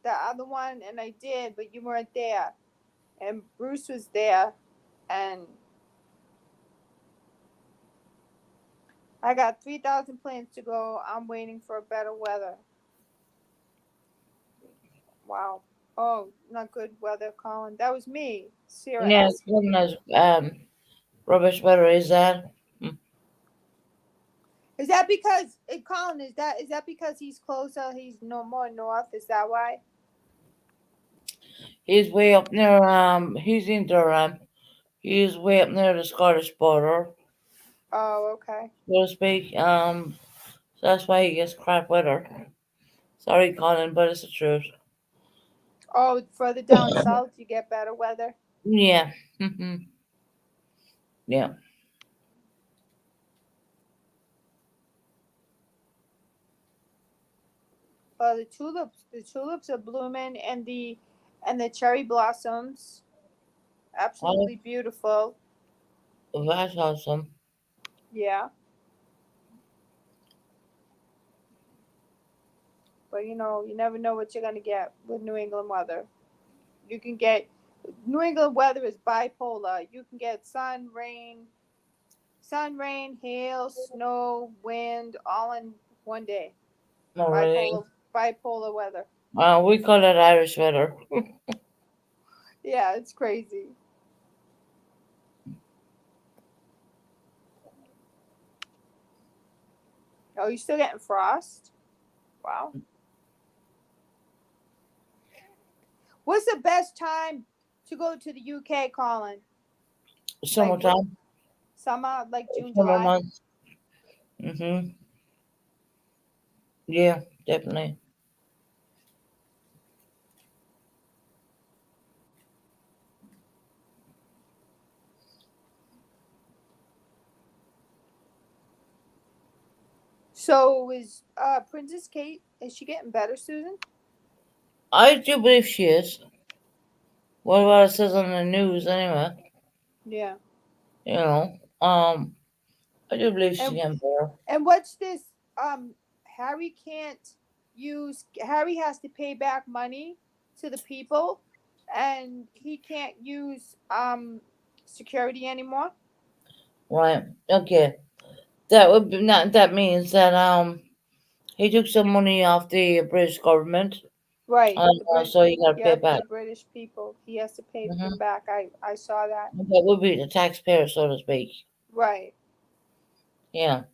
other one, and I did, but you weren't there, and Bruce was there, and I got 3,000 plans to go. I'm waiting for better weather. Wow. Oh, not good weather, Colin. That was me, Sarah yeah, asking you. goodness, rubbish weather is that. Hmm. Is that because Colin? Is that because he's closer? He's no more north. Is that why? He's way up near he's in Durham. He's way up near the Scottish border, Oh, okay. so to speak. So that's why he gets crap weather. Sorry, Colin, but it's the truth. Oh, further down south, you get better weather. Yeah. Hmm. Yeah. The tulips are blooming, and the cherry blossoms, Oh, absolutely beautiful. that's awesome. Yeah, but you never know what you're gonna get with New England weather. You can get New England weather is bipolar. You can get sun, rain, hail, snow, wind, all in one day. Not really. Bipolar weather. We call it Irish weather. Yeah, it's crazy. Oh, you still getting frost? Wow. What's the best time to go to the UK, Colin? Like what Summertime, summer, like June, summer July? months. Mhm. Yeah, definitely. So is Princess Kate, is she getting better, Susan? I do believe she is. What it says on the news, anyway. Yeah. You know. I do believe she And can bear. and what's this? Harry can't Harry has to pay back money to the people, and he can't use security anymore. Right. Okay. That would be not. That means that he took some money off the British government, Right. and so he got to pay Yep, back. the British people. He has to pay Hmm. them back. I saw that. That would be the taxpayer, so to speak. Right. Yeah,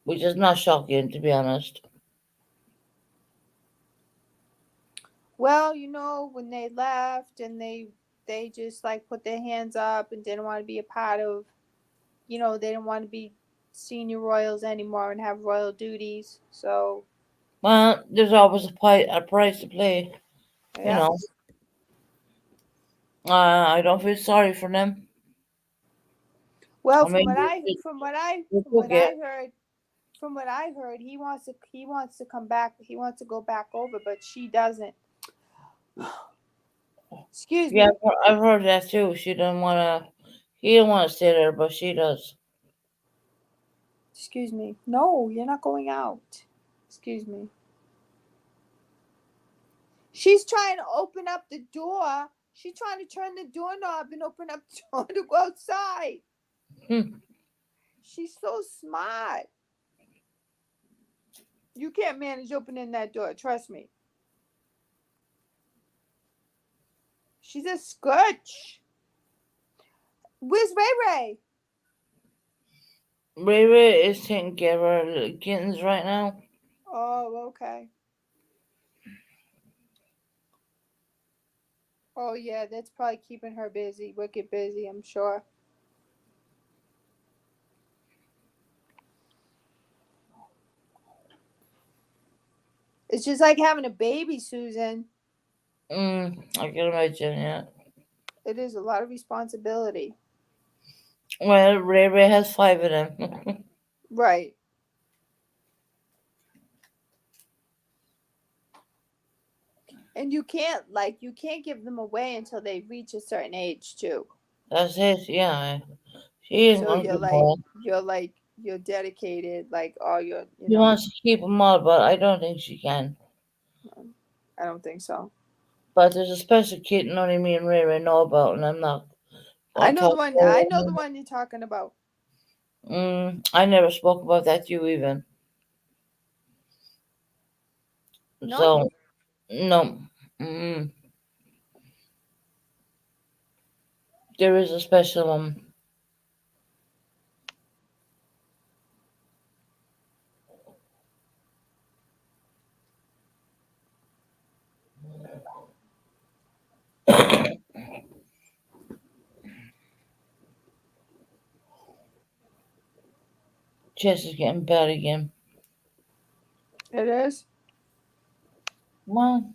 which is not shocking, to be honest. Well, when they left and they just like put their hands up and didn't want to be a part of, they didn't want to be senior royals anymore and have royal duties. So, Well, there's always a price to pay. You yeah. know, I don't feel sorry for them. Well, I mean, they took it. from what I heard, he wants to come back. He wants to go back over, but she doesn't. Excuse Yeah, me. I've heard that too. She doesn't want to. He don't want to stay there, but she does. Excuse me. No, you're not going out. Excuse me. She's trying to open up the door. She's trying to turn the doorknob and open up the door to go outside. Hmm. She's so smart. You can't manage opening that door. Trust me. She's a scotch. Where's Ray Ray? Ray Ray is taking care of her little kittens right now. Oh, okay. Oh, yeah, that's probably keeping her busy, wicked busy, I'm sure. It's just like having a baby, Susan. I can imagine, yeah. It is a lot of responsibility. Well, Ray Ray has five of them. Right. And you can't give them away until they reach a certain age too. That's it, yeah. She ain't So gonna give them away. you're dedicated, like all your, She wants to keep them all, but I don't think she can. I don't think so. But there's a special kitten only me and Ray Ray know about, and I'm not gonna talk I about know the it. one you're talking about. I never spoke about that to you even. No. So, no. Mm, there is a special one. Chest is getting bad again. It is. Well,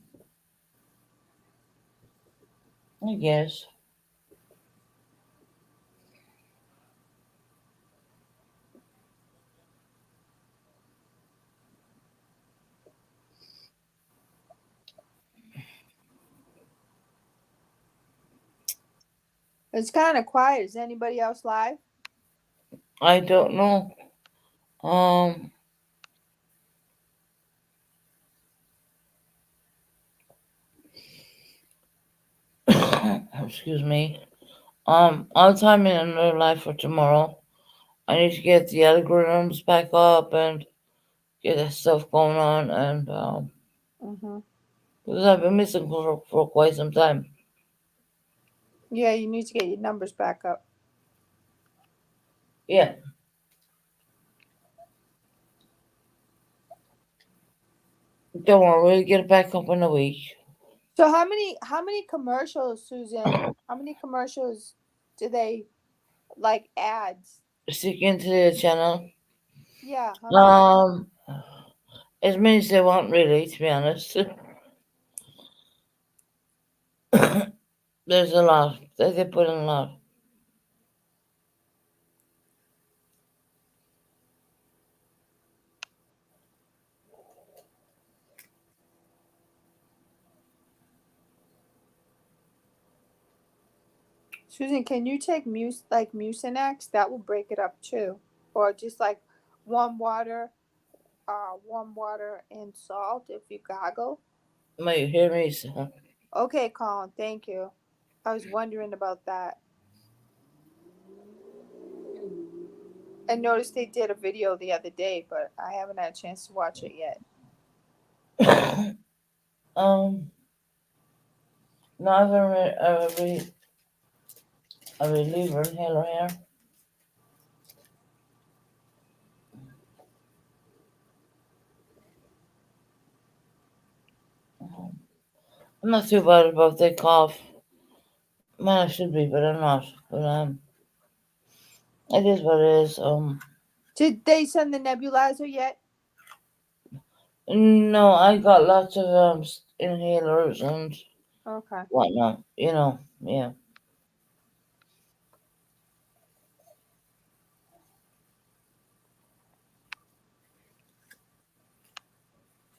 I guess. It's kind of quiet. Is anybody else live? I don't know. Um, excuse me. I'll time in another live for tomorrow. I need to get the algorithms back up and get that stuff going on, and Mm-hmm. because I've been missing for quite some time. Yeah, you need to get your numbers back up. Yeah. Don't worry, we'll get it back up in a week. So how many commercials, Susan? How many commercials do they like ads? Stick into the channel. Yeah, how many? As many as they want, really, to be honest. There's a lot. They put in a lot. Susan, can you take Mucinex? That will break it up too, or just like warm water, warm water and salt if you gargle. Might you hear me? So. Okay, Colin, thank you. I was wondering about that. I noticed they did a video the other day, but I haven't had a chance to watch it yet. um, no, I've a reliever inhaler here. I'm not too bad about the cough. Man, I should be, but I'm not. But it is what it is. Did they send the nebulizer yet? No, I got lots of inhalers and Okay. whatnot. Yeah.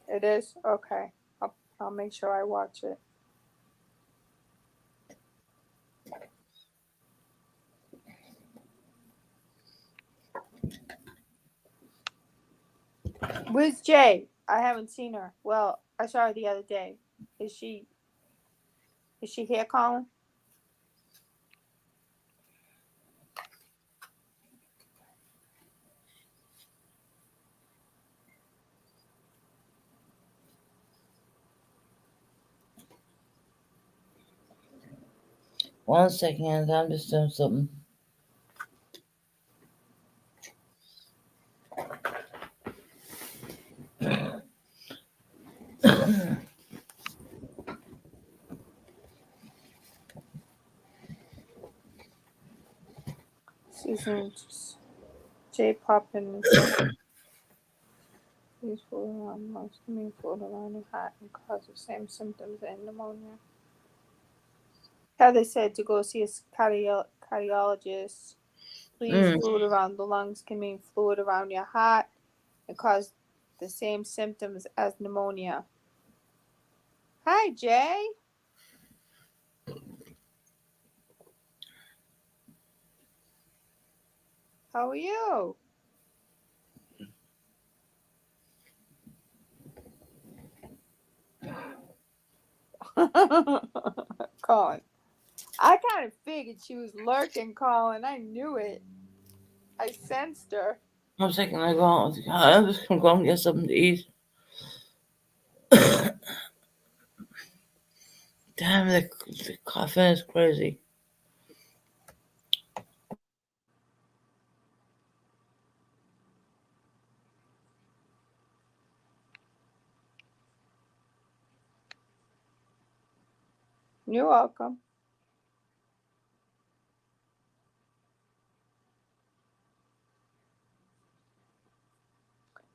It is? Okay. I'll make sure I watch it. Where's Jay? I haven't seen her. Well, I saw her the other day. Is she here, Colin? One second, I'm just doing something. Susan, Jay popping. These fluid around lungs can mean fluid around your heart and cause the same symptoms as pneumonia. Heather said to go see a cardiologist. Please, Mm. fluid around the lungs can mean fluid around your heart and cause the same symptoms as pneumonia. Hi, Jay. How are you? Colin. I kind of figured she was lurking, Colin. I knew it. I sensed her. 1 second, I go out. I'm just gonna go and get something to eat. Damn, the coughing is crazy. You're welcome.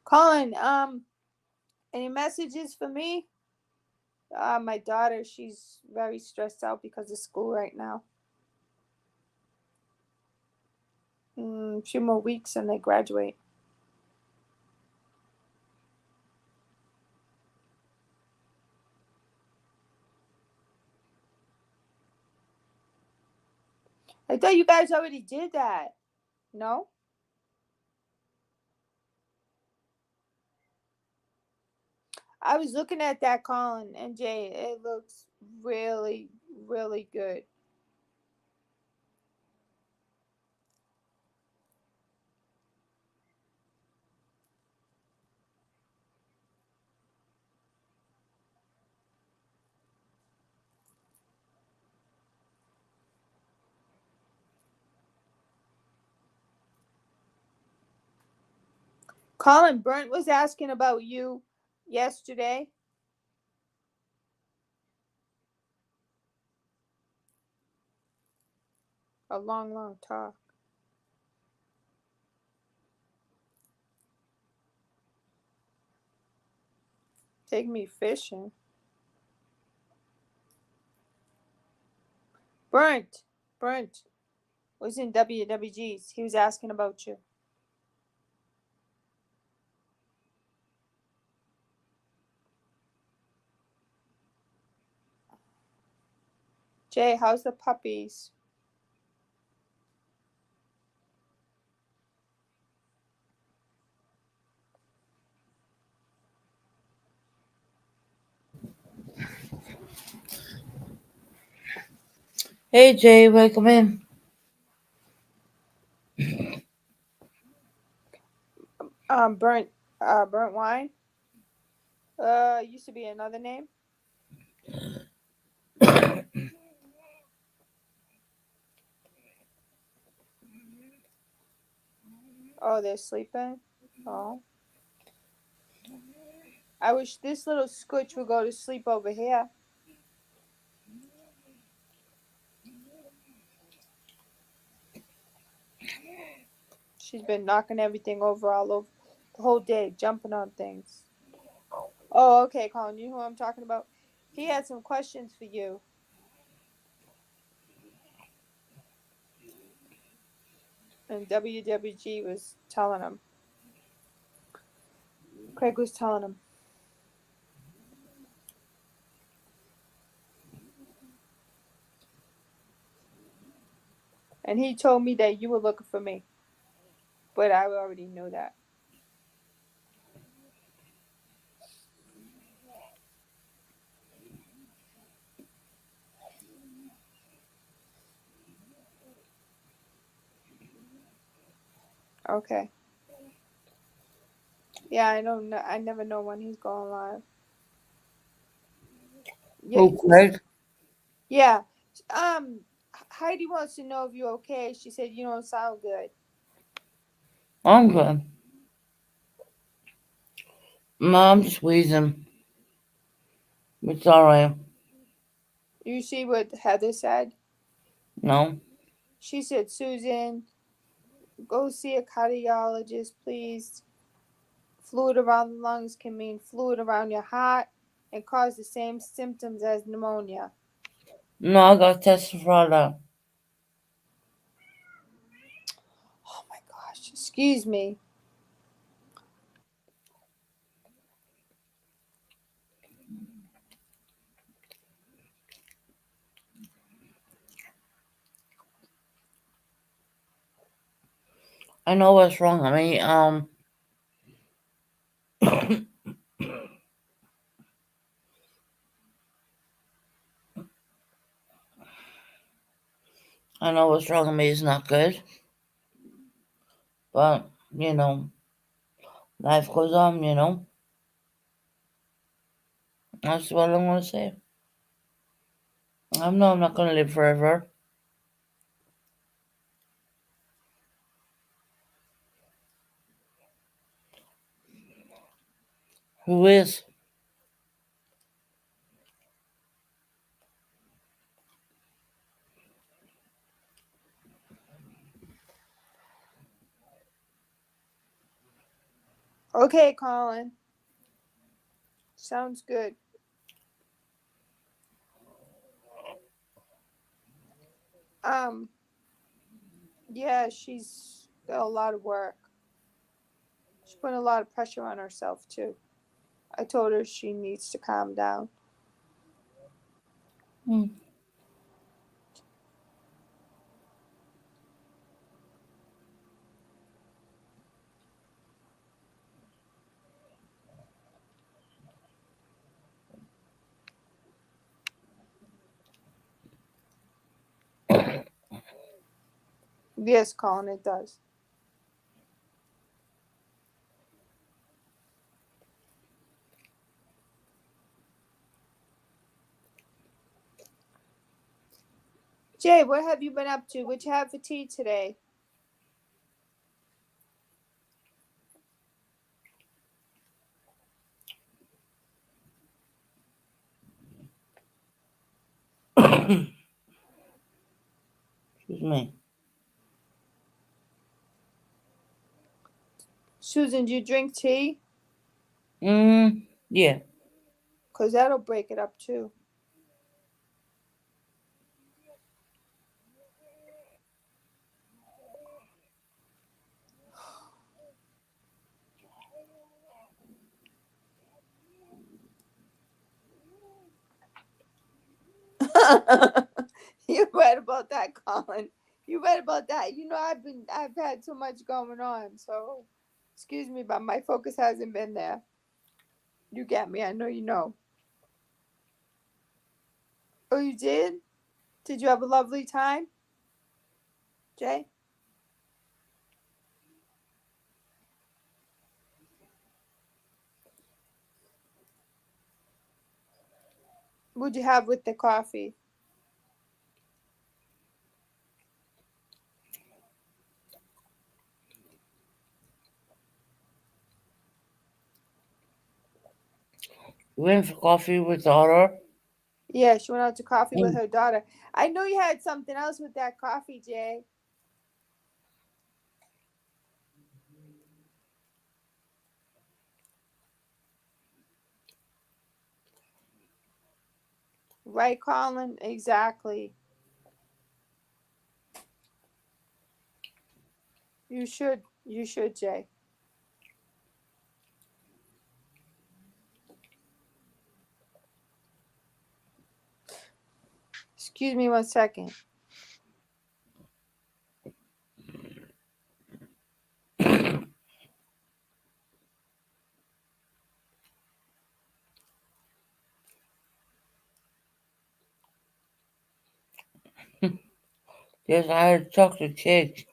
Colin, any messages for me? My daughter, she's very stressed out because of school right now. A few more weeks and they graduate. I thought you guys already did that. No? I was looking at that, Colin and Jay. It looks really, really good. Colin, Brent was asking about you yesterday. A long, long talk. Take me fishing. Brent was in WWGs. He was asking about you. Jay, how's the puppies? Hey Jay, welcome in. Burnt wine. Used to be another name. Oh, they're sleeping. Oh, I wish this little scooch would go to sleep over here. She's been knocking everything over all over the whole day, jumping on things. Oh, okay, Colin, you know who I'm talking about? He had some questions for you. And WWG was telling him. Craig was telling him. And he told me that you were looking for me. But I already know that. Okay. Yeah, I don't know. I never know when he's going live. Yeah, Oh, Craig. yeah. Heidi wants to know if you're okay. She said you don't sound good. I'm good. Mom just wheezing. It's alright. You see what Heather said? No. She said, Susan, go see a cardiologist, please. Fluid around the lungs can mean fluid around your heart and cause the same symptoms as pneumonia. No, I got tested for all that. Oh my gosh, excuse me. I know what's wrong. I know what's wrong with me is not good. But, life goes on. That's what I'm going to say. I know I'm not going to live forever. Who is? Okay, Colin. Sounds good. Um, yeah, she's got a lot of work. She's putting a lot of pressure on herself too. I told her she needs to calm down. Hmm. Yes, Colin, it does. Jay, what have you been up to? What you have for tea today? Excuse me. Susan, do you drink tea? Yeah. Cause that'll break it up too. You're right about that, Colin. You're right about that. You know, I've had so much going on, so excuse me, but my focus hasn't been there. You get me. I know you know. Oh, you did? Did you have a lovely time, Jay? What'd you have with the coffee? You went for coffee with daughter? Yeah, she went out to coffee with Mm. her daughter. I know you had something else with that coffee, Jay. Right, Colin? Exactly. You should. You should, Jay. Excuse me 1 second. Yes, I had chocolate cake.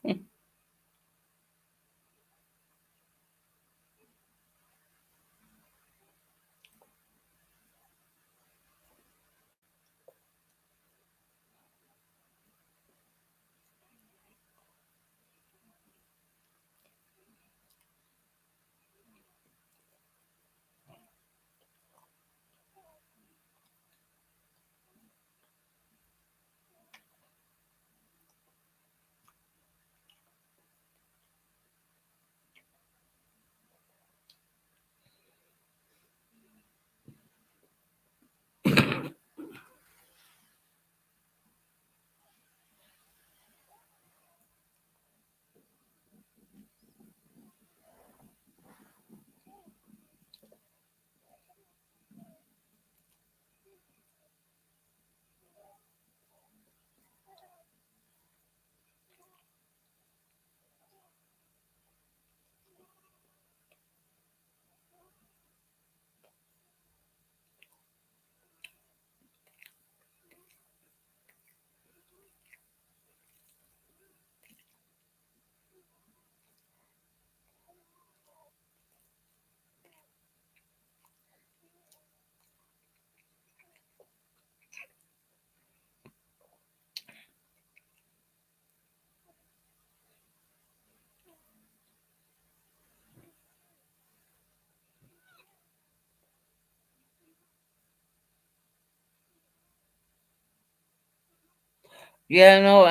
Yeah, no,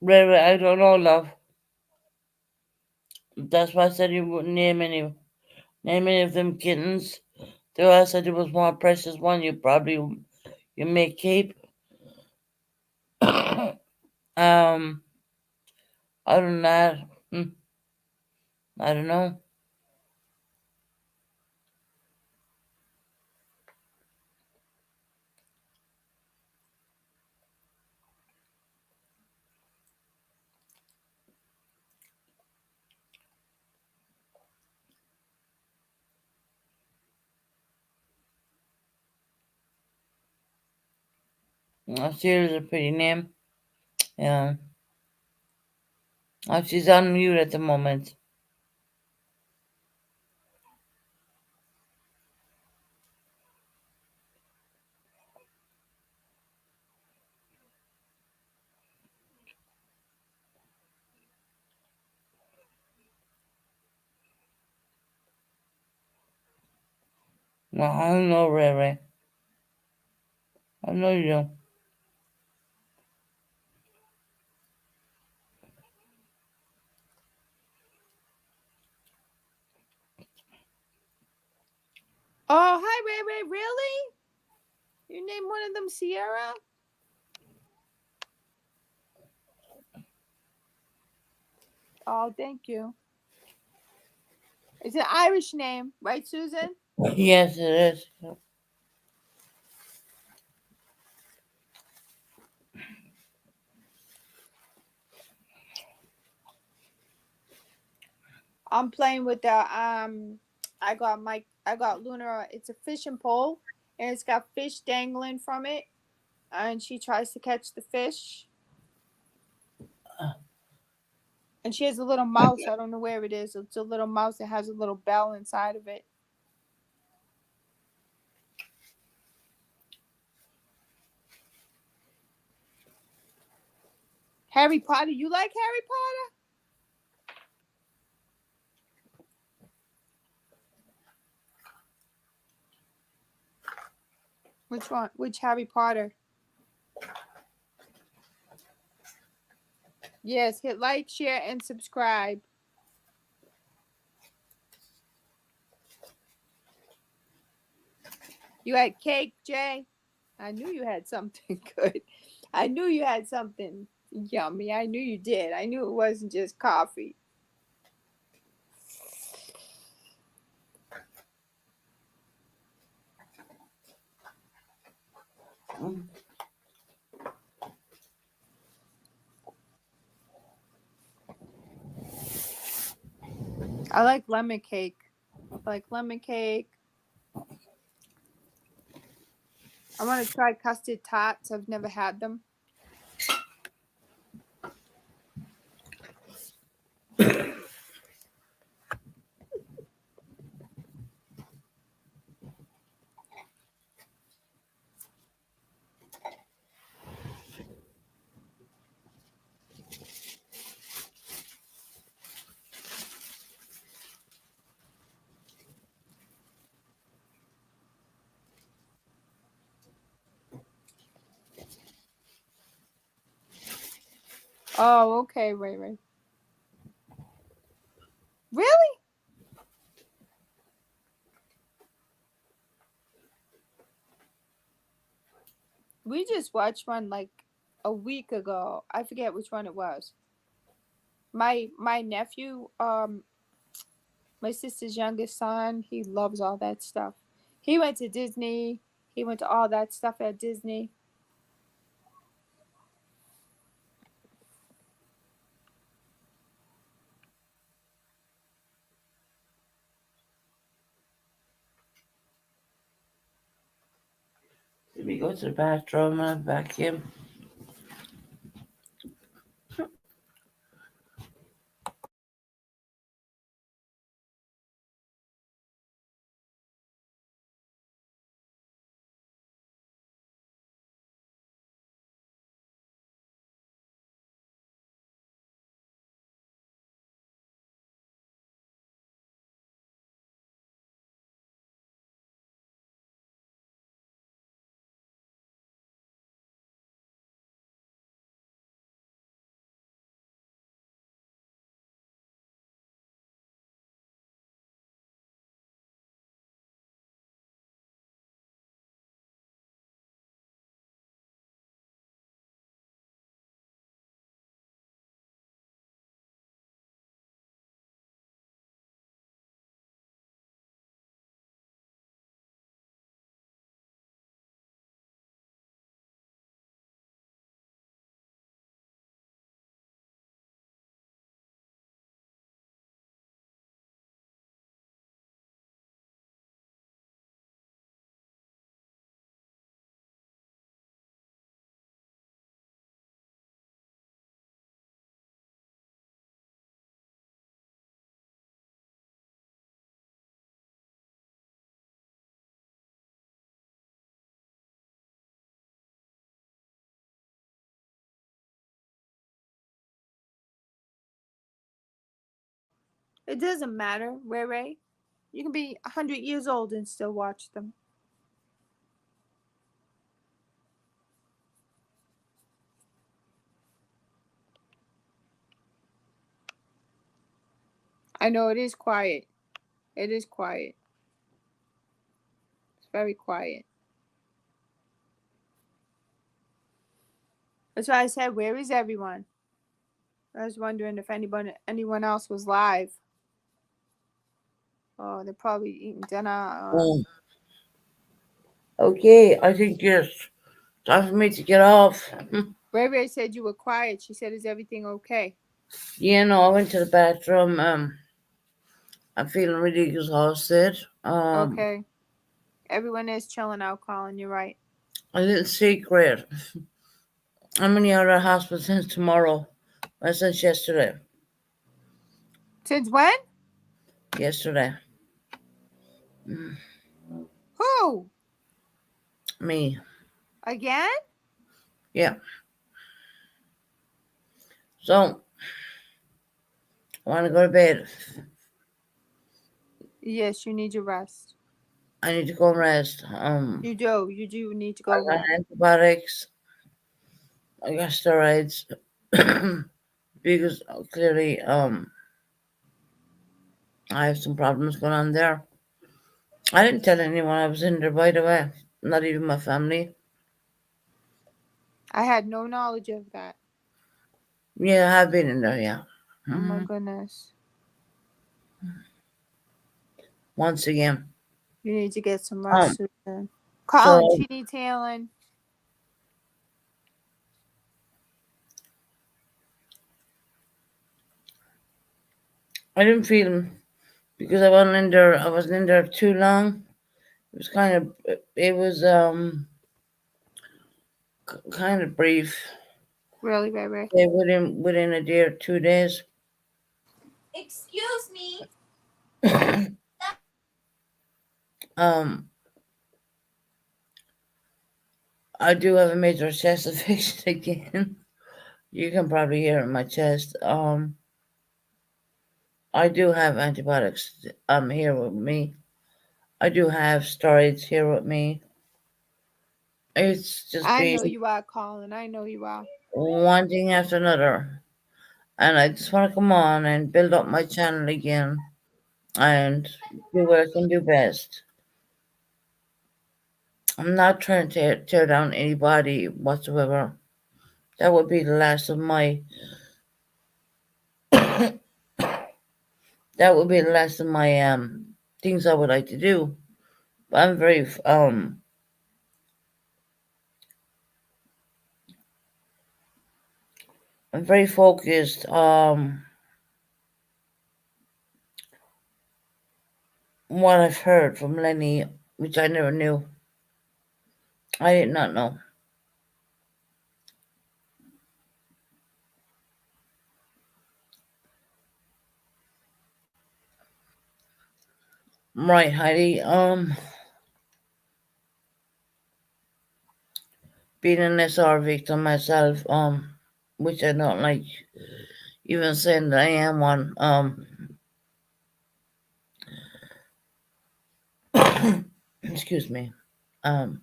Ray, I don't know, love. That's why I said you wouldn't name any of them kittens. Though I said it was more precious one, you may keep. um, Other than that, I don't know. Sierra's a pretty name. Yeah. She's on mute at the moment. No, I don't know, Ray Ray. I know you do. Oh, hi, Ray Ray. Really? You named one of them Sierra? Oh, thank you. It's an Irish name, right, Susan? Yes, it is. I'm playing with the I got Luna. It's a fishing pole, and it's got fish dangling from it, and she tries to catch the fish. And she has a little mouse. I don't know where it is. It's a little mouse that has a little bell inside of it. Harry Potter. You like Harry Potter? Which one? Which Harry Potter? Yes, hit like, share, and subscribe. You had cake, Jay? I knew you had something good. I knew you had something yummy. I knew you did. I knew it wasn't just coffee. I like lemon cake. I like lemon cake. I want to try custard tarts. I've never had them. Oh, okay, Ray Ray. Really? We just watched one like a week ago. I forget which one it was. My nephew, my sister's youngest son, he loves all that stuff. He went to Disney. He went to all that stuff at Disney. Let me go to the bathroom and vacuum. It doesn't matter, Ray Ray. You can be 100 years old and still watch them. I know it is quiet. It is quiet. It's very quiet. That's why I said, where is everyone? I was wondering if anyone else was live. Oh, they're probably eating dinner. Oh, okay, I think it's time for me to get off. Ray Ray said you were quiet. She said, is everything okay? Yeah, no, I went to the bathroom. I'm feeling really exhausted. Okay. Everyone is chilling out, Colin. You're right. A little secret. I'm in the other hospital since tomorrow. Since yesterday. Since when? Yesterday. Who? Me. Again? Yeah. So, I want to go to bed. Yes, you need your rest. I need to go and rest. You do. You do need to I go got rest. antibiotics. I got steroids. Because clearly, I have some problems going on there. I didn't tell anyone I was in there, by the way. Not even my family. I had no knowledge of that. Yeah, I have been in there, yeah. Oh my goodness. Once again. You need to get some rest, Susan. Colin, So, she needs healing. I didn't feel because I wasn't in there too long. It was kind of brief. Really, baby. Yeah, within a day or 2 days. Excuse me. um, I do have a major chest infection again. You can probably hear it in my chest. I do have antibiotics here with me. I do have steroids here with me. It's just I been know you are, Colin. I know you are. one thing after another. And I just want to come on and build up my channel again and do what I can do best. I'm not trying to tear down anybody whatsoever. That would be the last of my that would be the last of my things I would like to do. But I'm very focused what I've heard from Lenny, which I never knew. I did not know. Right, Heidi. Being an SR victim myself, which I don't like even saying that I am one. Excuse me. Um,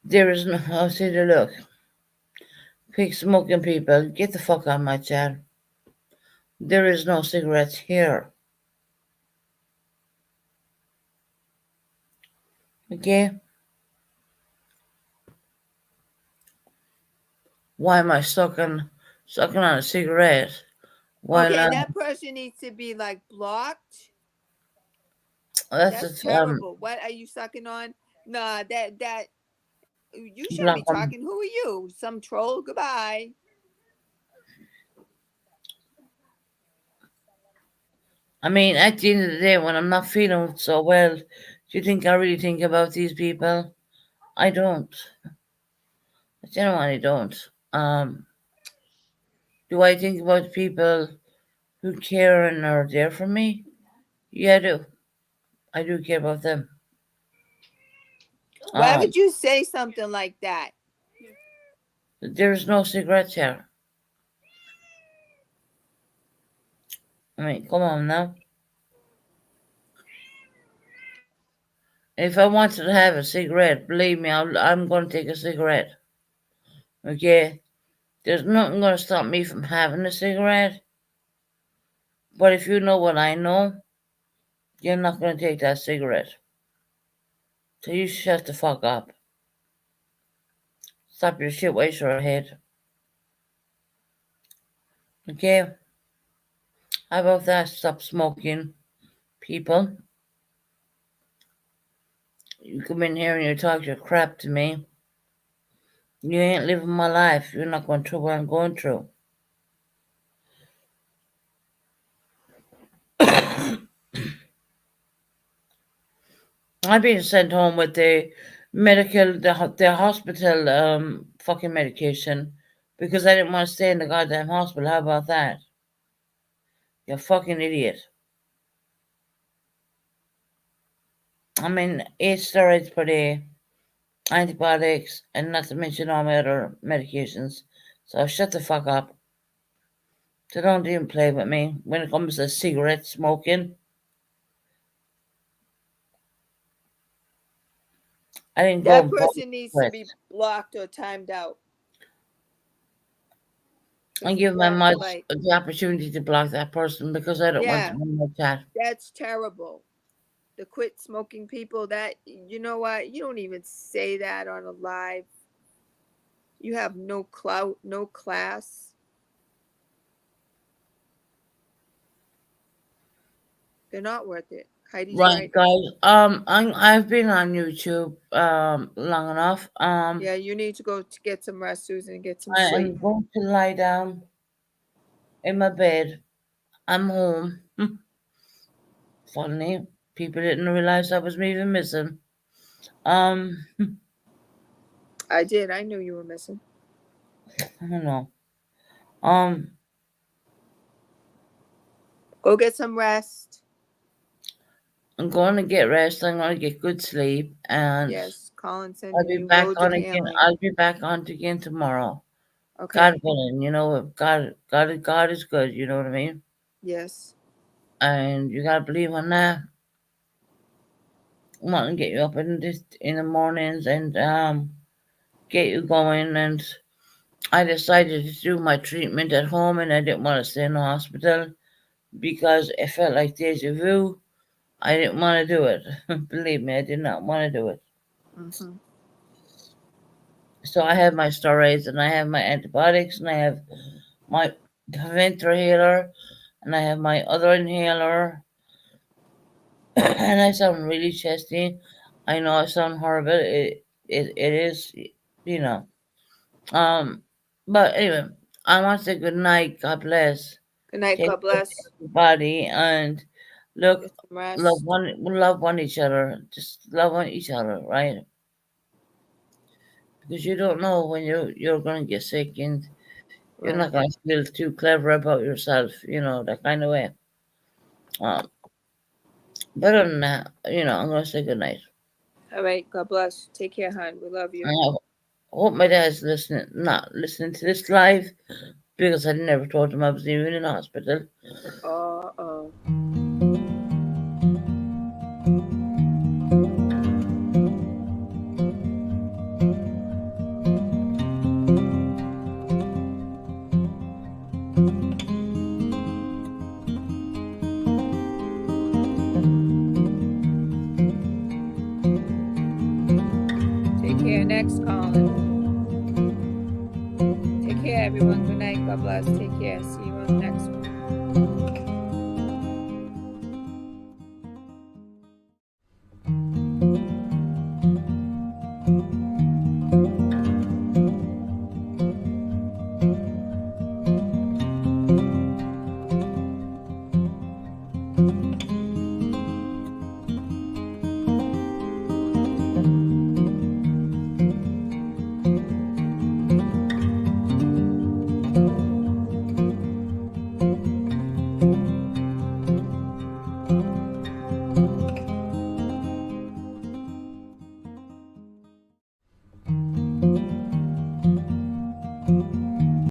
there is no. I'll say the look. Quick smoking people, get the fuck out of my chat. There is no cigarettes here. Okay? Why am I sucking on a cigarette while Okay, that person needs to be like blocked. that's That's just terrible. What are you sucking on? Nah, that you shouldn't be block 'em. talking. Who are you? Some troll? Goodbye. I mean, at the end of the day, when I'm not feeling so well, do you think I really think about these people? I don't. I genuinely don't. Do I think about people who care and are there for me? Yeah, I do. I do care about them. Why Um, would you say something like that? there's no cigarettes here. I mean, come on now. If I wanted to have a cigarette, believe me, I'm going to take a cigarette. Okay? There's nothing going to stop me from having a cigarette. But if you know what I know, you're not going to take that cigarette. So you shut the fuck up. Stop your shit, waste your head. Okay? How about that? Stop smoking, people. You come in here and you talk your crap to me. You ain't living my life. You're not going through what I'm going through. I've been sent home with the the hospital fucking medication because I didn't want to stay in the goddamn hospital. How about that? You fucking idiot. I mean, 8 steroids per day, antibiotics, and not to mention all my other medications. So shut the fuck up. So don't even play with me when it comes to cigarette smoking. I didn't go That and bought person needs to be cigarettes. blocked or timed out. I It's a give my black mother light. the opportunity to block that person because I don't want Yeah, to know that. that's terrible. The quit smoking people, that, you know what? You don't even say that on a live. You have no clout, no class. They're not worth it. Heidi's Right, right. guys. I've been on YouTube long enough. Yeah, you need to go to get some rest, Susan, and get some I sleep. am going to lie down in my bed. I'm home. Funny, people didn't realize I was even missing. Um, I did. I knew you were missing. I don't know. Um, Go get some rest. I'm going to get rest. I'm going to get good sleep, and Yes, Colin's I'll sending be you back loads on of again. healing. I'll be back on again tomorrow. Okay. God willing, you know, God is good. You know what I mean? Yes. And you gotta believe on that. I want to get you up in the mornings and get you going. And I decided to do my treatment at home, and I didn't want to stay in the hospital because it felt like deja vu. I didn't want to do it. Believe me, I did not want to do it. Mm-hmm. So I have my steroids, and I have my antibiotics, and I have my inhaler, and I have my other inhaler. And I sound really chesty. I know I sound horrible. It is, you know. Um, but anyway, I want to say good night. God bless. Good night. Take God care of bless. everybody, and look, Get some rest. love one each other. Just love on each other, right? Because you don't know when you're gonna get sick, and you're Right. not gonna feel too clever about yourself. You know that kind of way. Um, but other than that, I'm gonna say good night. All right. God bless. Take care, hon. We love you. I hope my dad's not listening to this live because I never told him I was even in hospital. Uh-oh. Take care. Next, Colin. Take care, everyone. Good night. God bless. Take care. See you on the next one.